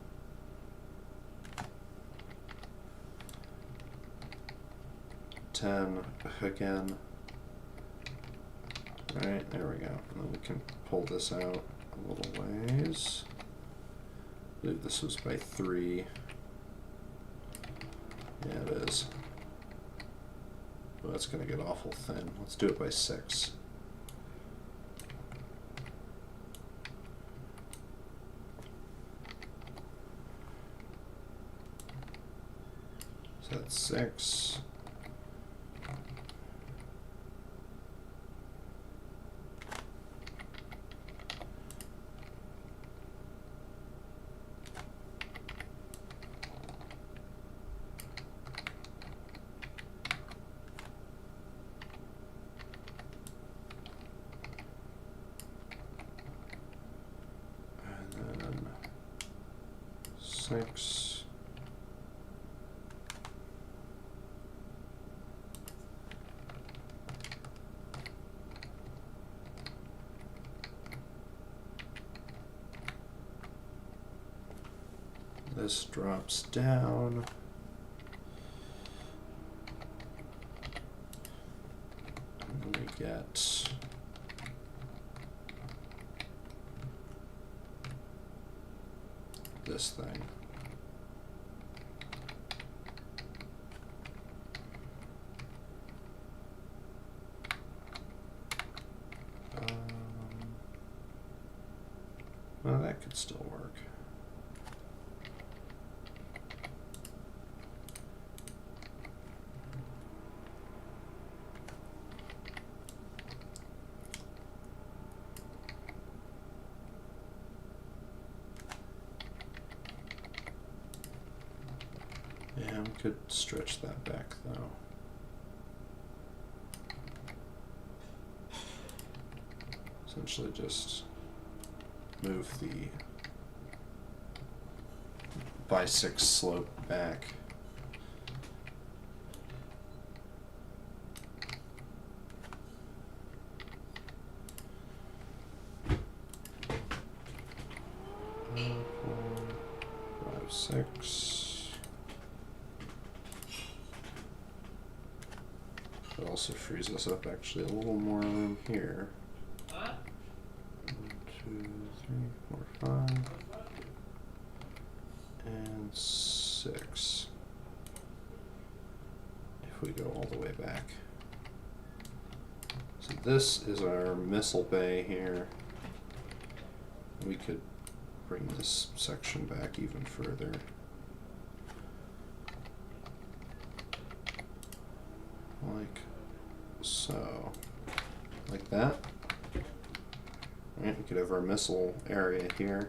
10 again. Right, there we go. And then we can pull this out a little ways. I believe this was by 3. Yeah, it is. Well, that's going to get awful thin. Let's do it by 6. So that's 6. And then 6. This drops down. And then we get this thing. Well, that could still work. Yeah, we could stretch that back though. Essentially just move the by 6 slope back. 6. It also frees us up actually a little more room here. 1, 2, 3, 4, 5. And 6. If we go all the way back. So this is our missile bay here. We could bring this section back even further. Like so. Like that. Alright, we could have our missile area here.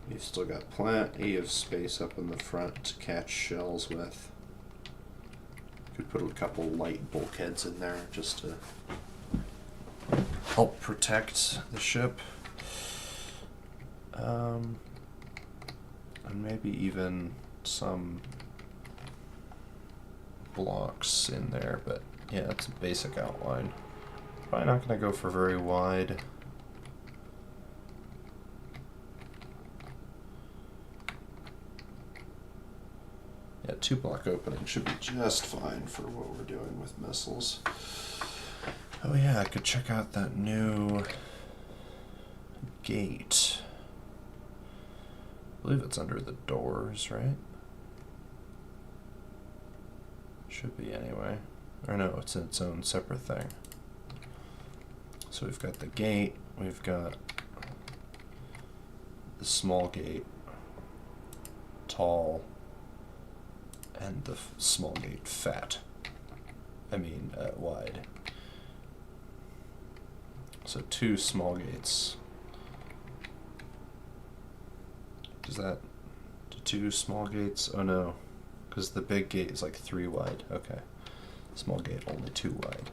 You've still got plenty of space up in the front to catch shells with. Could put a couple light bulkheads in there just to help protect the ship. And maybe even some blocks in there, but yeah, it's a basic outline. Probably not going to go for very wide. Yeah, 2-block opening should be just fine for what we're doing with missiles. Oh yeah, I could check out that new gate. I believe it's under the doors, right? Should be anyway. Or no, it's in its own separate thing. So we've got the gate, we've got the small gate, tall, and the small gate fat. Wide. So 2 small gates. Does that do 2 small gates? Oh no, because the big gate is like 3 wide. Okay, small gate only 2 wide.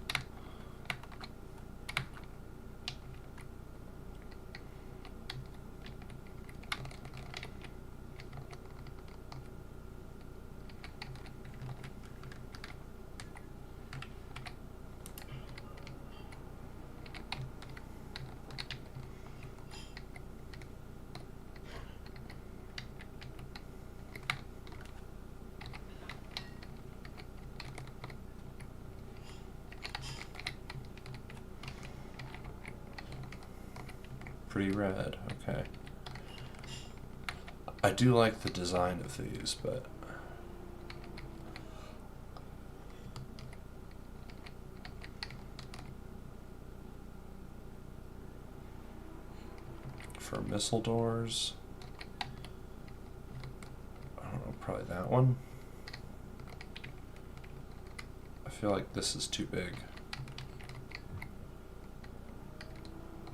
Pretty rad, okay. I do like the design of these, but for missile doors, I don't know, probably that one. I feel like this is too big.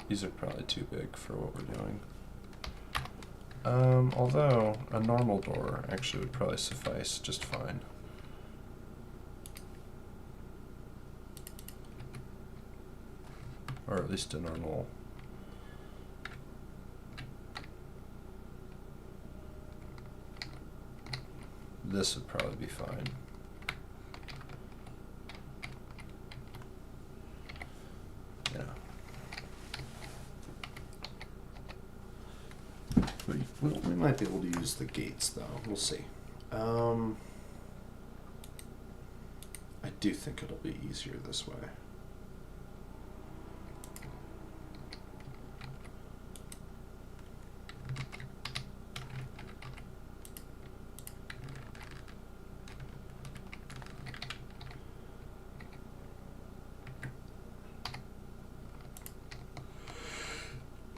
These are probably too big for what we're doing. Although a normal door actually would probably suffice just fine. Or at least a normal. This would probably be fine. Yeah. We might be able to use the gates though. We'll see. I do think it'll be easier this way.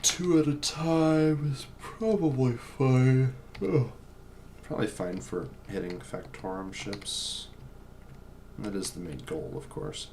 Two at a time is probably fine. Oh. Probably fine for hitting Factorum ships. And that is the main goal, of course.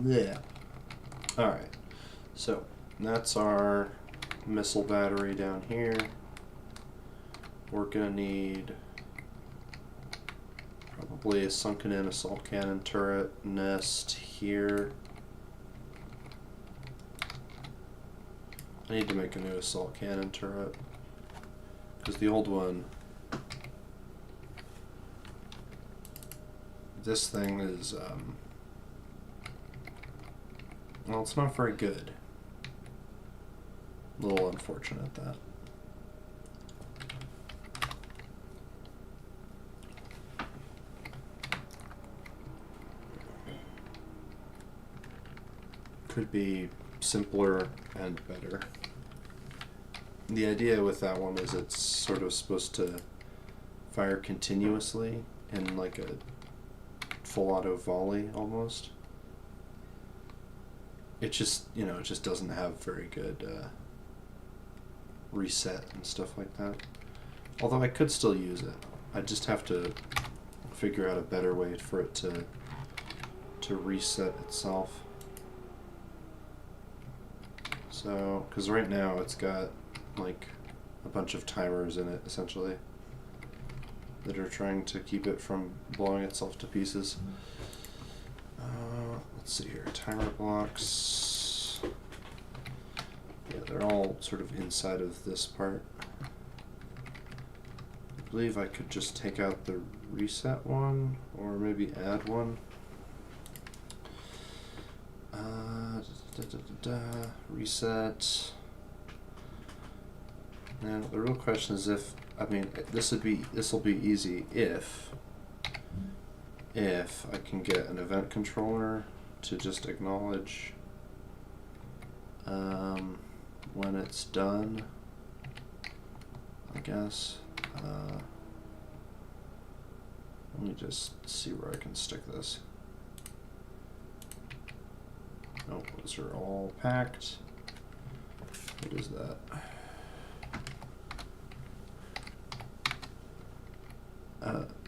Yeah. Alright. So, that's our missile battery down here. We're gonna need probably a sunken in assault cannon turret nest here. I need to make a new assault cannon turret because the old one, this thing is well, it's not very good. A little unfortunate that. Could be simpler and better. The idea with that one is it's sort of supposed to fire continuously in like a full auto volley almost. It just, you know, it just doesn't have very good reset and stuff like that. Although I could still use it. I just have to figure out a better way for it to reset itself. So, because right now it's got like a bunch of timers in it essentially that are trying to keep it from blowing itself to pieces. Let's see here, timer blocks. Yeah, they're all sort of inside of this part. I believe I could just take out the reset one, or maybe add one. Reset. Now the real question is if, I mean, this will be easy if I can get an event controller to just acknowledge when it's done, I guess. Let me just see where I can stick this. Nope, those are all packed. What is that?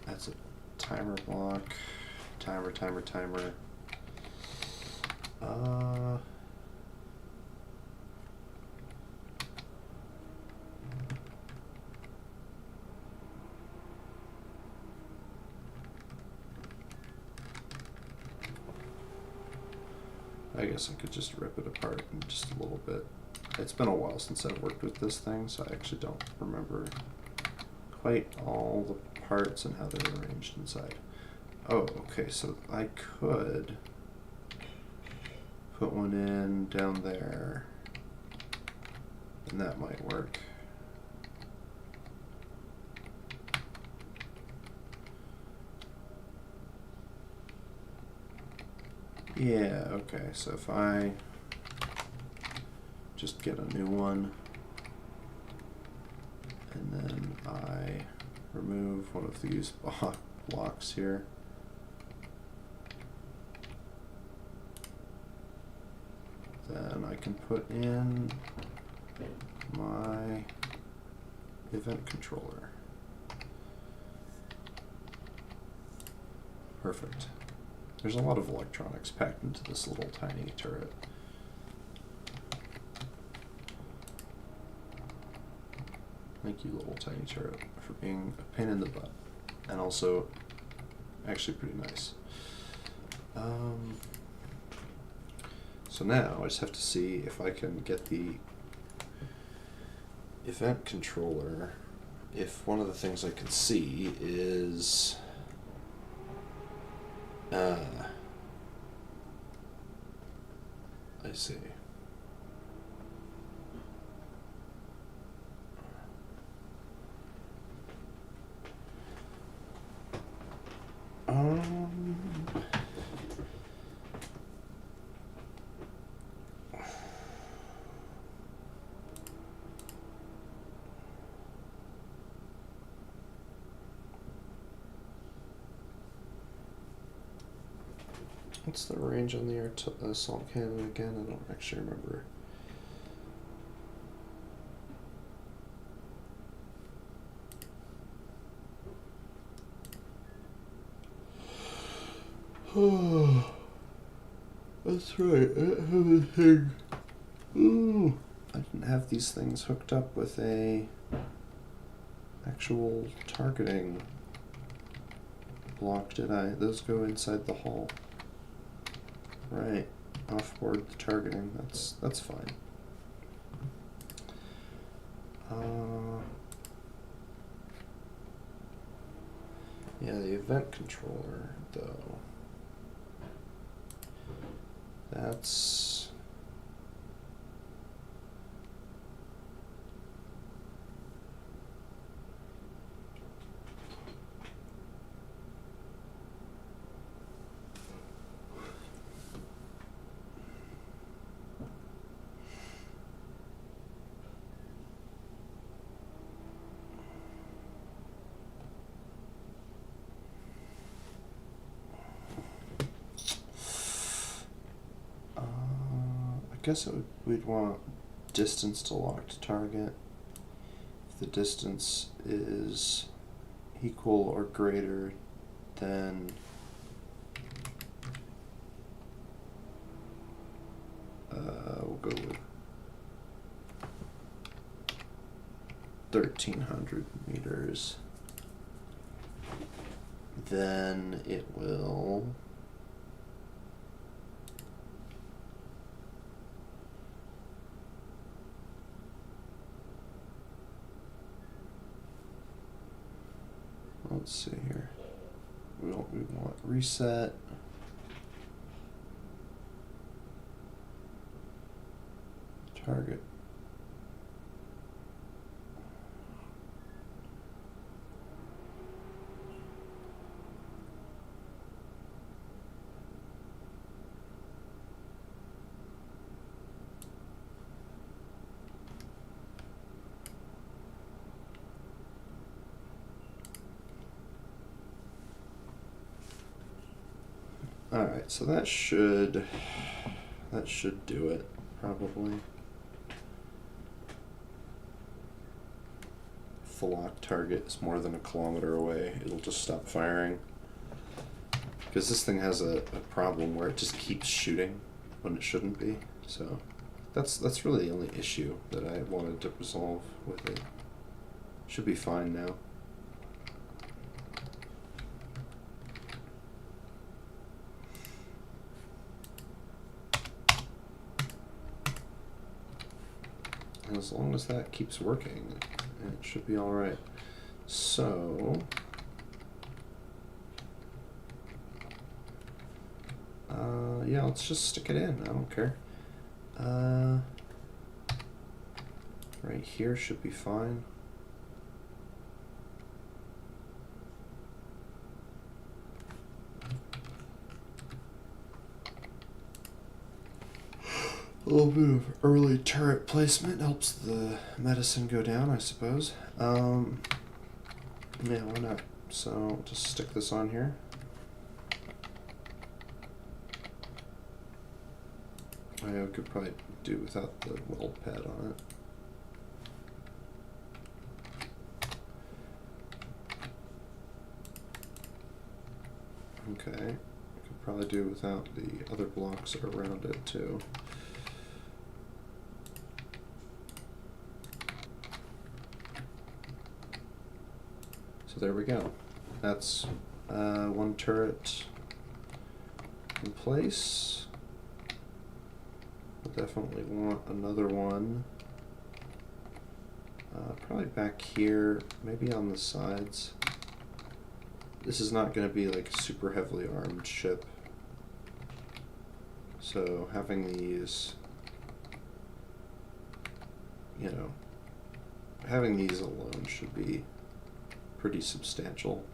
That's a timer block. Timer. I guess I could just rip it apart in just a little bit. It's been a while since I've worked with this thing, so I actually don't remember quite all the parts and how they're arranged inside. Oh, okay, so I could put one in down there, and that might work. Yeah, okay, so if I just get a new one, and then I remove one of these blocks here, then I can put in my event controller. Perfect. There's a lot of electronics packed into this little tiny turret. Thank you, little tiny turret, for being a pain in the butt. And also, actually pretty nice. So now I just have to see if I can get the event controller. If one of the things I can see is I see. What's the range on the assault cannon again? I don't actually remember. Oh, that's right. I have a thing. Ooh, I didn't have these things hooked up with a actual targeting block, did I? Those go inside the hull. Right. Offboard the targeting. That's fine. Yeah, the event controller, though. That's... I guess we'd want distance to locked target. If the distance is equal or greater than we'll go with 1,300 meters, then it will let's see here. We want reset. Target. Alright, so that should do it, probably. If the lock target is more than 1 kilometer away, it'll just stop firing. Because this thing has a problem where it just keeps shooting when it shouldn't be. So that's really the only issue that I wanted to resolve with it. Should be fine now. And as long as that keeps working, it should be alright. So, yeah, let's just stick it in. I don't care. Right here should be fine. A little bit of early turret placement helps the medicine go down, I suppose. Yeah, why not? So just stick this on here. I could probably do without the weld pad on it. Okay, I could probably do without the other blocks around it too. So there we go. That's one turret in place. We'll definitely want another one. Probably back here, maybe on the sides. This is not going to be like a super heavily armed ship. So having these, you know, having these alone should be pretty substantial.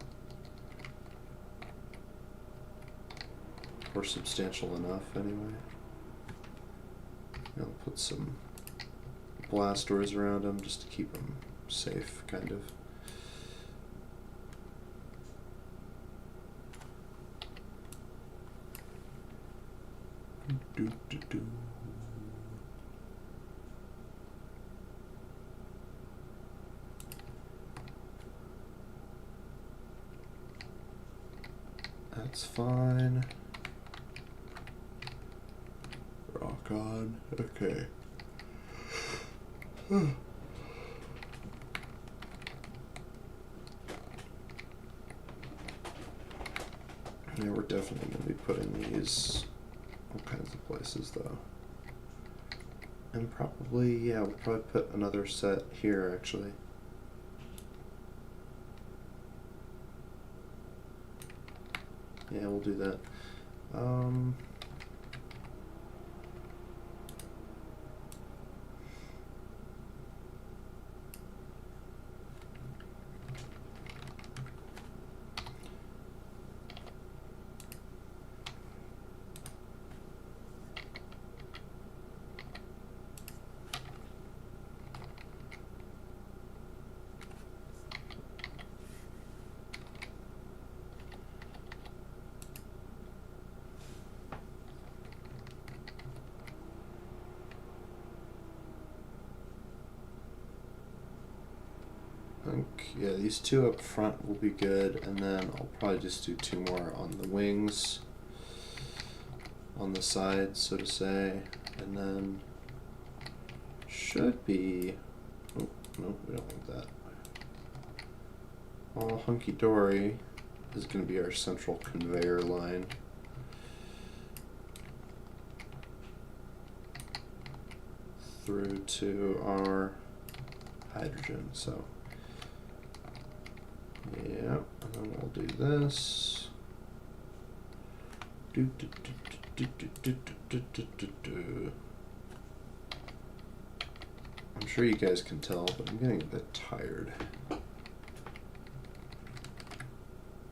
Or substantial enough, anyway. I'll put some blast doors around them just to keep them safe, kind of. That's fine. rock on. Okay. Yeah, we're definitely going to be putting these all kinds of places, though. And probably, yeah, we'll probably put another set here, actually. Yeah, we'll do that. Yeah, these two up front will be good, and then I'll probably just do two more on the wings, on the sides, so to say, and then should be, oh, no, we don't want that. All hunky-dory is going to be our central conveyor line. Through to our hydrogen, so yeah, and then we'll do this. I'm sure you guys can tell, but I'm getting a bit tired.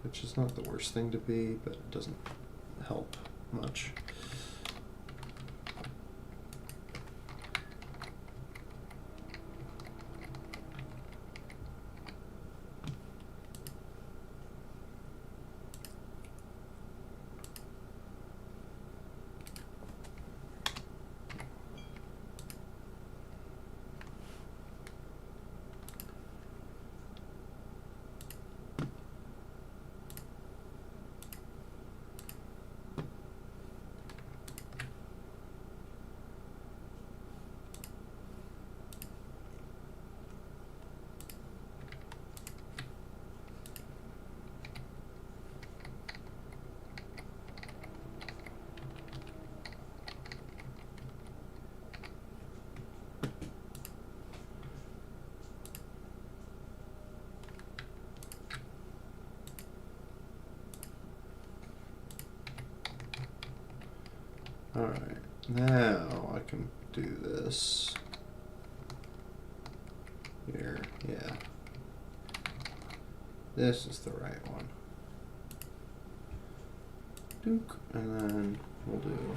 Which is not the worst thing to be, but it doesn't help much. Alright, now I can do this here, yeah. This is the right one. Duke, and then we'll do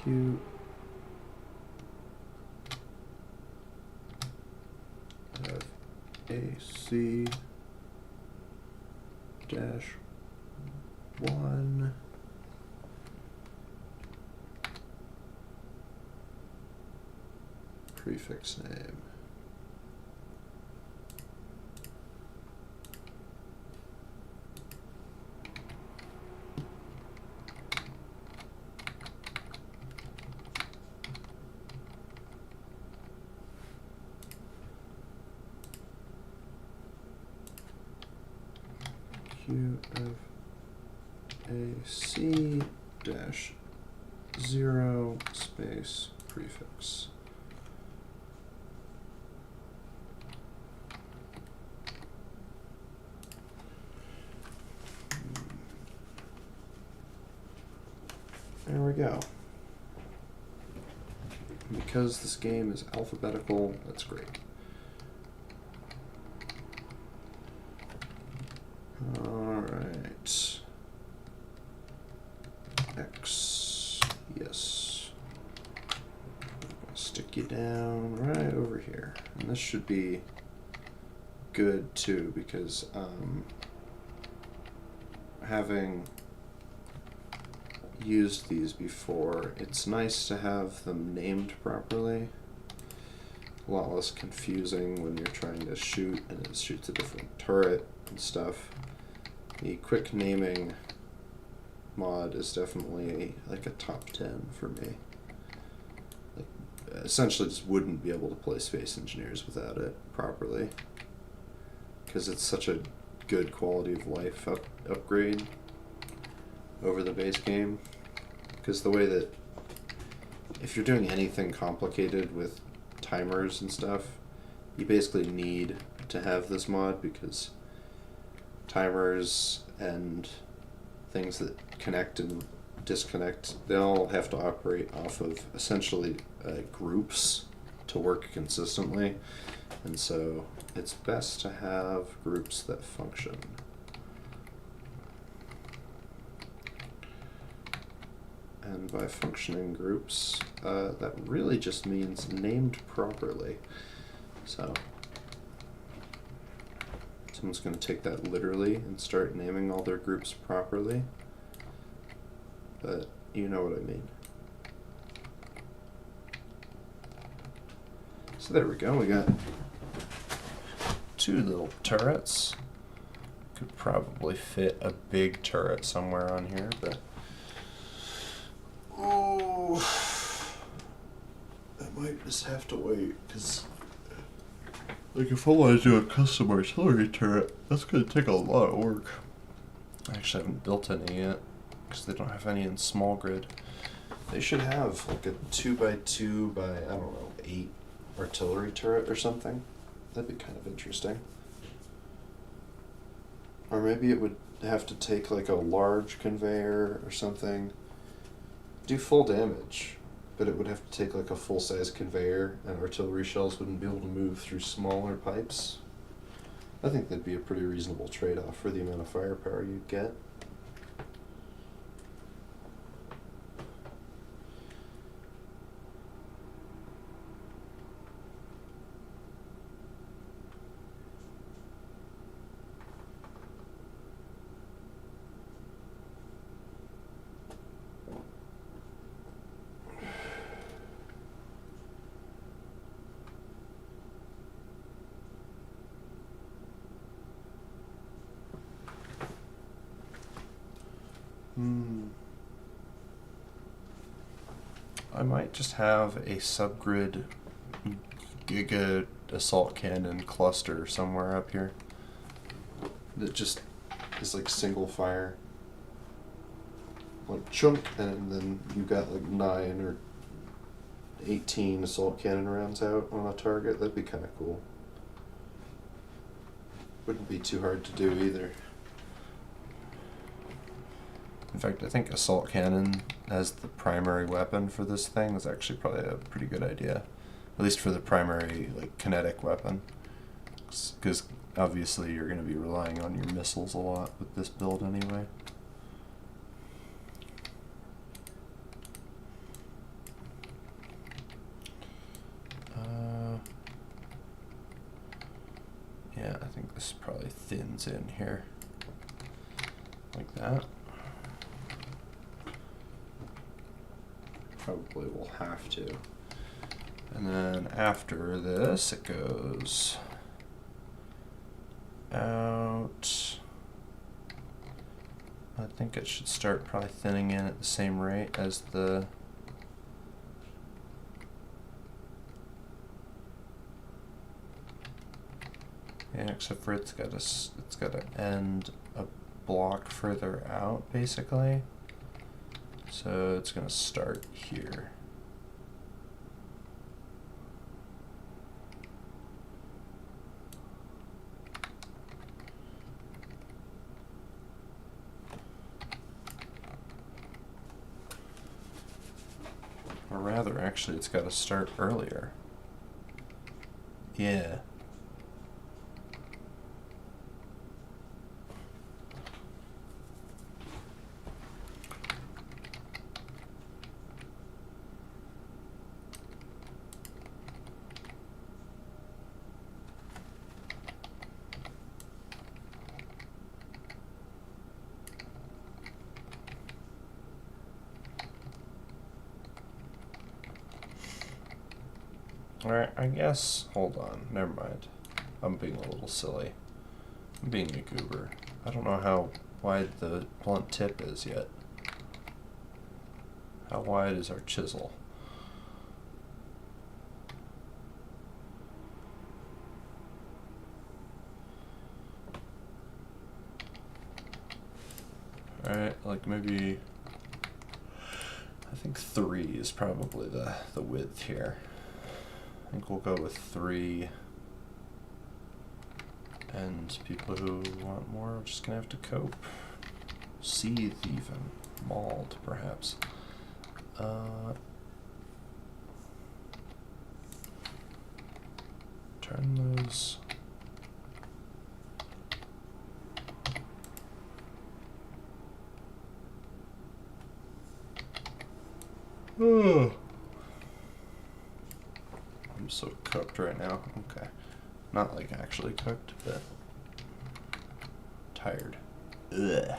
Q F A C dash 1 prefix name. QFAC dash 0 space prefix. There we go. Because this game is alphabetical, that's great. Alright. X. Yes. Stick you down right over here. And this should be good too, because having used these before, it's nice to have them named properly. A lot less confusing when you're trying to shoot and it shoots a different turret and stuff. The quick naming mod is definitely like a top 10 for me. Like, essentially just wouldn't be able to play Space Engineers without it properly, because it's such a good quality of life upgrade over the base game. Because the way that if you're doing anything complicated with timers and stuff, you basically need to have this mod, because timers and things that connect and disconnect, they all have to operate off of essentially groups to work consistently, and so it's best to have groups that function. And by functioning groups, that really just means named properly. So someone's going to take that literally and start naming all their groups properly, but you know what I mean. So there we go, we got 2 little turrets. Could probably fit a big turret somewhere on here, but oh, I might just have to wait, because like if I want to do a custom artillery turret, that's going to take a lot of work. I actually haven't built any yet, because they don't have any in small grid. They should have like a 2x2 by, I don't know, 8 artillery turret or something. That'd be kind of interesting. Or maybe it would have to take like a large conveyor or something. Do full damage, but it would have to take like a full-size conveyor, and artillery shells wouldn't be able to move through smaller pipes. I think that'd be a pretty reasonable trade-off for the amount of firepower you'd get. I might just have a subgrid giga assault cannon cluster somewhere up here that just is like single fire, like chunk, and then you got like 9 or 18 assault cannon rounds out on a target. That'd be kind of cool. Wouldn't be too hard to do either. In fact, I think assault cannon as the primary weapon for this thing is actually probably a pretty good idea. At least for the primary, like, kinetic weapon. Because obviously you're going to be relying on your missiles a lot with this build anyway. Yeah, I think this probably thins in here. Like that. Probably will have to. And then after this, it goes out. I think it should start probably thinning in at the same rate as the yeah, except for it's got to end a block further out basically. So it's going to start here. Or rather, actually, it's got to start earlier. Yeah. Alright, I guess, hold on, never mind. I'm being a little silly. I'm being a goober. I don't know how wide the blunt tip is yet. How wide is our chisel? Alright, like maybe, I think 3 is probably the width here. I think we'll go with 3. And people who want more are just gonna have to cope. Seethe even. Mauled, perhaps. Turn those. I'm so cooked right now. Okay. Not like actually cooked, but tired. Ugh.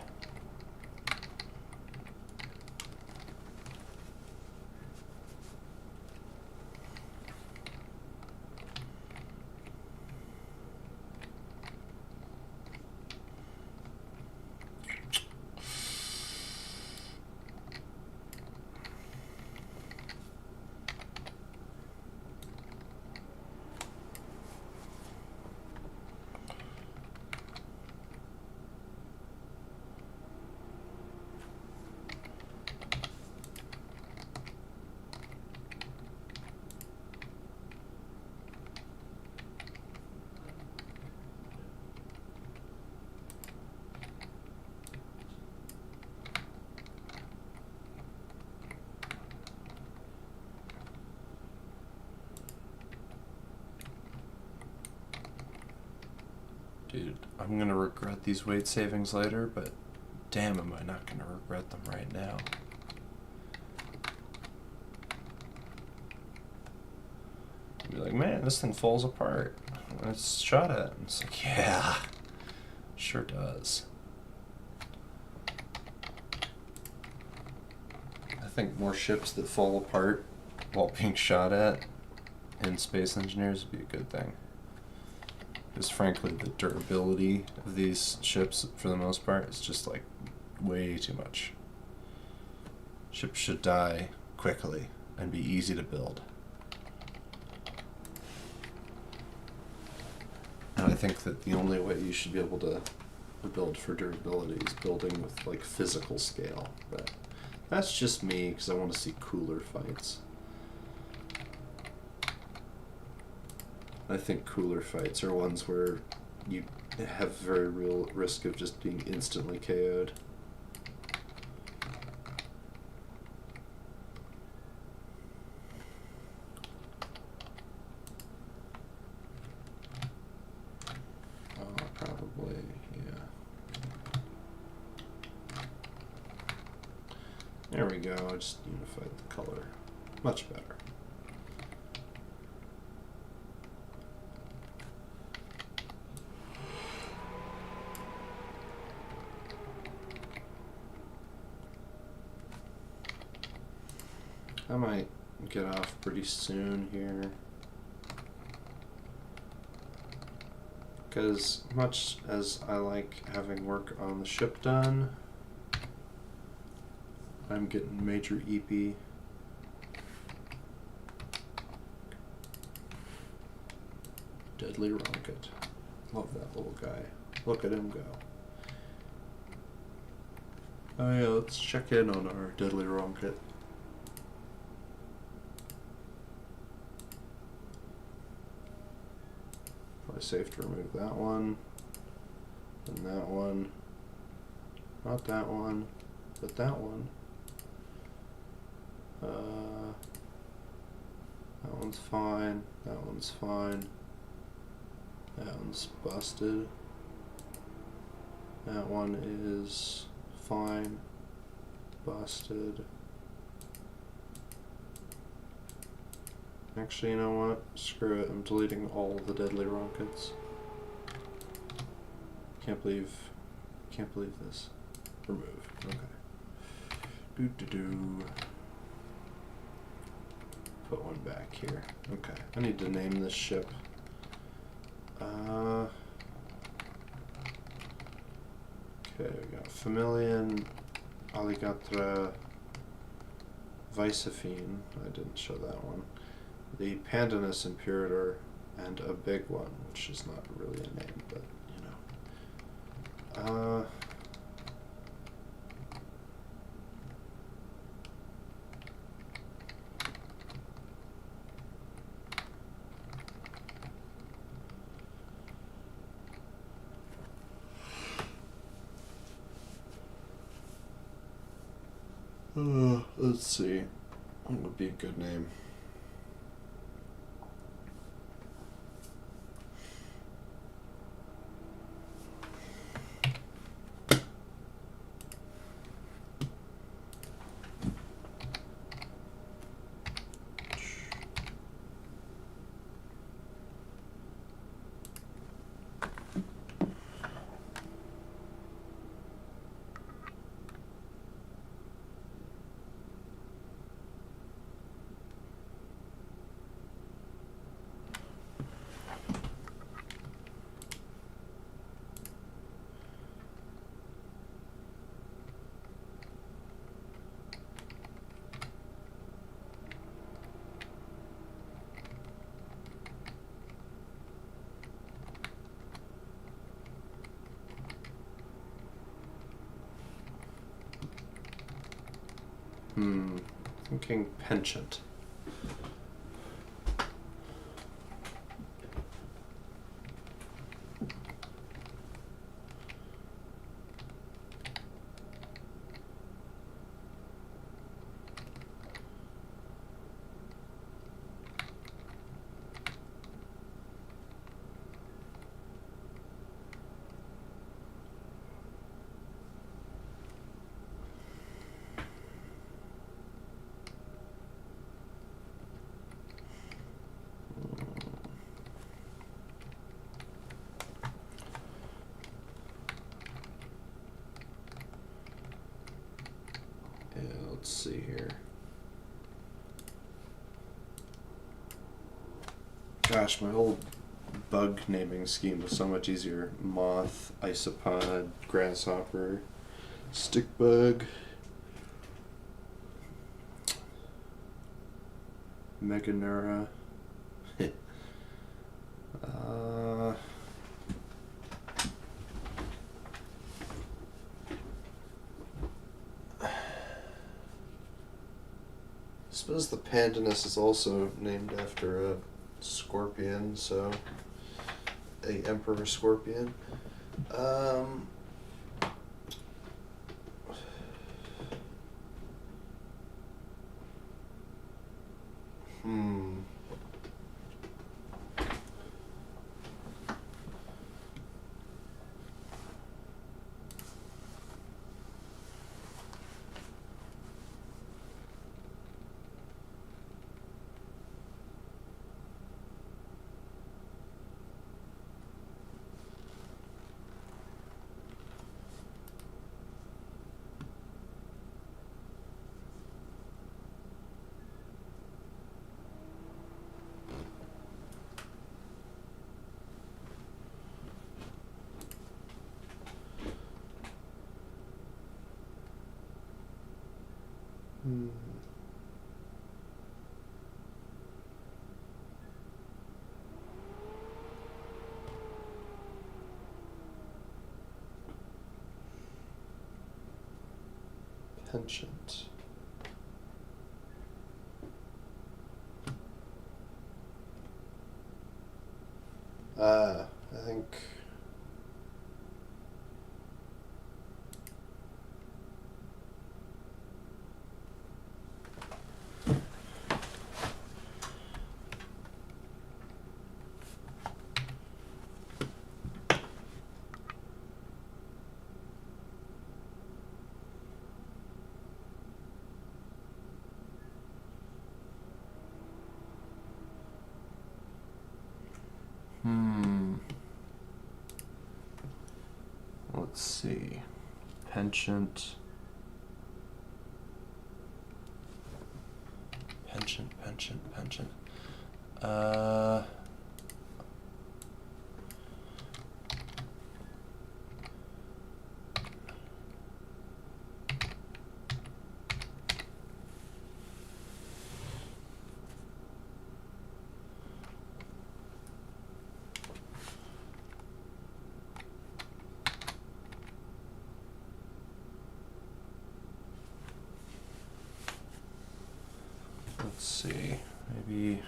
Dude, I'm gonna regret these weight savings later, but damn, am I not gonna regret them right now. Be like, man, this thing falls apart when it's shot at. And it's like, yeah, sure does. I think more ships that fall apart while being shot at in Space Engineers would be a good thing. Because frankly, the durability of these ships, for the most part, is just like way too much. Ships should die quickly and be easy to build. And I think that the only way you should be able to build for durability is building with like physical scale. But that's just me because I want to see cooler fights. I think cooler fights are ones where you have very real risk of just being instantly KO'd. Probably, yeah. There we go, I just unified the color. Much better. I might get off pretty soon here. Because much as I like having work on the ship done, I'm getting major EP. Deadly rocket. Love that little guy. Look at him go. Oh yeah, let's check in on our deadly rocket. Probably safe to remove that one. And that one. Not that one, but that one. That one's fine. That one's fine. That one's busted. That one is fine. Busted. Actually, you know what? Screw it. I'm deleting all the deadly rockets. Can't believe this. Remove. Okay. Do. Put one back here. Okay. I need to name this ship. Okay, we got Familian, Alligatra, Vicephine, I didn't show that one. The Pandanus Imperator, and a big one, which is not really a name, but you know. Let's see. What would be a good name? Thinking penchant. Let's see here. Gosh, my old bug naming scheme was so much easier. Moth, isopod, grasshopper, stick bug, meganura. I suppose the Pandanus is also named after a scorpion, so a emperor scorpion. Penchant. I think let's see. Penchant. Penchant. see. Maybe.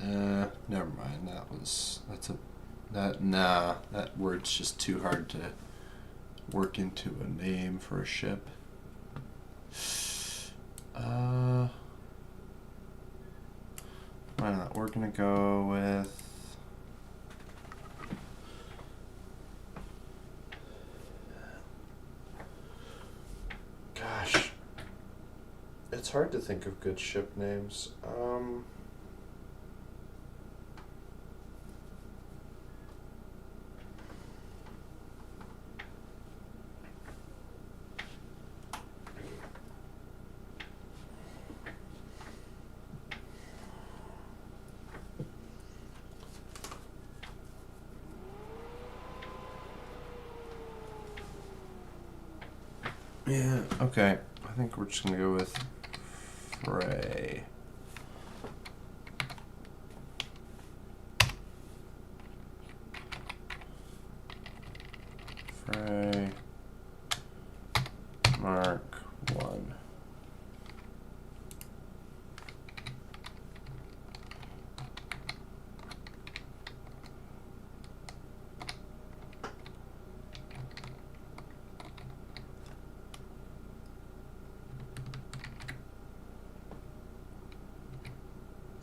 Nah, never mind. That word's just too hard to work into a name for a ship. Why not? We're gonna go with. Gosh, it's hard to think of good ship names. Yeah, okay. I think we're just gonna go with Frey. Frey Mark 1.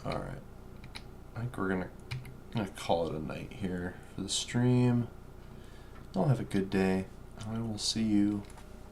Alright. I think we're gonna call it a night here for the stream. I'll have a good day. I will see you